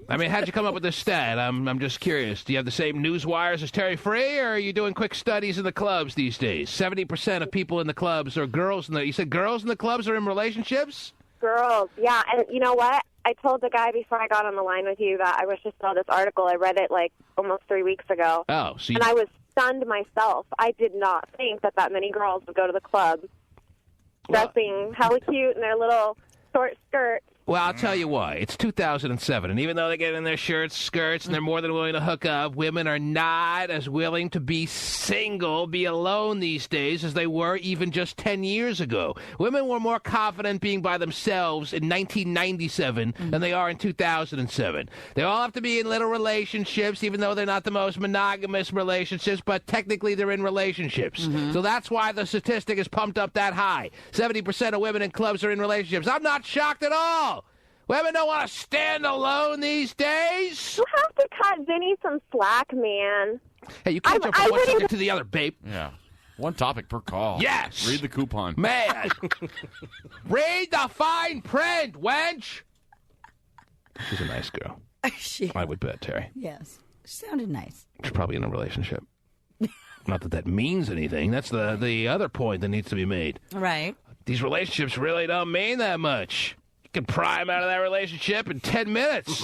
I mean, how'd you come up with this stat? I'm just curious. Do you have the same news wires as Terry Free, or are you doing quick studies in the clubs these days? 70% of people in the clubs are girls. You said girls in the clubs are in relationships? Girls, yeah. And you know what? I told the guy before I got on the line with you that I wish I saw this article. I read it like almost 3 weeks ago. Oh, so and I was stunned myself. I did not think that many girls would go to the club dressing hella cute in their little short skirts. Well, I'll tell you why. It's 2007, and even though they get in their shirts, skirts, and they're more than willing to hook up, women are not as willing to be single, be alone these days as they were even just 10 years ago. Women were more confident being by themselves in 1997 than they are in 2007. They all have to be in little relationships, even though they're not the most monogamous relationships, but technically they're in relationships. So that's why the statistic is pumped up that high. 70% of women in clubs are in relationships. I'm not shocked at all. Women don't want to stand alone these days. You have to cut Vinnie some slack, man. Hey, you can't jump from one subject to the other, babe. Yeah. One topic per call. Yes. Read the coupon. Man. Read the fine print, wench. She's a nice girl. I would bet, Terry. Yes. Sounded nice. She's probably in a relationship. Not that that means anything. That's the other point that needs to be made. Right. These relationships really don't mean that much. Can pry him out of that relationship in 10 minutes.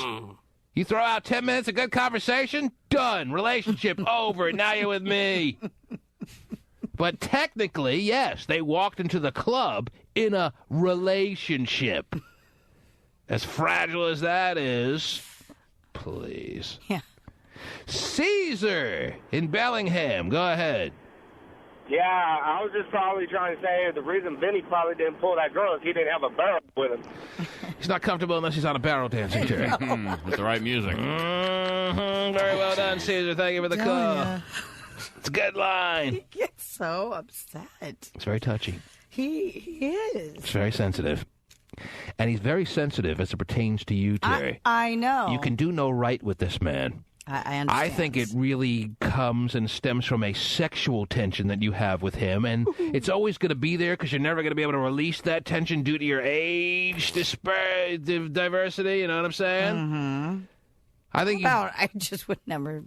You throw out 10 minutes of good conversation, done. Relationship over. Now you're with me. But technically, yes, they walked into the club in a relationship. As fragile as that is, please. Yeah. Caesar in Bellingham, go ahead. Yeah, I was just probably trying to say the reason Vinnie probably didn't pull that girl is he didn't have a barrel with him. He's not comfortable unless he's on a barrel dancing chair. With the right music. Very well done, Caesar. Thank you for the call. It's a good line. He gets so upset. It's very touchy. He is. It's very sensitive. And he's very sensitive as it pertains to you, Terry. I know. You can do no right with this man. I understand. I think it really comes and stems from a sexual tension that you have with him, and it's always going to be there because you're never going to be able to release that tension due to your age diversity. You know what I'm saying? Mm-hmm. I think I just would never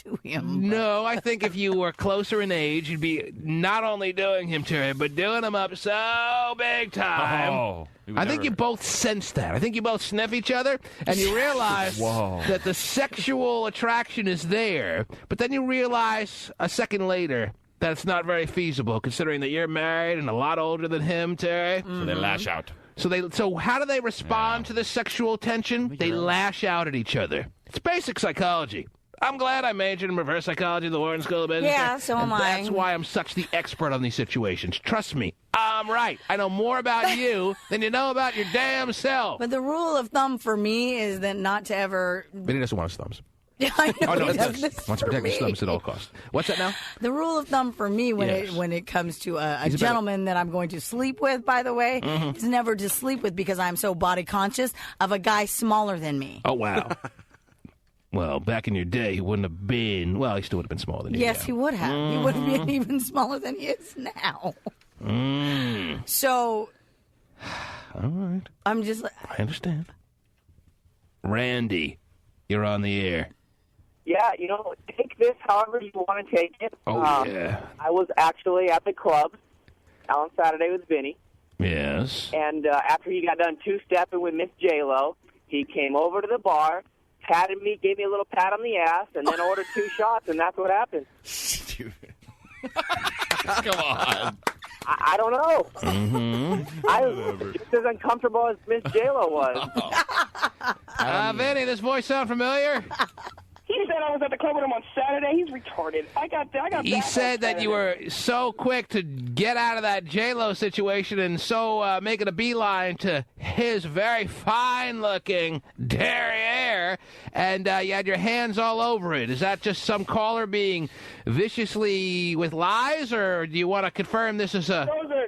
do him. No, I think if you were closer in age, you'd be not only doing him, Terry, but doing him up so big time. Oh, I think you both sense that. I think you both sniff each other, and you realize that the sexual attraction is there, but then you realize a second later that it's not very feasible, considering that you're married and a lot older than him, Terry. So they lash out. So how do they respond to this sexual tension? They lash out at each other. It's basic psychology. I'm glad I majored in reverse psychology at the Wharton School of Business. Yeah, so am I. That's why I'm such the expert on these situations. Trust me, I'm right. I know more about you than you know about your damn self. But the rule of thumb for me is that not to ever... But he doesn't want his thumbs. Yeah, I know. Oh, no, he does this wants to for protect his me. thumbs at all costs. What's that now? The rule of thumb for me when it comes to a gentleman that I'm going to sleep with, by the way, is never to sleep with because I'm so body conscious of a guy smaller than me. Oh, wow. Well, back in your day, he wouldn't have been... Well, he still would have been smaller than you. Yes, he would have. He would have been even smaller than he is now. So... All right. I'm just... I understand. Randy, you're on the air. Yeah, take this however you want to take it. Oh, yeah. I was actually at the club on Saturday with Vinnie. Yes. And after he got done two-stepping with Miss J-Lo, he came over to the bar, patted me, gave me a little pat on the ass, and then ordered 2 shots, and that's what happened. Come on. I don't know. Mm-hmm. I was just as uncomfortable as Miss J-Lo was. Vinny, does this voice sound familiar? He said I was at the club with him on Saturday. He's retarded. I got He said that you were so quick to get out of that J-Lo situation and so making a beeline to his very fine-looking derriere, and you had your hands all over it. Is that just some caller being viciously with lies, or do you want to confirm this is a... Those are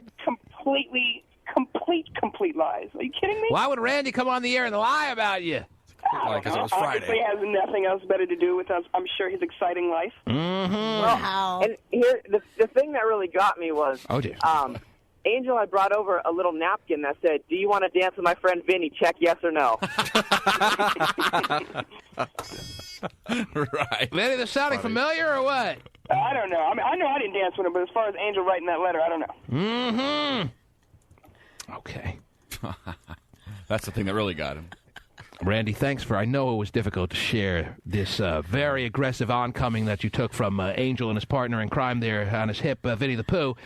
complete lies. Are you kidding me? Why would Randy come on the air and lie about you? Like, 'cause it was Friday. Obviously, he has nothing else better to do with us. I'm sure his exciting life. Wow. And here, the thing that really got me was, Oh, dear. Angel had brought over a little napkin that said, "Do you want to dance with my friend Vinnie? Check yes or no." Right. Vinny, this sounding familiar or what? I don't know. I mean, I know I didn't dance with him, but as far as Angel writing that letter, I don't know. Okay. That's the thing that really got him. Randy, thanks for. I know it was difficult to share this very aggressive oncoming that you took from Angel and his partner in crime there on his hip, Vinnie the Pooh.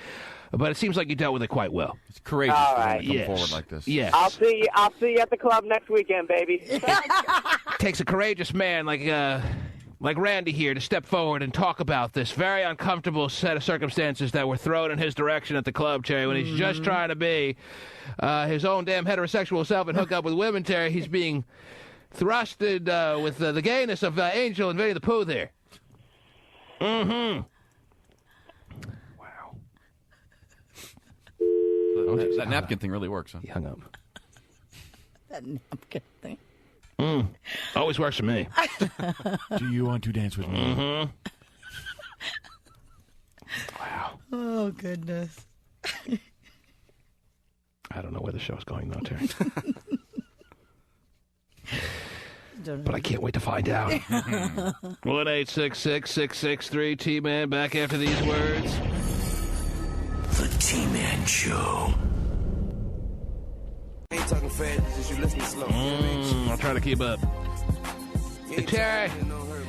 But it seems like you dealt with it quite well. It's courageous All to right. come forward like this. Yes. I'll see you at the club next weekend, baby. Takes a courageous man like Randy here to step forward and talk about this very uncomfortable set of circumstances that were thrown in his direction at the club, Terry, when he's just trying to be his own damn heterosexual self and hook up with women, Terry. He's being thrusted with the gayness of Angel and Vinnie the Pooh there. That napkin thing really works, huh? He hung up. That napkin thing. Always works for me. Do you want to dance with me? Wow. Oh, goodness. I don't know where the show's going, though, Terry. But I can't wait to find out. 1-866-663-T-Man. Back after these words. The T-Man Show. Ain't talking fast, just you listen slow. I'll try to keep up. Hey, Terry.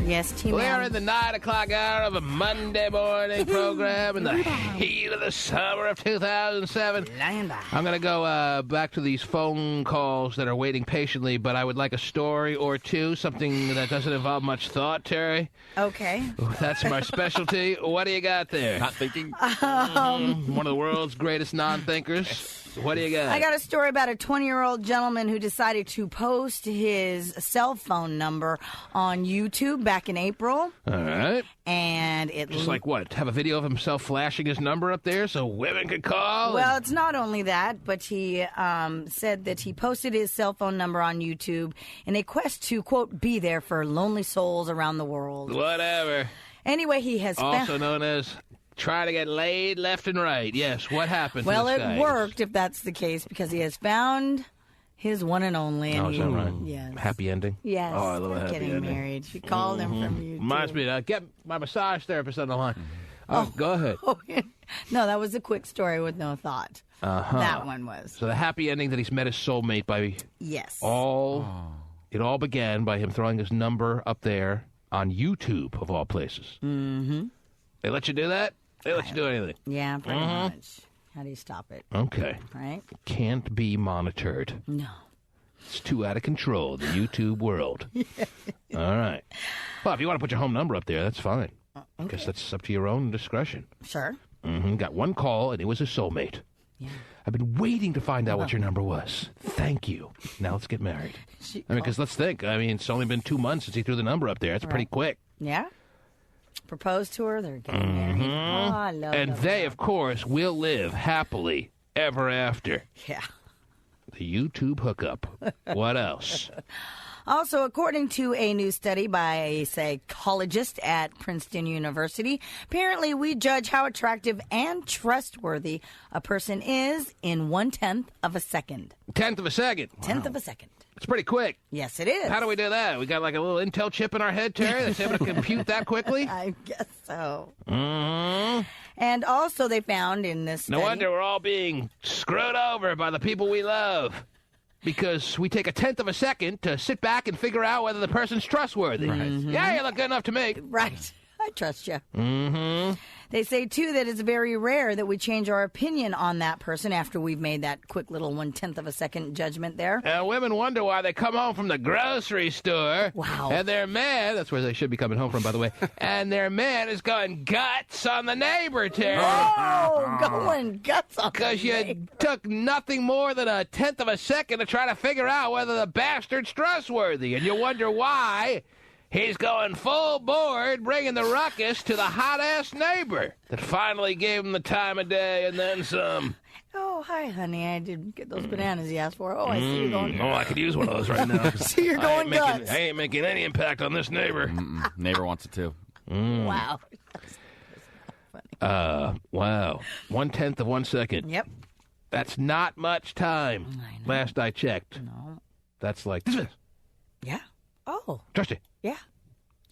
Yes, T-Man. We're in the 9 o'clock hour of a Monday morning program in the heat of the summer of 2007. I'm going to go back to these phone calls that are waiting patiently, but I would like a story or two, something that doesn't involve much thought, Terry. Okay. That's my specialty. What do you got there? Not thinking? One of the world's greatest non-thinkers. What do you got? I got a story about a 20-year-old gentleman who decided to post his cell phone number on YouTube back in April. All right. And it... Just like what? Have a video of himself flashing his number up there so women could call? Well, it's not only that, but he said that he posted his cell phone number on YouTube in a quest to, quote, be there for lonely souls around the world. Whatever. Anyway, he has also known as... try to get laid left and right. Yes, what happened well, to this guy? it worked, if that's the case, because he has found his one and only. And is that right? Yes. Happy ending? Yes. Oh, I love a happy getting ending. married. She called him from YouTube. Reminds me to get my massage therapist on the line. Go ahead. No, that was a quick story with no thought. That one was. So the happy ending that he's met his soulmate by... Yes. It all began by him throwing his number up there on YouTube, of all places. Mm-hmm. They let you do that? They let you do anything. Yeah, pretty much. How do you stop it? Okay. Right? Can't be monitored. No. It's too out of control, the YouTube world. All right. Well, if you want to put your home number up there, that's fine. I guess that's up to your own discretion. Sure. Got one call, and it was his soulmate. Yeah. I've been waiting to find out what your number was. Thank you. Now let's get married. Because let's think. I mean, it's only been 2 months since he threw the number up there. That's pretty quick. Yeah. Proposed to her. They're getting married. Oh, I love And they, of course, will live happily ever after. Yeah. The YouTube hookup. What else? Also, according to a new study by a psychologist at Princeton University, apparently we judge how attractive and trustworthy a person is in 1/10 of a second. 1/10 of a second. 1/10 of a second. It's pretty quick. Yes, it is. How do we do that? We got like a little Intel chip in our head, Terry, that's able to compute that quickly? I guess so. Mm-hmm. And also they found in this study... No wonder we're all being screwed over by the people we love. Because we take 1/10 of a second to sit back and figure out whether the person's trustworthy. Right. Yeah, you look good enough to me. Right. I trust you. Mm-hmm. They say, too, that it's very rare that we change our opinion on that person after we've made that quick little 1/10 of a second judgment there. Women wonder why they come home from the grocery store. Wow. And their man, that's where they should be coming home from, by the way, and their man is going guts on the neighbor, Terry. Oh, going guts on the Because you took nothing more than 1/10 of a second to try to figure out whether the bastard's trustworthy. And you wonder why He's going full board, bringing the ruckus to the hot-ass neighbor that finally gave him the time of day and then some. Oh, hi, honey. I didn't get those bananas you asked for. Oh, I see you're going. Oh, I could use one of those right now. See, you're going nuts. I ain't making any impact on this neighbor. Neighbor wants it too. Wow. Wow. 1/10 of 1 second. Yep. That's not much time. Last I checked. No. That's like. Yeah. Oh. Trust you. Yeah.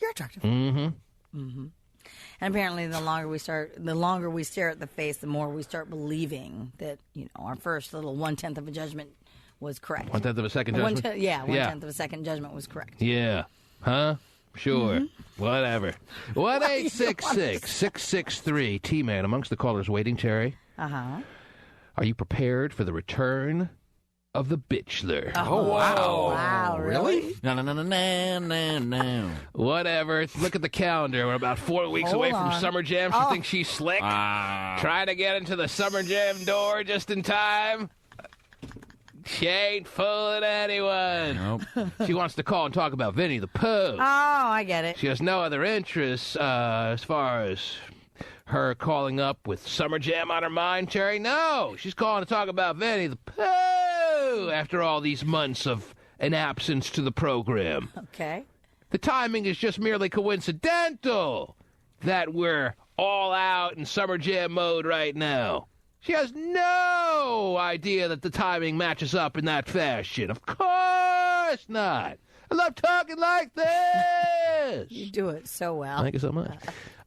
You're attractive. Mm-hmm. Mm-hmm. And apparently, the longer we stare at the face, the more we start believing that our first little 1/10 of a judgment was correct. 1/10 of a second judgment. 1/10 of a second judgment was correct. Yeah. Huh? Sure. Whatever. 1-866-663 T-Man. Amongst the callers waiting, Terry. Are you prepared for the return of the Bitchler? Oh, wow. Wow, really? No. Whatever. Look at the calendar. We're about 4 weeks away from Summer Jam. She thinks she's slick. Trying to get into the Summer Jam door just in time. She ain't fooling anyone. Nope. She wants to call and talk about Vinnie the Pooh. Oh, I get it. She has no other interests as far as her calling up with Summer Jam on her mind, Terry. No, she's calling to talk about Vinnie the Pooh after all these months of an absence to the program. Okay. The timing is just merely coincidental that we're all out in Summer Jam mode right now. She has no idea that the timing matches up in that fashion. Of course not. I love talking like this. You do it so well. Thank you so much.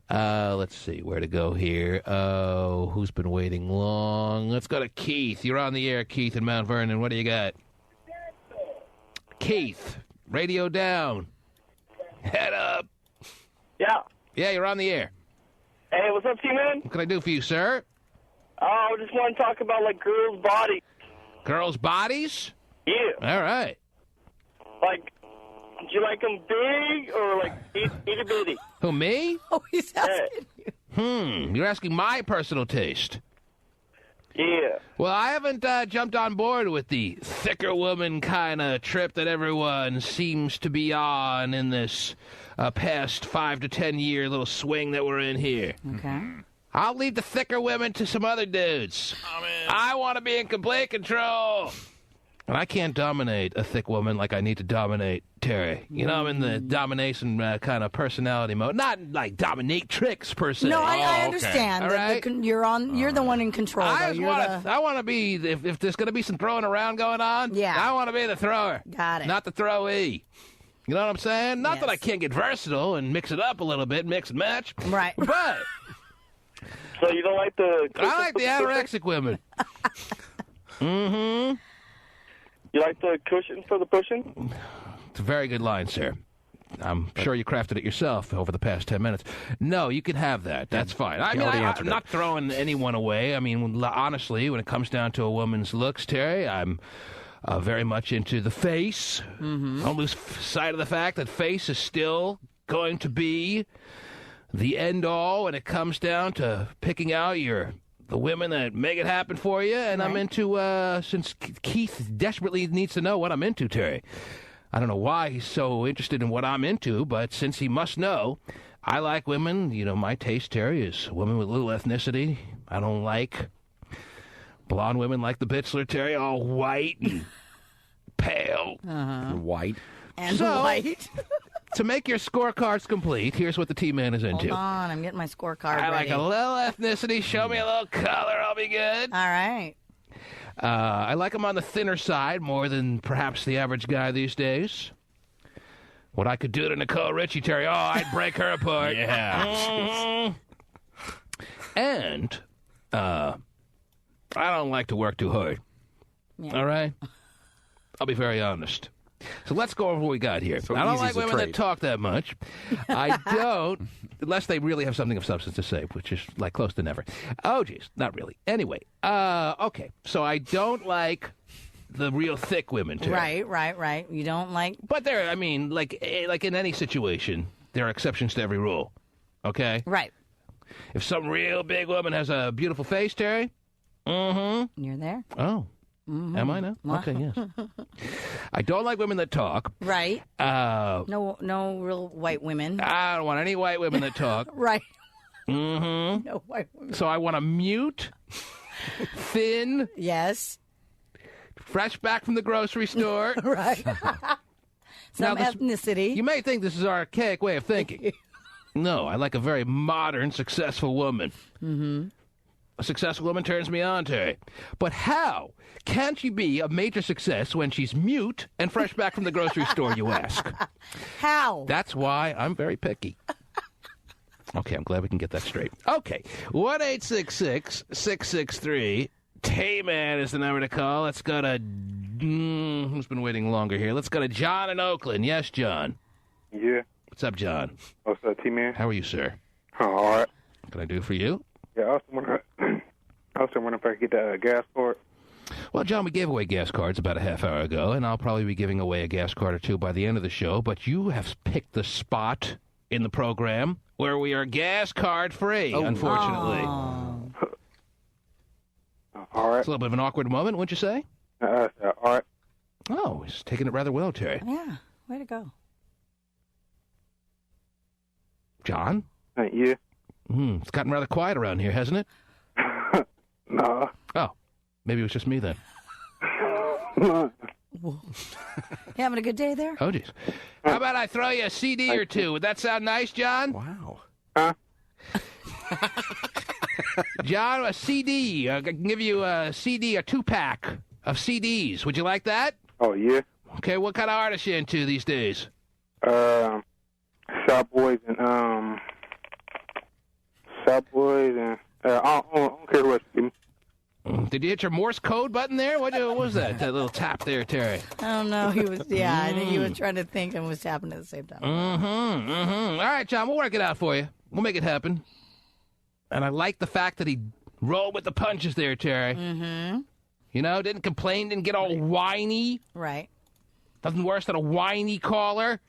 Let's see where to go here. Oh, who's been waiting long? Let's go to Keith. You're on the air, Keith, in Mount Vernon. What do you got? Keith, radio down. Head up. Yeah. Yeah, you're on the air. Hey, what's up, T-Man? What can I do for you, sir? Oh, I just want to talk about, girls' bodies. Girls' bodies? Yeah. All right. Do you like them big or, itty-bitty? Who, me? Oh, he's asking you. You're asking my personal taste. Yeah. Well, I haven't jumped on board with the thicker woman kind of trip that everyone seems to be on in this past 5 to 10 year little swing that we're in here. Okay. I'll leave the thicker women to some other dudes. I want to be in complete control. And I can't dominate a thick woman like I need to dominate Terry. I'm in the domination kind of personality mode. Not like dominatrix per se. No, I understand. All right? You're the one in control. I want to be, if there's going to be some throwing around going on, I want to be the thrower. Got it. Not the throwee. You know what I'm saying? Not that I can't get versatile and mix it up a little bit, mix and match. Right. But... So you don't like the... I like the anorexic women. Mm-hmm. You like the cushion for the pushing? It's a very good line, sir. I'm sure you crafted it yourself over the past 10 minutes. No, you can have that. That's fine. I'm not throwing anyone away. I mean, honestly, when it comes down to a woman's looks, Terry, I'm very much into the face. Mm-hmm. Don't lose sight of the fact that face is still going to be the end-all when it comes down to picking out the women that make it happen for you. And I'm into, since Keith desperately needs to know what I'm into, Terry. I don't know why he's so interested in what I'm into, but since he must know, I like women. My taste, Terry, is women with little ethnicity. I don't like blonde women like the Bitchler, Terry, all white and pale. White. And white. To make your scorecards complete, here's what the T-Man is into. Hold on, I'm getting my scorecard I ready. like a little ethnicity. Show me a little color. I'll be good. All right. I like them on the thinner side more than perhaps the average guy these days. What I could do to Nicole Richie, Terry, I'd break her apart. Yeah. And I don't like to work too hard. Yeah. All right? I'll be very honest. So let's go over what we got here. So I don't easy like as a women that trade. talk that much. I don't, unless they really have something of substance to say, which is close to never. Oh, geez, not really. Anyway, okay. So I don't like the real thick women, too. Right. You don't like... But there, like in any situation, there are exceptions to every rule. Okay? Right. If some real big woman has a beautiful face, Terry, You're there. oh, Mm-hmm. Am I now? Okay, yes. I don't like women that talk. Right. No real white women. I don't want any white women that talk. Right. Mm-hmm. No white women. So I want a mute, thin. Yes. Fresh back from the grocery store. Right. Some ethnicity. You may think this is an archaic way of thinking. No, I like a very modern, successful woman. Mm-hmm. A successful woman turns me on, Terry. But how can she be a major success when she's mute and fresh back from the grocery store, you ask? How? That's why I'm very picky. Okay, I'm glad we can get that straight. Okay, 1-866-663-TAY-MAN is the number to call. Let's go to... who's been waiting longer here? Let's go to John in Oakland. Yes, John. Yeah. What's up, John? What's up, T-Man? How are you, sir? Oh, all right. What can I do for you? Yeah, I also wondering if I could get that gas card. Well, John, we gave away gas cards about a half hour ago, and I'll probably be giving away a gas card or two by the end of the show, but you have picked the spot in the program where we are gas card free, unfortunately. All right. It's a little bit of an awkward moment, wouldn't you say? All right. Oh, he's taking it rather well, Terry. Yeah, way to go. John? Yeah. It's gotten rather quiet around here, hasn't it? No. Oh, maybe it was just me then. You having a good day there? Oh, geez. How about I throw you a CD or two? Would that sound nice, John? Wow. John, a CD. I can give you a CD, a 2-pack of CDs. Would you like that? Oh, yeah. Okay, what kind of artists you into these days? Shop Boys and I don't care what. Did you hit your Morse code button there? What was that? That little tap there, Terry. I don't know. He was, I think he was trying to think and was tapping at the same time. All right, John, we'll work it out for you. We'll make it happen. And I like the fact that he rolled with the punches there, Terry. Mm-hmm. You know, didn't complain, didn't get all whiny. Right. Nothing worse than a whiny caller.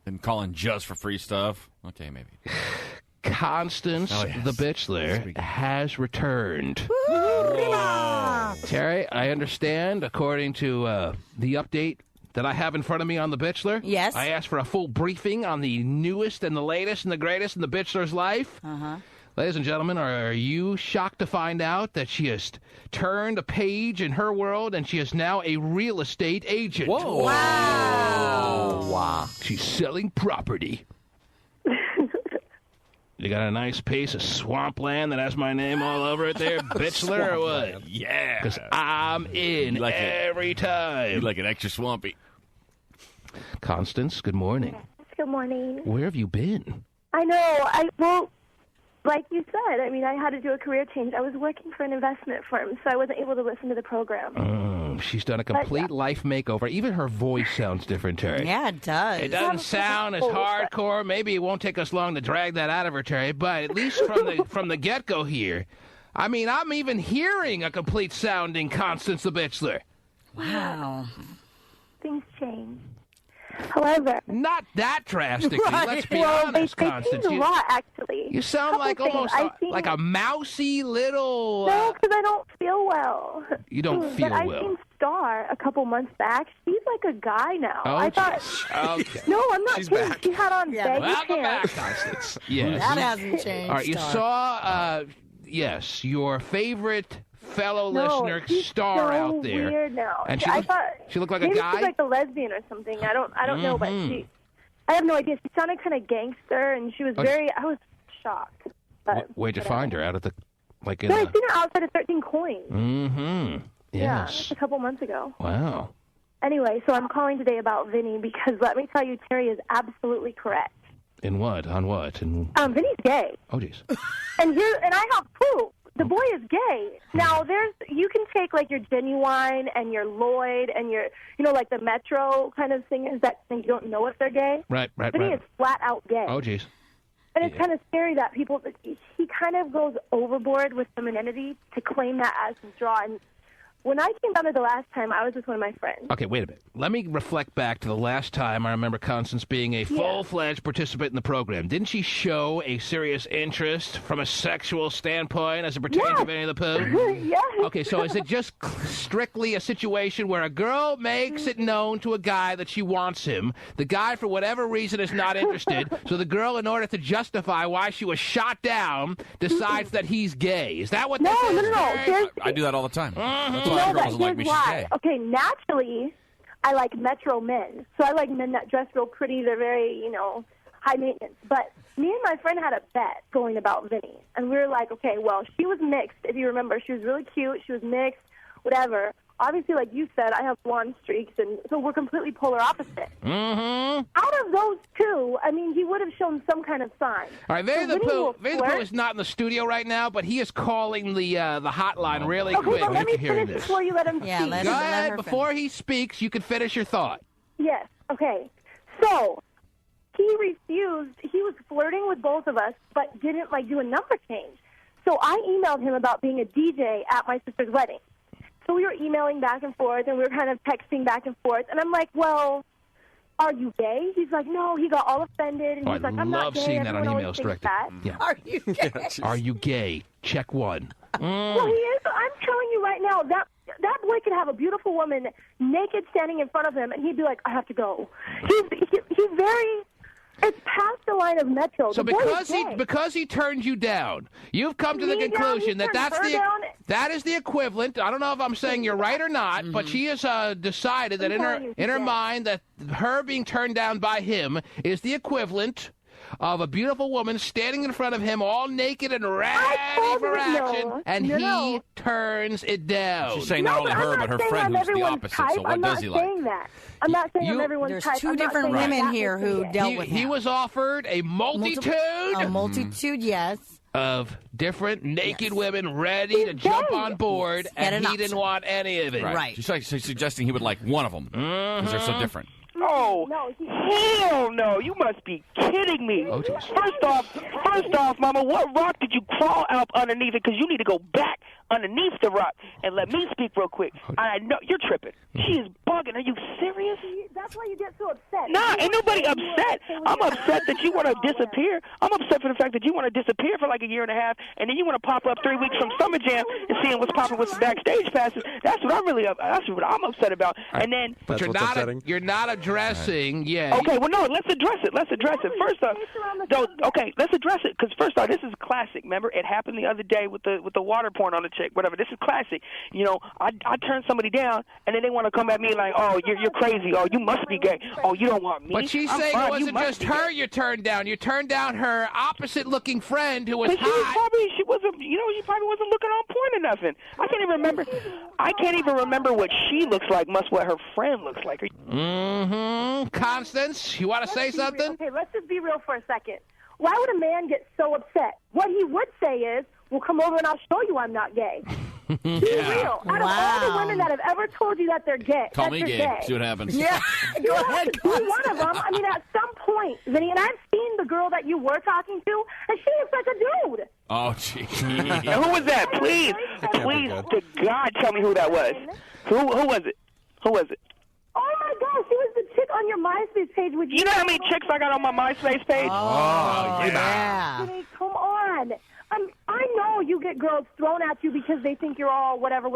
And calling just for free stuff. Okay, maybe. Constance, the Bitchler, has returned. Terry, I understand, according to the update that I have in front of me on the Bitchler. Yes. I asked for a full briefing on the newest and the latest and the greatest in the Bitchler's life. Uh-huh. Ladies and gentlemen, are you shocked to find out that she has turned a page in her world and she is now a real estate agent? Whoa. Wow. She's selling property. You got a nice piece of swampland that has my name all over it there, Bitchler, or what? Yeah. Because I'm in You like it. every time. You like it extra swampy. Constance, good morning. Good morning. Where have you been? I know. Well, like you said, I mean, I had to do a career change. I was working for an investment firm, so I wasn't able to listen to the program. She's done a complete life makeover. Even her voice sounds different, Terry. Yeah, it does. It doesn't sound as hardcore. Maybe it won't take us long to drag that out of her, Terry, but at least from the get-go here, I mean, I'm even hearing a complete sounding Constance the Bitchler. Wow. Things change. However, not that drastically. Right. Let's be well, honest, they Constance. changed a lot, actually. You sound like almost like a mousy little. No, because I don't feel well. You don't feel but I well. seen Star a couple months back. She's like a guy now. Oh, I thought. Okay. No, I'm not She's kidding. back. She had on baggy Welcome pants. back, Constance. Yes. That hasn't changed. All right, you Star. saw, yes, your favorite fellow No, listener, she's Star, so out there. Weird now. And I thought she looked like a maybe guy? she's like a lesbian or something. I don't know, but Mhm. I have no idea. She sounded kind of gangster, and she was Oh, I was shocked. But Where'd you find her? Out at the, like in no, I the... seen her outside of 13 Coins. Mm-hmm. Yeah, Yes. just a couple months ago. Wow. Anyway, so I'm calling today about Vinnie because let me tell you, Terry is absolutely correct. In what? On what? In... Vinnie's gay. Oh, jeez. And I have Pooh. The boy is gay. Now, you can take like your Genuine and your Lloyd and your, like the Metro kind of singers that you don't know if they're gay. Right. Vinnie is flat out gay. Oh, jeez. And it's kind of scary that he kind of goes overboard with femininity to claim that as his draw. And when I came down there the last time, I was with one of my friends. Okay, wait a minute. Let me reflect back to the last time I remember Constance being a full-fledged participant in the program. Didn't she show a serious interest from a sexual standpoint as it pertains to Vinnie the Pooh? Yes. Okay, so is it just strictly a situation where a girl makes it known to a guy that she wants him, the guy for whatever reason is not interested, so the girl, in order to justify why she was shot down, decides that he's gay? Is that what this is? No. I do that all the time. That's No, why but girls don't like me. here's She's why. gay. Okay, naturally, I like metro men. So I like men that dress real pretty. They're very, high maintenance. But me and my friend had a bet going about Vinnie. And we were like, okay, well, she was mixed. If you remember, she was really cute. She was mixed, whatever. Obviously, like you said, I have blonde streaks, and so we're completely polar opposite. Mm-hmm. Out of those two, I mean, he would have shown some kind of sign. All right, Vinnie the Pooh is not in the studio right now, but he is calling the hotline really quick. But let me hearing finish this. before you let him speak. Go ahead. Before he speaks, you can finish your thought. Yes. Okay. So he refused. He was flirting with both of us, but didn't do a number change. So I emailed him about being a DJ at my sister's wedding. So we were emailing back and forth, and we were kind of texting back and forth. And I'm like, well, are you gay? He's like, no. He got all offended, and he's like, I'm not gay. I love seeing that on Everyone emails always thinks directed. that. Yeah. Are you gay? Are you gay? Check one. Well, he is. I'm telling you right now, that boy could have a beautiful woman naked standing in front of him, and he'd be like, I have to go. He's very... It's past the line of metro. So The boy is gay. because he turned you down, you've come to the conclusion that that is the equivalent. I don't know if I'm saying you're right or not, but she has decided that in her mind that her being turned down by him is the equivalent of a beautiful woman standing in front of him all naked and ready for action, and he turns it down. She's saying not only her, but her friend who's the opposite. So what does he like? I'm not saying that. I'm not saying I'm everyone's There's type. two I'm not different saying women that here was who it. dealt with him. He was offered a multitude yes. of different naked women ready to jump on board, and he didn't want any of it. Right. She's suggesting he would like one of them because they're so different. Oh, hell no. You must be kidding me. First off, Mama, what rock did you crawl up underneath it? Because you need to go back underneath the rock and let me speak real quick. I know you're tripping. She is bugging. Are you serious? That's why you get so upset. Nah, ain't nobody upset. I'm upset that you want to disappear. I'm upset for the fact that you want to disappear for like a year and a half, and then you want to pop up 3 weeks from Summer Jam and seeing what's popping with the backstage passes. That's what I'm upset about. And then, but you're not addressing. Yeah. Okay. Well, no. Let's address it. First off, let's address it because first off, this is classic. Remember, it happened the other day with the water pouring on the chick. Whatever. This is classic. I turn somebody down, and then they want to come at me like, "Oh, you're crazy. Oh, you must be gay. Oh, you don't want me." But she's saying it wasn't just her you turned down. You turned down her opposite-looking friend who was hot. She probably wasn't looking on point or nothing. I can't even remember what she looks like, much what her friend looks like. Constance, you want to say something? Okay, let's just be real for a second. Why would a man get so upset? What he would say is, well, come over and I'll show you I'm not gay. Be real. Out of all the women that have ever told you that they're gay, call me gay. See what happens. Yeah. Go ahead. Be one of them. I mean, at some point, Vinny, and I've seen the girl that you were talking to, and she looks like a dude. Oh, gee. Now, who was that? Please, to God, tell me who that was. Who was it? Who was it? Oh my gosh, she was the chick on your MySpace page with you. You know how many chicks I got on my MySpace page? Oh, yeah. Vinny, come on. I know you get girls thrown at you because they think you're all whatever.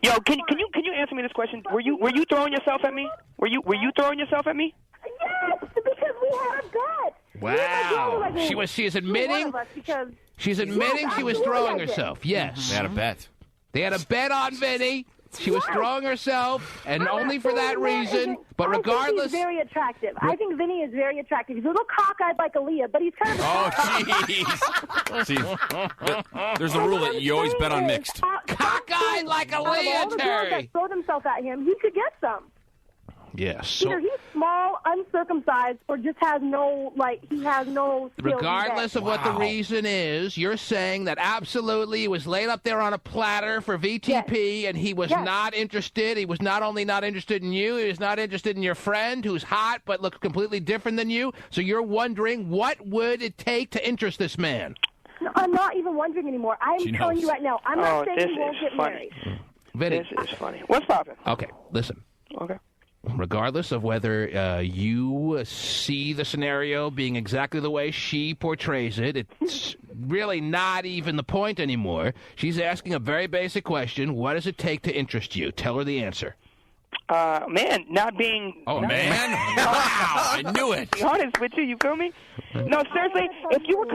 Yo, can you answer me this question? Were you throwing yourself at me? Were you throwing yourself at me? Yes, because we had a gut. Wow. She's admitting. She's admitting she was throwing herself. Yes. They had a bet. They had a bet on Vinnie. She was throwing herself, and only for that reason. But regardless, I think he's very attractive. I think Vinnie is very attractive. He's a little cockeyed like Aaliyah, but he's kind of. Oh, jeez. See, there's a rule that you always bet on mixed. Cockeyed like Aaliyah, all the girls that throw themselves at him, he could get some. Yes. Either he's small, uncircumcised, or just has no, he has no skills. Regardless of what the reason is, you're saying that absolutely he was laid up there on a platter for VTP, and he was not interested. He was not only not interested in you, he was not interested in your friend who's hot but looks completely different than you. So you're wondering, what would it take to interest this man? No, I'm not even wondering anymore. I'm telling you right now, I'm not saying he won't get married. Vinny. This is funny. What's poppin'? Okay, listen. Okay. Regardless of whether you see the scenario being exactly the way she portrays it, it's really not even the point anymore. She's asking a very basic question. What does it take to interest you? Tell her the answer. Man, not being... Oh, man? Wow, I knew it. Be honest with you, you feel me? No, seriously, if you were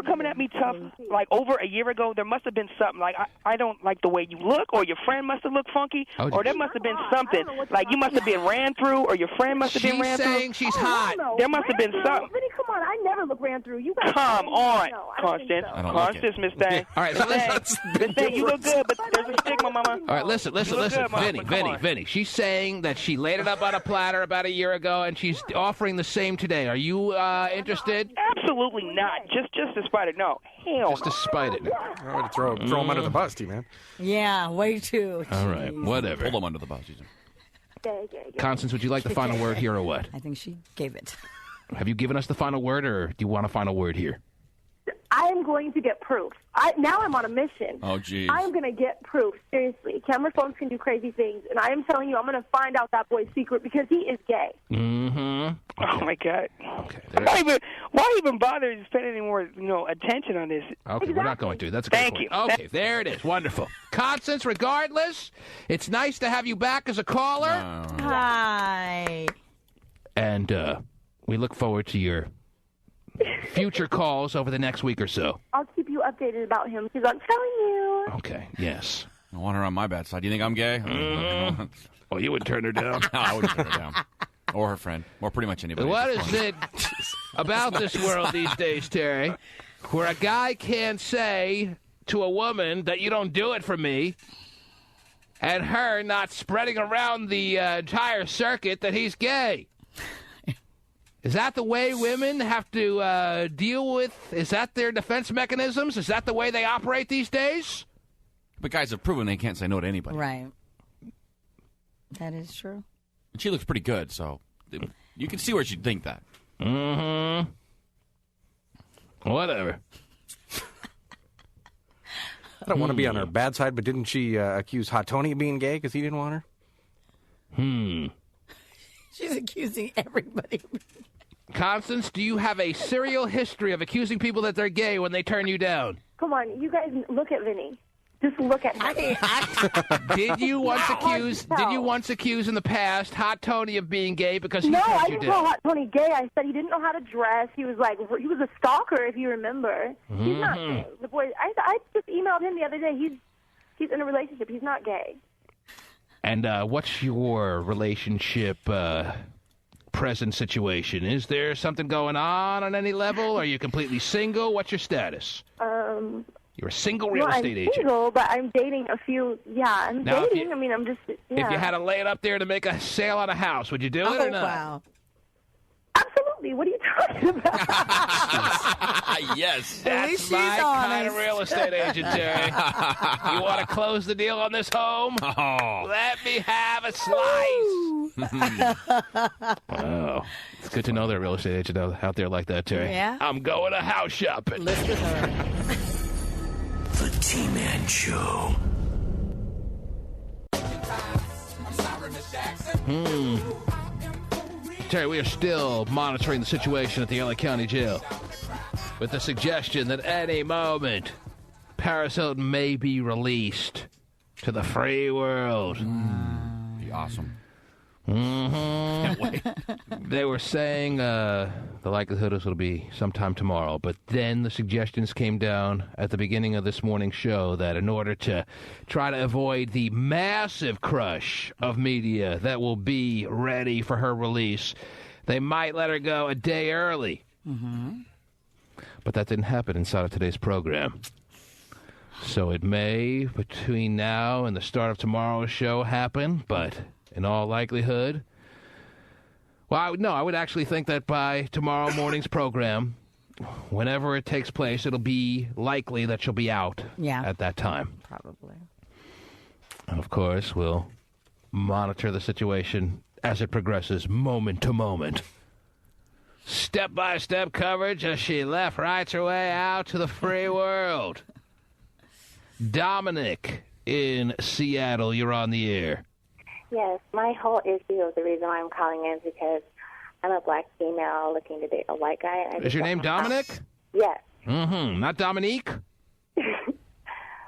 coming at me tough, like, over a year ago, there must have been something. Like, I don't like the way you look, or your friend must have looked funky, or there must have been something. Like, you must have been ran through, or your friend must have been ran through. She's saying she's hot. There must have been something. Vinny, come on. I never look ran through. You guys Come on, Constance. don't like Constance, Miss Thang. All right, so Miss Thang, you look good, but there's a stigma, Mama. All right, listen. You look good, Mama. Vinny. She's saying that she laid it up on a platter about a year ago, and she's offering the same today. Are you interested? Absolutely not. Just to spite it. No. Hell Just to spite it. I would throw him under the bus, T-Man. Yeah, way too. All right, whatever. Pull him under the bus. Constance, would you like the final word here or what? I think she gave it. Have you given us the final word, or do you want a final word here? I am going to get proof. Now I'm on a mission. Oh, geez. I am going to get proof. Seriously. Camera phones can do crazy things. And I am telling you, I'm going to find out that boy's secret because he is gay. Mm-hmm. Oh, my God. Okay. Why even bother spending any more, attention on this? Okay, we're not going to. That's a good Thank point. you. Okay, there it is. Wonderful. Constance, regardless, it's nice to have you back as a caller. Hi. And we look forward to your future calls over the next week or so. I'll keep you updated about him because I'm telling you. Okay, yes. I want her on my bad side. Do you think I'm gay? Oh, you would turn her down? No, I wouldn't turn her down. Or her friend. Or pretty much anybody. What is it about this world these days, Terry, where a guy can't say to a woman that you don't do it for me, and her not spreading around the entire circuit that he's gay? Is that the way women have to deal with? Is that their defense mechanisms? Is that the way they operate these days? But guys have proven they can't say no to anybody. Right. That is true. And she looks pretty good, so you can see where she'd think that. Mm-hmm. Whatever. I don't want to be on her bad side, but didn't she accuse Hot Tony of being gay because he didn't want her? She's accusing everybody. Constance, do you have a serial history of accusing people that they're gay when they turn you down? Come on, you guys look at Vinny. Just look at him. Did you once accuse in the past Hot Tony of being gay because he No, turned I you didn't down? call Hot Tony gay. I said he didn't know how to dress. He was a stalker, if you remember. He's not gay. The boy, I just emailed him the other day. He's in a relationship. He's not gay. And what's your relationship present situation? Is there something going on any level? Are you completely single? What's your status? You're a single real estate I'm agent. single, but I'm dating a few. Yeah, I'm Now, if dating. you- I'm just. Yeah. If you had to lay it up there to make a sale on a house, would you do it or not? Wow. Absolutely. What are you talking about? Yes. That's least my she's kind of honest. real estate agent, Terry. You want to close the deal on this home? Oh. Let me have a slice. Oh, it's good to know there are real estate agents out there like that, Terry. Yeah. I'm going to house shopping. List with her. The T-Man Show. Terry, we are still monitoring the situation at the LA County Jail with the suggestion that any moment Paris Hilton may be released to the free world. Be awesome. Mm-hmm. Can't wait. They were saying the likelihood is it'll be sometime tomorrow, but then the suggestions came down at the beginning of this morning's show that in order to try to avoid the massive crush of media that will be ready for her release, they might let her go a day early. Mm-hmm. But that didn't happen inside of today's program. So it may, between now and the start of tomorrow's show, happen, but in all likelihood, well, I would actually think that by tomorrow morning's program, whenever it takes place, it'll be likely that she'll be out at that time. Probably. And, of course, we'll monitor the situation as it progresses moment to moment. Step-by-step coverage as she left, rights her way out to the free world. Dominic in Seattle. You're on the air. Yes, my whole issue of the reason why I'm calling in is because I'm a black female looking to date a white guy. And I Is just your don't name know Dominic? Yes. Mm-hmm. Not Dominique?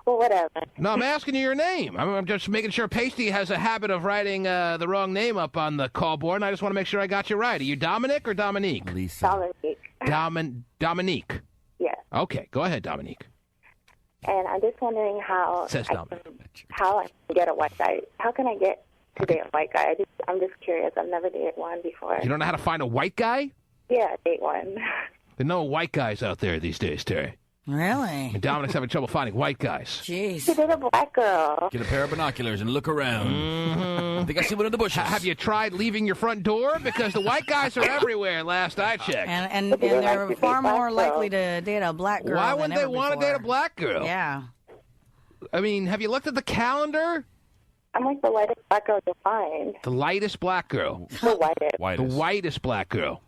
Well, whatever. No, I'm asking you your name. I'm just making sure Pasty has a habit of writing the wrong name up on the call board, and I just want to make sure I got you right. Are you Dominic or Dominique? Lisa. Dominique. Dominique. Yes. Okay, go ahead, Dominique. And I'm just wondering how Says I Dominic. can get a white guy. How can I get to date a white guy? I'm just curious. I've never dated one before. You don't know how to find a white guy? Yeah, date one. There are no white guys out there these days, Terry. Really? And Dominic's having trouble finding white guys. Jeez. To date a black girl. Get a pair of binoculars and look around. I think I see one in the bushes. Have you tried leaving your front door? Because the white guys are everywhere, last I checked. And they're far more likely to date a black girl. Why than wouldn't they ever want to before. date a black girl? Yeah. I mean, have you looked at the calendar? I'm like the lightest black girl you'll find. The lightest black girl. The whitest. The whitest black girl.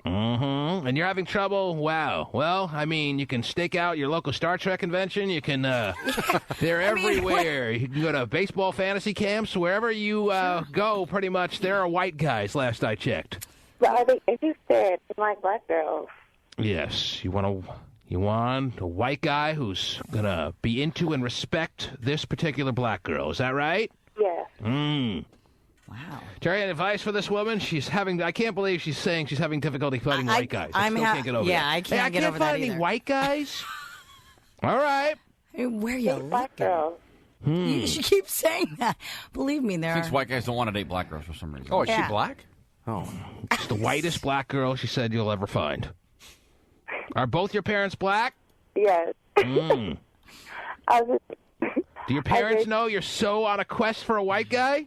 Mm-hmm. And you're having trouble? Wow. Well, I mean, you can stake out your local Star Trek convention. You can, they're everywhere. You can go to baseball fantasy camps. Wherever you go, pretty much, there are white guys, last I checked. But are they interested in like black girls? Yes. You want a white guy who's going to be into and respect this particular black girl. Is that right? Yes. Wow. Terry, any advice for this woman? I can't believe she's saying she's having difficulty finding white guys. I still can't get over that. I can't get over that I can't find any either. white guys? All right. Hey, where you black girls? She keeps saying that. Believe me, there Thinks are. white guys don't want to date black girls for some reason. Oh, is Yeah. she black? Oh. It's the whitest black girl she said you'll ever find. Are both your parents black? Yes. Mm. I was Do your parents know you're so on a quest for a white guy?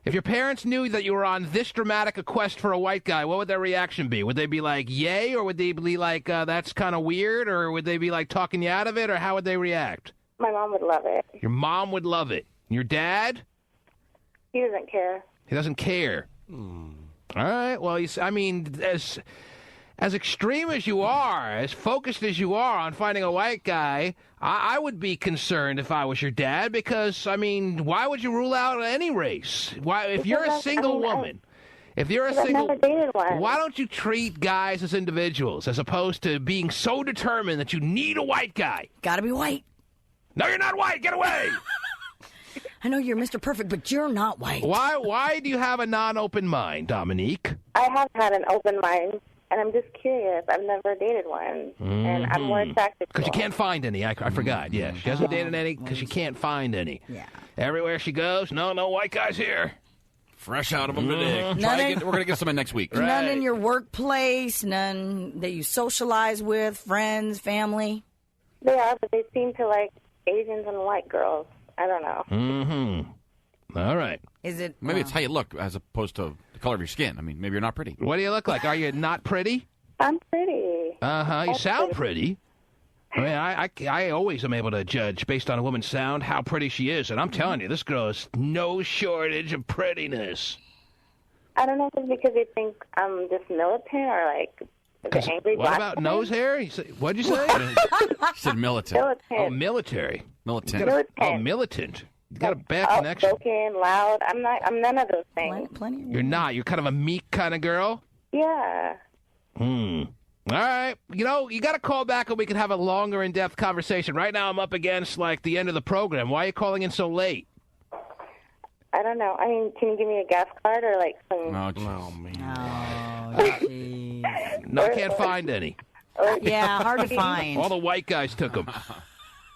If your parents knew that you were on this dramatic a quest for a white guy, what would their reaction be? Would they be like, yay? Or would they be like, that's kind of weird? Or would they be like talking you out of it? Or how would they react? My mom would love it. Your mom would love it. Your dad? He doesn't care. He doesn't care. All right. Well, I mean, as extreme as you are, as focused as you are on finding a white guy, I would be concerned if I was your dad because, I mean, why would you rule out any race? Why, if you're a single woman, if you're a single, I've never dated one. why don't you treat guys as individuals as opposed to being so determined that you need a white guy? Gotta be white. No, you're not white. Get away. I know you're Mr. Perfect, but you're not white. Why do you have a non-open mind, Dominique? I have had an open mind, and I'm just curious. I've never dated one, and I'm more attracted to Because you one. can't find any. I forgot. Yeah, she hasn't dated any because she can't find any. Yeah. Everywhere she goes, no white guys here. Fresh out of them today. Mhm. We're going to get some in next week. None in your workplace, none that you socialize with, friends, family. They are, but they seem to like Asians and white girls. I don't know. Mm-hmm. All right. Is it? Maybe it's how you look as opposed to the color of your skin. I mean, maybe you're not pretty. What do you look like? Are you not pretty? I'm pretty. Uh-huh. You sound pretty. I mean, I always am able to judge based on a woman's sound how pretty she is. And I'm telling you, this girl is no shortage of prettiness. I don't know if it's because they think I'm just militant or like the angry What black about woman. nose hair? What'd you say? She said militant. Militant. Oh, military. Militant. You got Oh, militant. You got a bad connection. Outspoken, loud. I'm not. I'm none of those things. You're not. You're kind of a meek kind of girl. Yeah. All right. You know, you got to call back and we can have a longer, in-depth conversation. Right now I'm up against, like, the end of the program. Why are you calling in so late? I don't know. I mean, can you give me a gas card or like some? No, man. No, I can't find any. Yeah, hard to find. All the white guys took them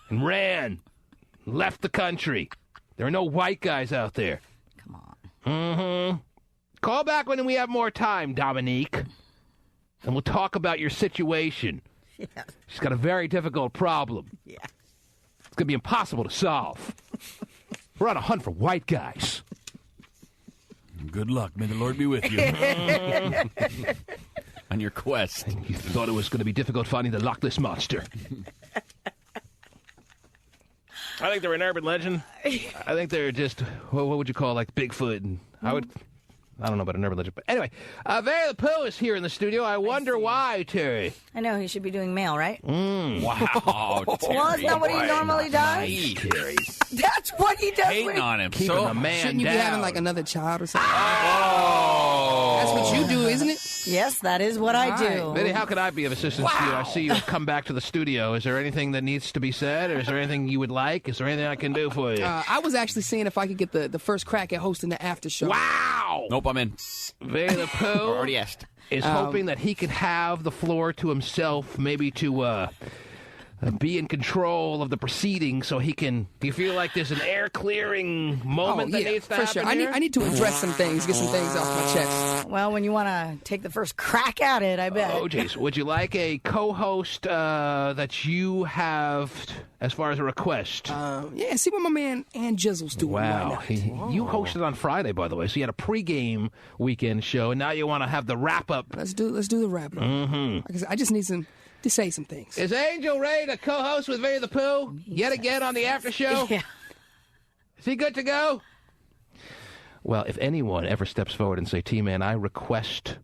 and ran, left the country. There are no white guys out there. Come on. Mm-hmm. Call back when we have more time, Dominique, and we'll talk about your situation. Yeah. She's got a very difficult problem. Yeah. It's going to be impossible to solve. We're on a hunt for white guys. Good luck. May the Lord be with you. On your quest. You thought it was going to be difficult finding the Loch Ness Monster. I think they're an urban legend. I think they're just, what would you call, like Bigfoot? And I would I don't know about another religion, but anyway, Vinnie the Pooh is here in the studio. I wonder why, Terry. I know he should be doing mail, right? Wow, Terry. Well, that's not what he normally does. Terry. That's what he does. Hating on him. Keeping a man Shouldn't you down. be having like another child or something? Oh. That's what you do, isn't it? Yes, that is what I do. Vinnie, how could I be of assistance to you? I see you come back to the studio. Is there anything that needs to be said, or is there anything you would like? Is there anything I can do for you? I was actually seeing if I could get the first crack at hosting the after show. Wow! Nope, I'm in. Vinnie the Pooh Already asked. is hoping that he could have the floor to himself, maybe to be in control of the proceedings, so he can. Do you feel like there's an air clearing moment that needs to for happen sure. here? I need to address some things, get some things off my chest. Well, when you want to take the first crack at it, I bet. Oh, jeez. Would you like a co-host that you have as far as a request? Yeah, see what my man Ann Jizzle's doing Wow. right now. You hosted on Friday, by the way, so you had a pregame weekend show, and now you want to have the wrap-up. Let's do the wrap up. Mm-hmm. I just need to say some things. Is Angel ready to co-host with Vinnie the Pooh yet again on the after show? Yeah. Is he good to go? Well, if anyone ever steps forward and say, T-Man, I request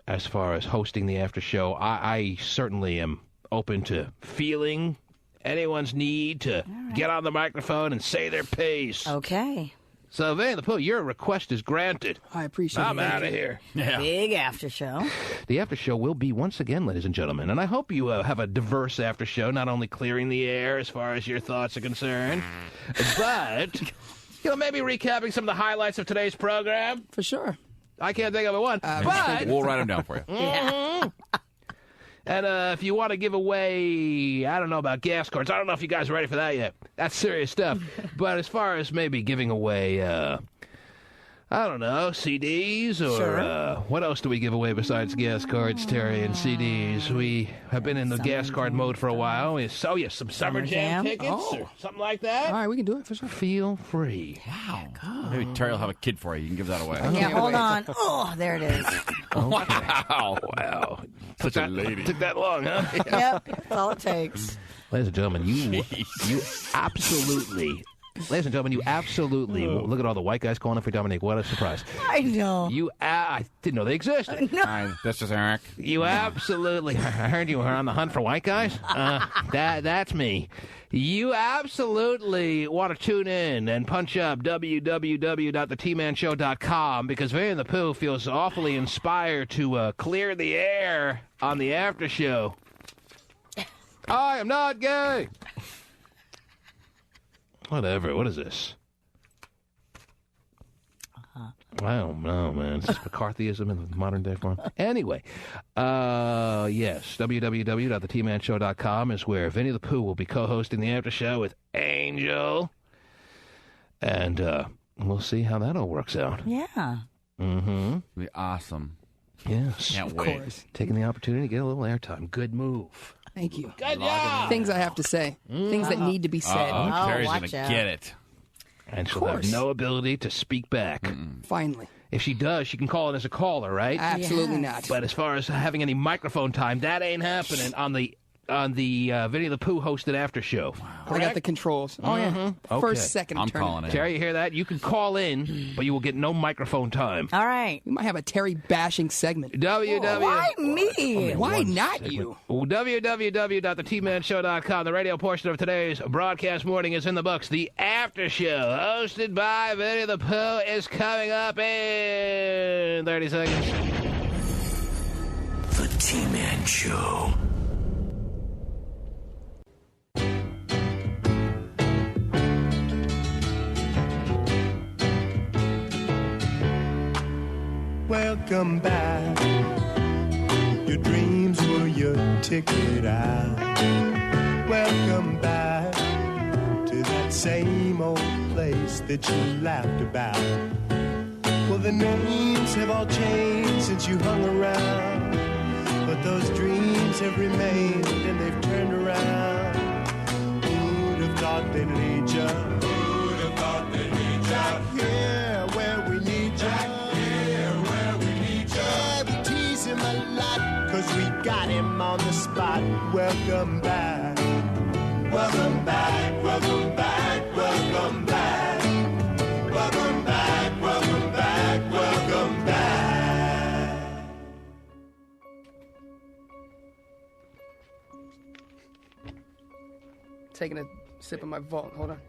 as far as hosting the after show, I certainly am open to feeling anyone's need to get on the microphone and say their piece. Okay. So, Vinnie the Pooh, your request is granted. I appreciate it. I'm out of here. Big after show. The after show will be once again, ladies and gentlemen, and I hope you have a diverse after show, not only clearing the air as far as your thoughts are concerned, but maybe recapping some of the highlights of today's program. For sure. I can't think of one, but We'll write them down for you. Mhm. And if you want to give away, I don't know about gas cards. I don't know if you guys are ready for that yet. That's serious stuff. But as far as maybe giving away, I don't know, CDs or what else do we give away besides gas cards, Terry, and CDs? We have been in the gas card mode for a while. So, yes, some Summer Jam tickets or something like that. All right, we can do it for sure. Feel free. Wow. Maybe Terry will have a kid for you. You can give that away. Yeah, hold on. Oh, there it is. Wow. Wow. Such a lady. Took that long, huh? Yep, that's all it takes. Ladies and gentlemen, you absolutely... Ladies and gentlemen, you absolutely... Look at all the white guys calling in for Dominique. What a surprise. I know. I didn't know they existed. No. This is Eric. You absolutely... I heard you were on the hunt for white guys. That's me. You absolutely want to tune in and punch up www.thetmanshow.com because Vinnie the Pooh feels awfully inspired to clear the air on the after show. I am not gay. Whatever. What is this? I don't know, man. Is this McCarthyism in the modern day form? Anyway, yes, www.thetmanshow.com is where Vinnie the Pooh will be co-hosting the after show with Angel. And we'll see how that all works out. Yeah. Mm-hmm. It'll be awesome. Yes. Can't Of wait. course. Taking the opportunity to get a little airtime. Good move. Thank you. Good job. Things I have to say. Things that need to be said. Uh-oh, Terry's going watch to out. get it. And she'll have no ability to speak back. Finally. If she does, she can call in as a caller, right? Absolutely not. But as far as having any microphone time, that ain't happening on the Vinnie the Pooh hosted after show. I got the controls. Oh, yeah. Okay. First, second, I'm turn. calling it. Terry, you hear that? You can call in, but you will get no microphone time. All right. We might have a Terry bashing segment. Why me? Why not you? www.thetmanshow.com. The radio portion of today's broadcast morning is in the books. The after show, hosted by Vinnie the Pooh, is coming up in 30 seconds. The T-Man Show. Welcome back. Your dreams were your ticket out. Welcome back to that same old place that you laughed about. Well, the names have all changed since you hung around, but those dreams have remained and they've turned around. Who'd have thought they'd lead you? Who'd have thought they'd lead you? Back here where we need you. Him a lot, 'cause we got him on the spot. Welcome back. Welcome back, welcome back, welcome back. Welcome back, welcome back, welcome taking a sip of my vault. Hold on.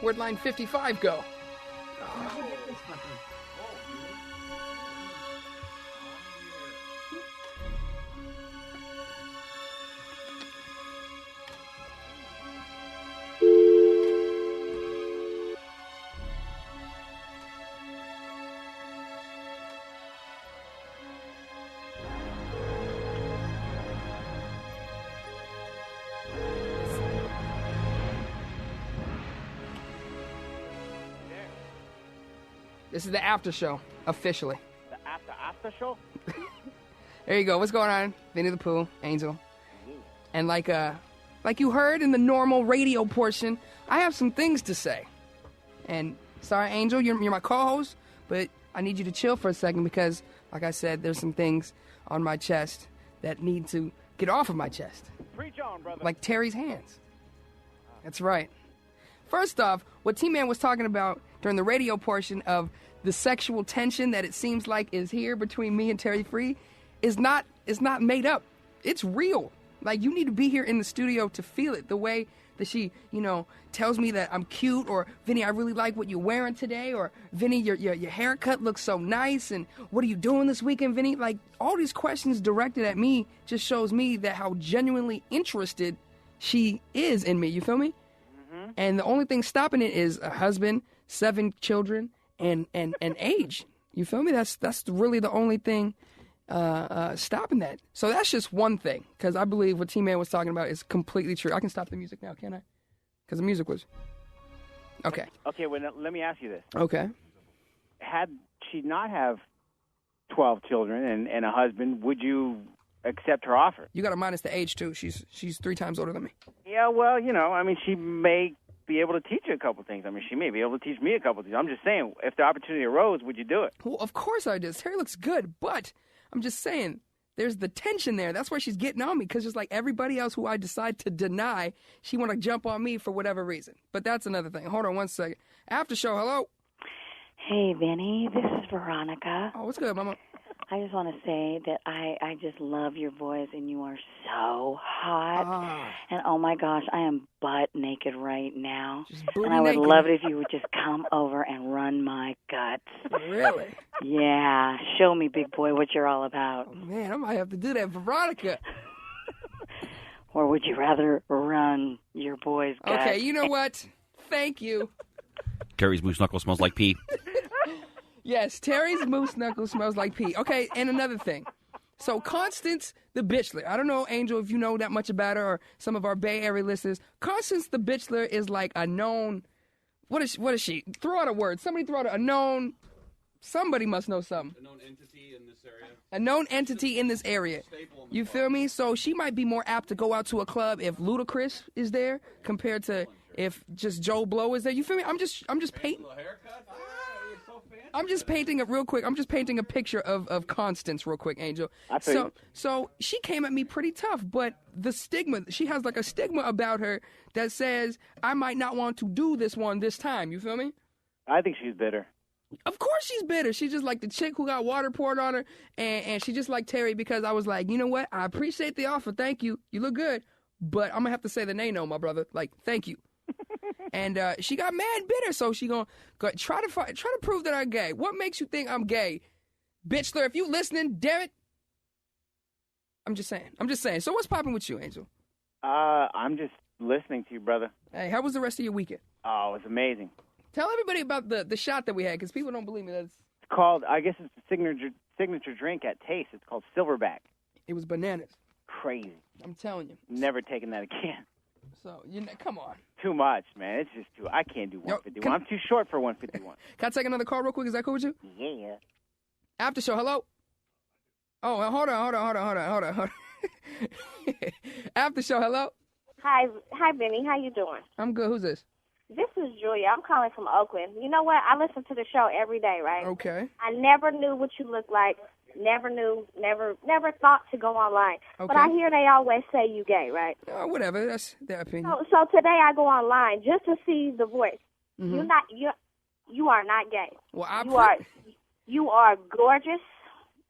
Where'd line 55 go? This is the after show, officially. The after show? There you go. What's going on? Vinnie the Pooh, Angel. And like you heard in the normal radio portion, I have some things to say. And sorry, Angel, you're my co-host, but I need you to chill for a second because, like I said, there's some things on my chest that need to get off of my chest. Preach on, brother. Like Terry's hands. That's right. First off, what T-Man was talking about during the radio portion of the sexual tension that it seems like is here between me and Terry Free is not made up. It's real. Like, you need to be here in the studio to feel it. The way that she, tells me that I'm cute, or Vinnie, I really like what you're wearing today, or Vinnie, your haircut looks so nice, and what are you doing this weekend, Vinnie? Like, all these questions directed at me just shows me that how genuinely interested she is in me. You feel me? And the only thing stopping it is a husband, 7 children, and age. You feel me? That's really the only thing stopping that. So that's just one thing, because I believe what T-Man was talking about is completely true. I can stop the music now, can't I? Because the music was... Okay. Okay, well, let me ask you this. Okay. Had she not have 12 children and a husband, would you accept her offer? You got to minus the age, too. She's 3 times older than me. Yeah, well, she may be able to teach you a couple things. She may be able to teach me a couple things. I'm just saying, if the opportunity arose, would you do it? Well, of course I did. Terry looks good, but I'm just saying, there's the tension there. That's why she's getting on me, because just like everybody else who I decide to deny, she want to jump on me for whatever reason. But that's another thing. Hold on one second. After show, hello. Hey, Vinnie. This is Veronica. Oh, what's good, Mama? I just want to say that I just love your voice, and you are so hot. And oh my gosh, I am butt naked right now. And I would love it if you would just come over and run my guts. Really? Yeah. Show me, big boy, what you're all about. Oh, man, I might have to do that, Veronica. Or would you rather run your boy's guts? Okay, you know what? Thank you. Terry's moose knuckle smells like pee. Yes, Terry's moose knuckle smells like pee. Okay, and another thing. So Constance the Bitchler. I don't know, Angel, if you know that much about her, or some of our Bay Area listeners. Constance the Bitchler is like a known... What is she? Throw out a word. Somebody throw out a known... Somebody must know something. A known entity in this area. A known entity in this area. You feel me? So she might be more apt to go out to a club if Ludacris is there compared to if just Joe Blow is there. You feel me? I'm just painting... I'm just painting it real quick. I'm just painting a picture of Constance real quick, Angel. So she came at me pretty tough, but the stigma, she has like a stigma about her that says I might not want to do this one this time. You feel me? I think she's bitter. Of course she's bitter. She's just like the chick who got water poured on her, and she just like Terry because I was like, you know what? I appreciate the offer. Thank you. You look good, but I'm going to have to say the nay-no, my brother. Like, thank you. And she got mad bitter, so she gonna try to prove that I'm gay. What makes you think I'm gay? Bitchler, if you listening, damn it. I'm just saying. So what's popping with you, Angel? I'm just listening to you, brother. Hey, how was the rest of your weekend? Oh, it was amazing. Tell everybody about the shot that we had, because people don't believe me. It's called, I guess it's the signature drink at Taste. It's called Silverback. It was bananas. Crazy. I'm telling you. Never taking that again. So, come on. Too much, man. It's just I can't do 151. I'm too short for 151. Can I take another call real quick? Is that cool with you? Yeah. After show, hello? Oh, hold on. After show, hello? Hi, Vinnie. How you doing? I'm good. Who's this? This is Julia. I'm calling from Oakland. You know what? I listen to the show every day, right? Okay. I never knew what you looked like. Never thought to go online. Okay. But I hear they always say you gay, right? Whatever. That's their opinion. So today I go online just to see the voice. Mm-hmm. You are not gay. Well, you are gorgeous.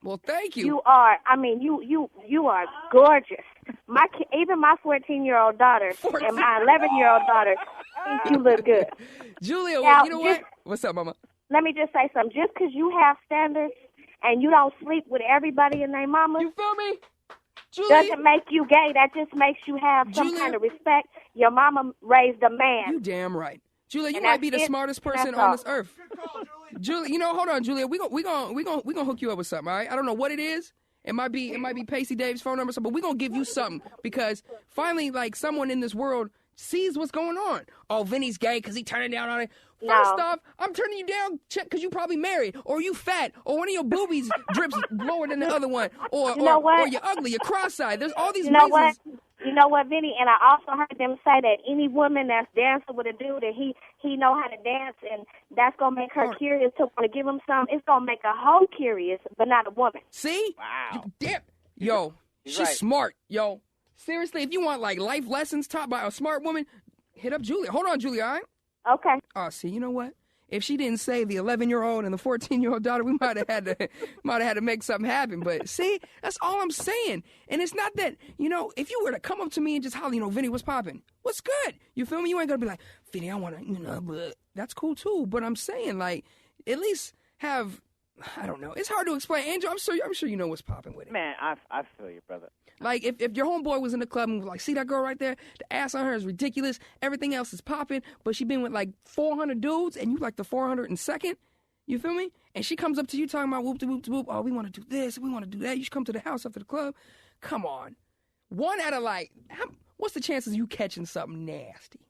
Well, thank you. You are. I mean, you are gorgeous. Even my 14-year-old daughter and my 11-year-old daughter think you look good. Julia, Now, you know what? What's up, Mama? Let me just say something. Just because you have standards and you don't sleep with everybody and their mama, you feel me? Julia? Doesn't make you gay. That just makes you have some kind of respect. Your mama raised a man. You damn right. Julia, you And might be the that's it. smartest person That's on all. this earth. Julia, hold on, Julia. We gonna hook you up with something, all right? I don't know what it is. It might be Pasty Dave's phone number, but we're gonna give you something because finally, like, someone in this world sees what's going on. Oh, Vinny's gay because he turning down on it. First off, I'm turning you down because you probably married, or you fat, or one of your boobies drips lower than the other one, or you're ugly, you're cross-eyed. There's all these reasons. You know what, Vinny? And I also heard them say that any woman that's dancing with a dude and he know how to dance, and that's gonna make her curious to want to give him some. It's gonna make a hoe curious, but not a woman. See? Wow. Yo, she's right. smart. Yo, seriously, if you want like life lessons taught by a smart woman, hit up Julia. Hold on, Julia, all right? Okay. Oh, see, you know what? If she didn't say the 11-year-old and the 14-year-old daughter, we might have had to make something happen. But see, that's all I'm saying. And it's not that, if you were to come up to me and just holler, Vinny, what's popping? What's good? You feel me? You ain't gonna be like, Vinny, I want to, but that's cool too. But I'm saying, like, at least have, I don't know. It's hard to explain. Angel, I'm sure you know what's popping with it. Man, I feel you, brother. Like, if your homeboy was in the club and was like, see that girl right there? The ass on her is ridiculous. Everything else is popping, but she been with like 400 dudes, and you like the 402nd? You feel me? And she comes up to you talking about whoop-de-whoop-de-whoop. Oh, we want to do this, we want to do that. You should come to the house after the club. Come on. One out of what's the chances of you catching something nasty?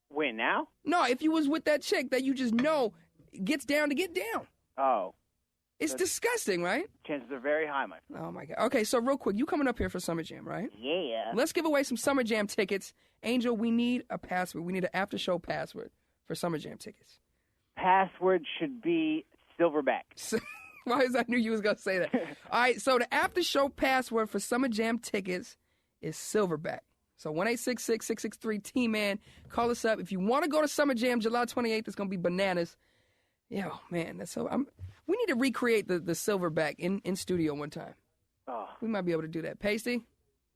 When, now? No, if you was with that chick that you just know gets down to get down. Oh. It's disgusting, right? Chances are very high, my friend. Oh, my God. Okay, so real quick, you coming up here for Summer Jam, right? Yeah. Let's give away some Summer Jam tickets. Angel, we need a password. We need an after-show password for Summer Jam tickets. Password should be Silverback. Why is I knew you was going to say that. All right, so the after-show password for Summer Jam tickets is Silverback. So 1-866-663-T-MAN. Call us up. If you want to go to Summer Jam July 28th, it's going to be bananas. Yo, man, that's so... We need to recreate the Silverback in studio one time. Oh. We might be able to do that. Pasty,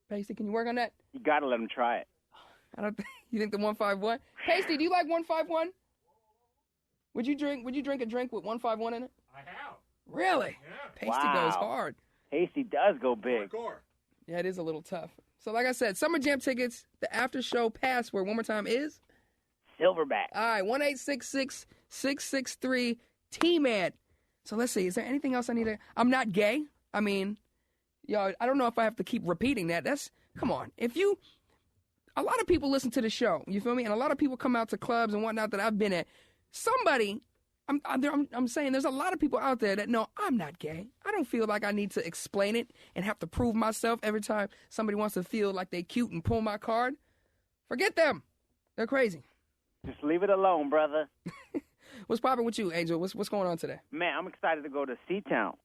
can you work on that? You got to let him try it. I don't. You think the 151? Pasty, do you like 151? Would you drink a drink with 151 in it? I have. Really? Yeah. Pasty goes hard. Pasty does go big. Yeah, it is a little tough. So like I said, Summer Jam tickets, the after show password one more time is Silverback. All right, 1-866-663-T-MAN. So let's see, is there anything else I need to... I'm not gay. I mean, I don't know if I have to keep repeating that. Come on. A lot of people listen to the show, you feel me? And a lot of people come out to clubs and whatnot that I've been at. I'm saying there's a lot of people out there that know I'm not gay. I don't feel like I need to explain it and have to prove myself every time somebody wants to feel like they cute and pull my card. Forget them. They're crazy. Just leave it alone, brother. What's popping with you, Angel? What's going on today? Man, I'm excited to go to Seatown.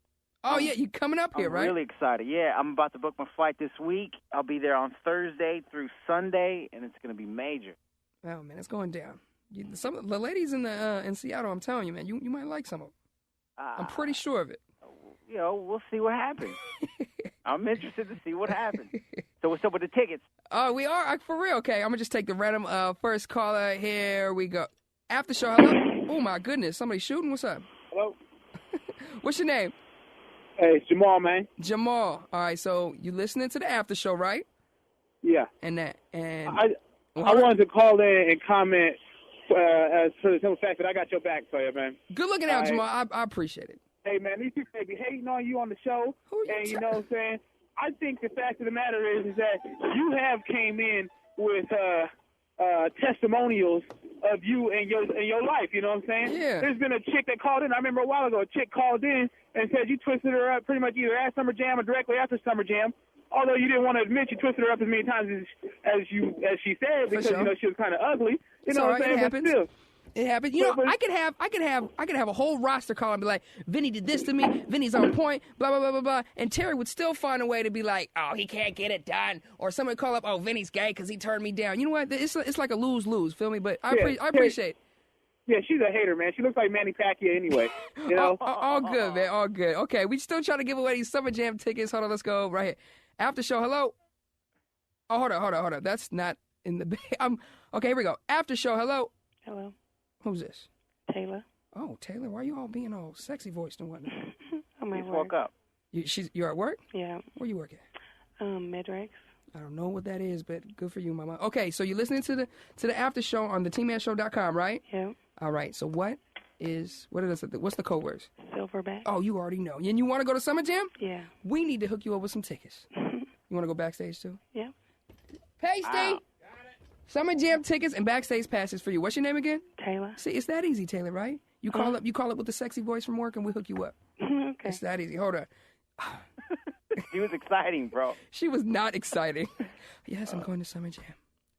Oh, yeah, you coming up here, right? I'm really excited. Yeah, I'm about to book my flight this week. I'll be there on Thursday through Sunday, and it's going to be major. Oh, man, it's going down. Some of the ladies in Seattle, I'm telling you, man, you might like some of them. I'm pretty sure of it. We'll see what happens. I'm interested to see what happens. So what's up with the tickets? Oh, we are? For real? Okay, I'm going to just take the random first caller. Here we go. After show, hello? Oh, my goodness. Somebody shooting? What's up? Hello? What's your name? Hey, it's Jamal, man. Jamal. All right, so you listening to the after show, right? Yeah. And I wanted to call in and comment as for the simple fact that I got your back, player, man. Good looking out, Jamal. I appreciate it. Hey, man, these people may be hating on you on the show, and you know what I'm saying? I think the fact of the matter is that you have came in with testimonials of you and your life, you know what I'm saying? Yeah. There's been a chick that called in. I remember a while ago, a chick called in and said you twisted her up pretty much either at Summer Jam or directly after Summer Jam. Although you didn't want to admit you twisted her up as many times as she said because sure. You know she was kind of ugly. You know what I'm saying? It happens. But still. It happens. You know, I could have a whole roster call and be like, Vinny did this to me. Vinny's on point. Blah blah blah blah blah. And Terry would still find a way to be like, oh, he can't get it done. Or somebody call up, oh, Vinny's gay because he turned me down. You know what? It's like a lose-lose. Feel me? But I appreciate. Yeah, she's a hater, man. She looks like Manny Pacquiao anyway. You know? All good, man. All good. Okay, we still trying to give away these Summer Jam tickets. Hold on, let's go right here. After show, hello. Oh, hold on. That's not in the. Okay, here we go. After show, hello. Hello. Who's this? Taylor. Oh, Taylor, why are you all being all sexy voiced and whatnot? I'm at Just work. woke up. You're at work? Yeah. Where you work at? Midrex. I don't know what that is, but good for you, mama. Okay, so you're listening to the after show on the TeamManShow.com, right? Yeah. All right. So what's the code words? Silverback. Oh, you already know. And you want to go to Summer Jam? Yeah. We need to hook you up with some tickets. You want to go backstage too? Yeah. Pasty. Summer Jam tickets and backstage passes for you. What's your name again? Taylor. See, it's that easy, Taylor, right? You call up with the sexy voice from work and we hook you up. Okay. It's that easy. Hold on. She was exciting, bro. She was not exciting. Yes, I'm going to Summer Jam.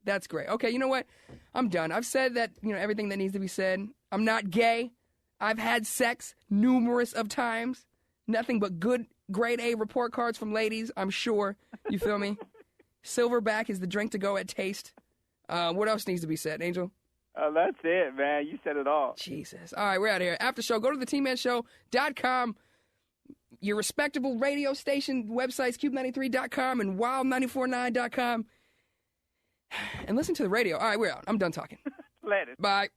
That's great. Okay, you know what? I'm done. I've said that, everything that needs to be said. I'm not gay. I've had sex numerous of times. Nothing but good grade A report cards from ladies, I'm sure. You feel me? Silverback is the drink to go at Taste. What else needs to be said, Angel? That's it, man. You said it all. Jesus. All right, we're out of here. After show, go to the TeamManShow.com. Your respectable radio station websites, KUBE93.com and Wild949.com. And listen to the radio. All right, we're out. I'm done talking. Later. Bye.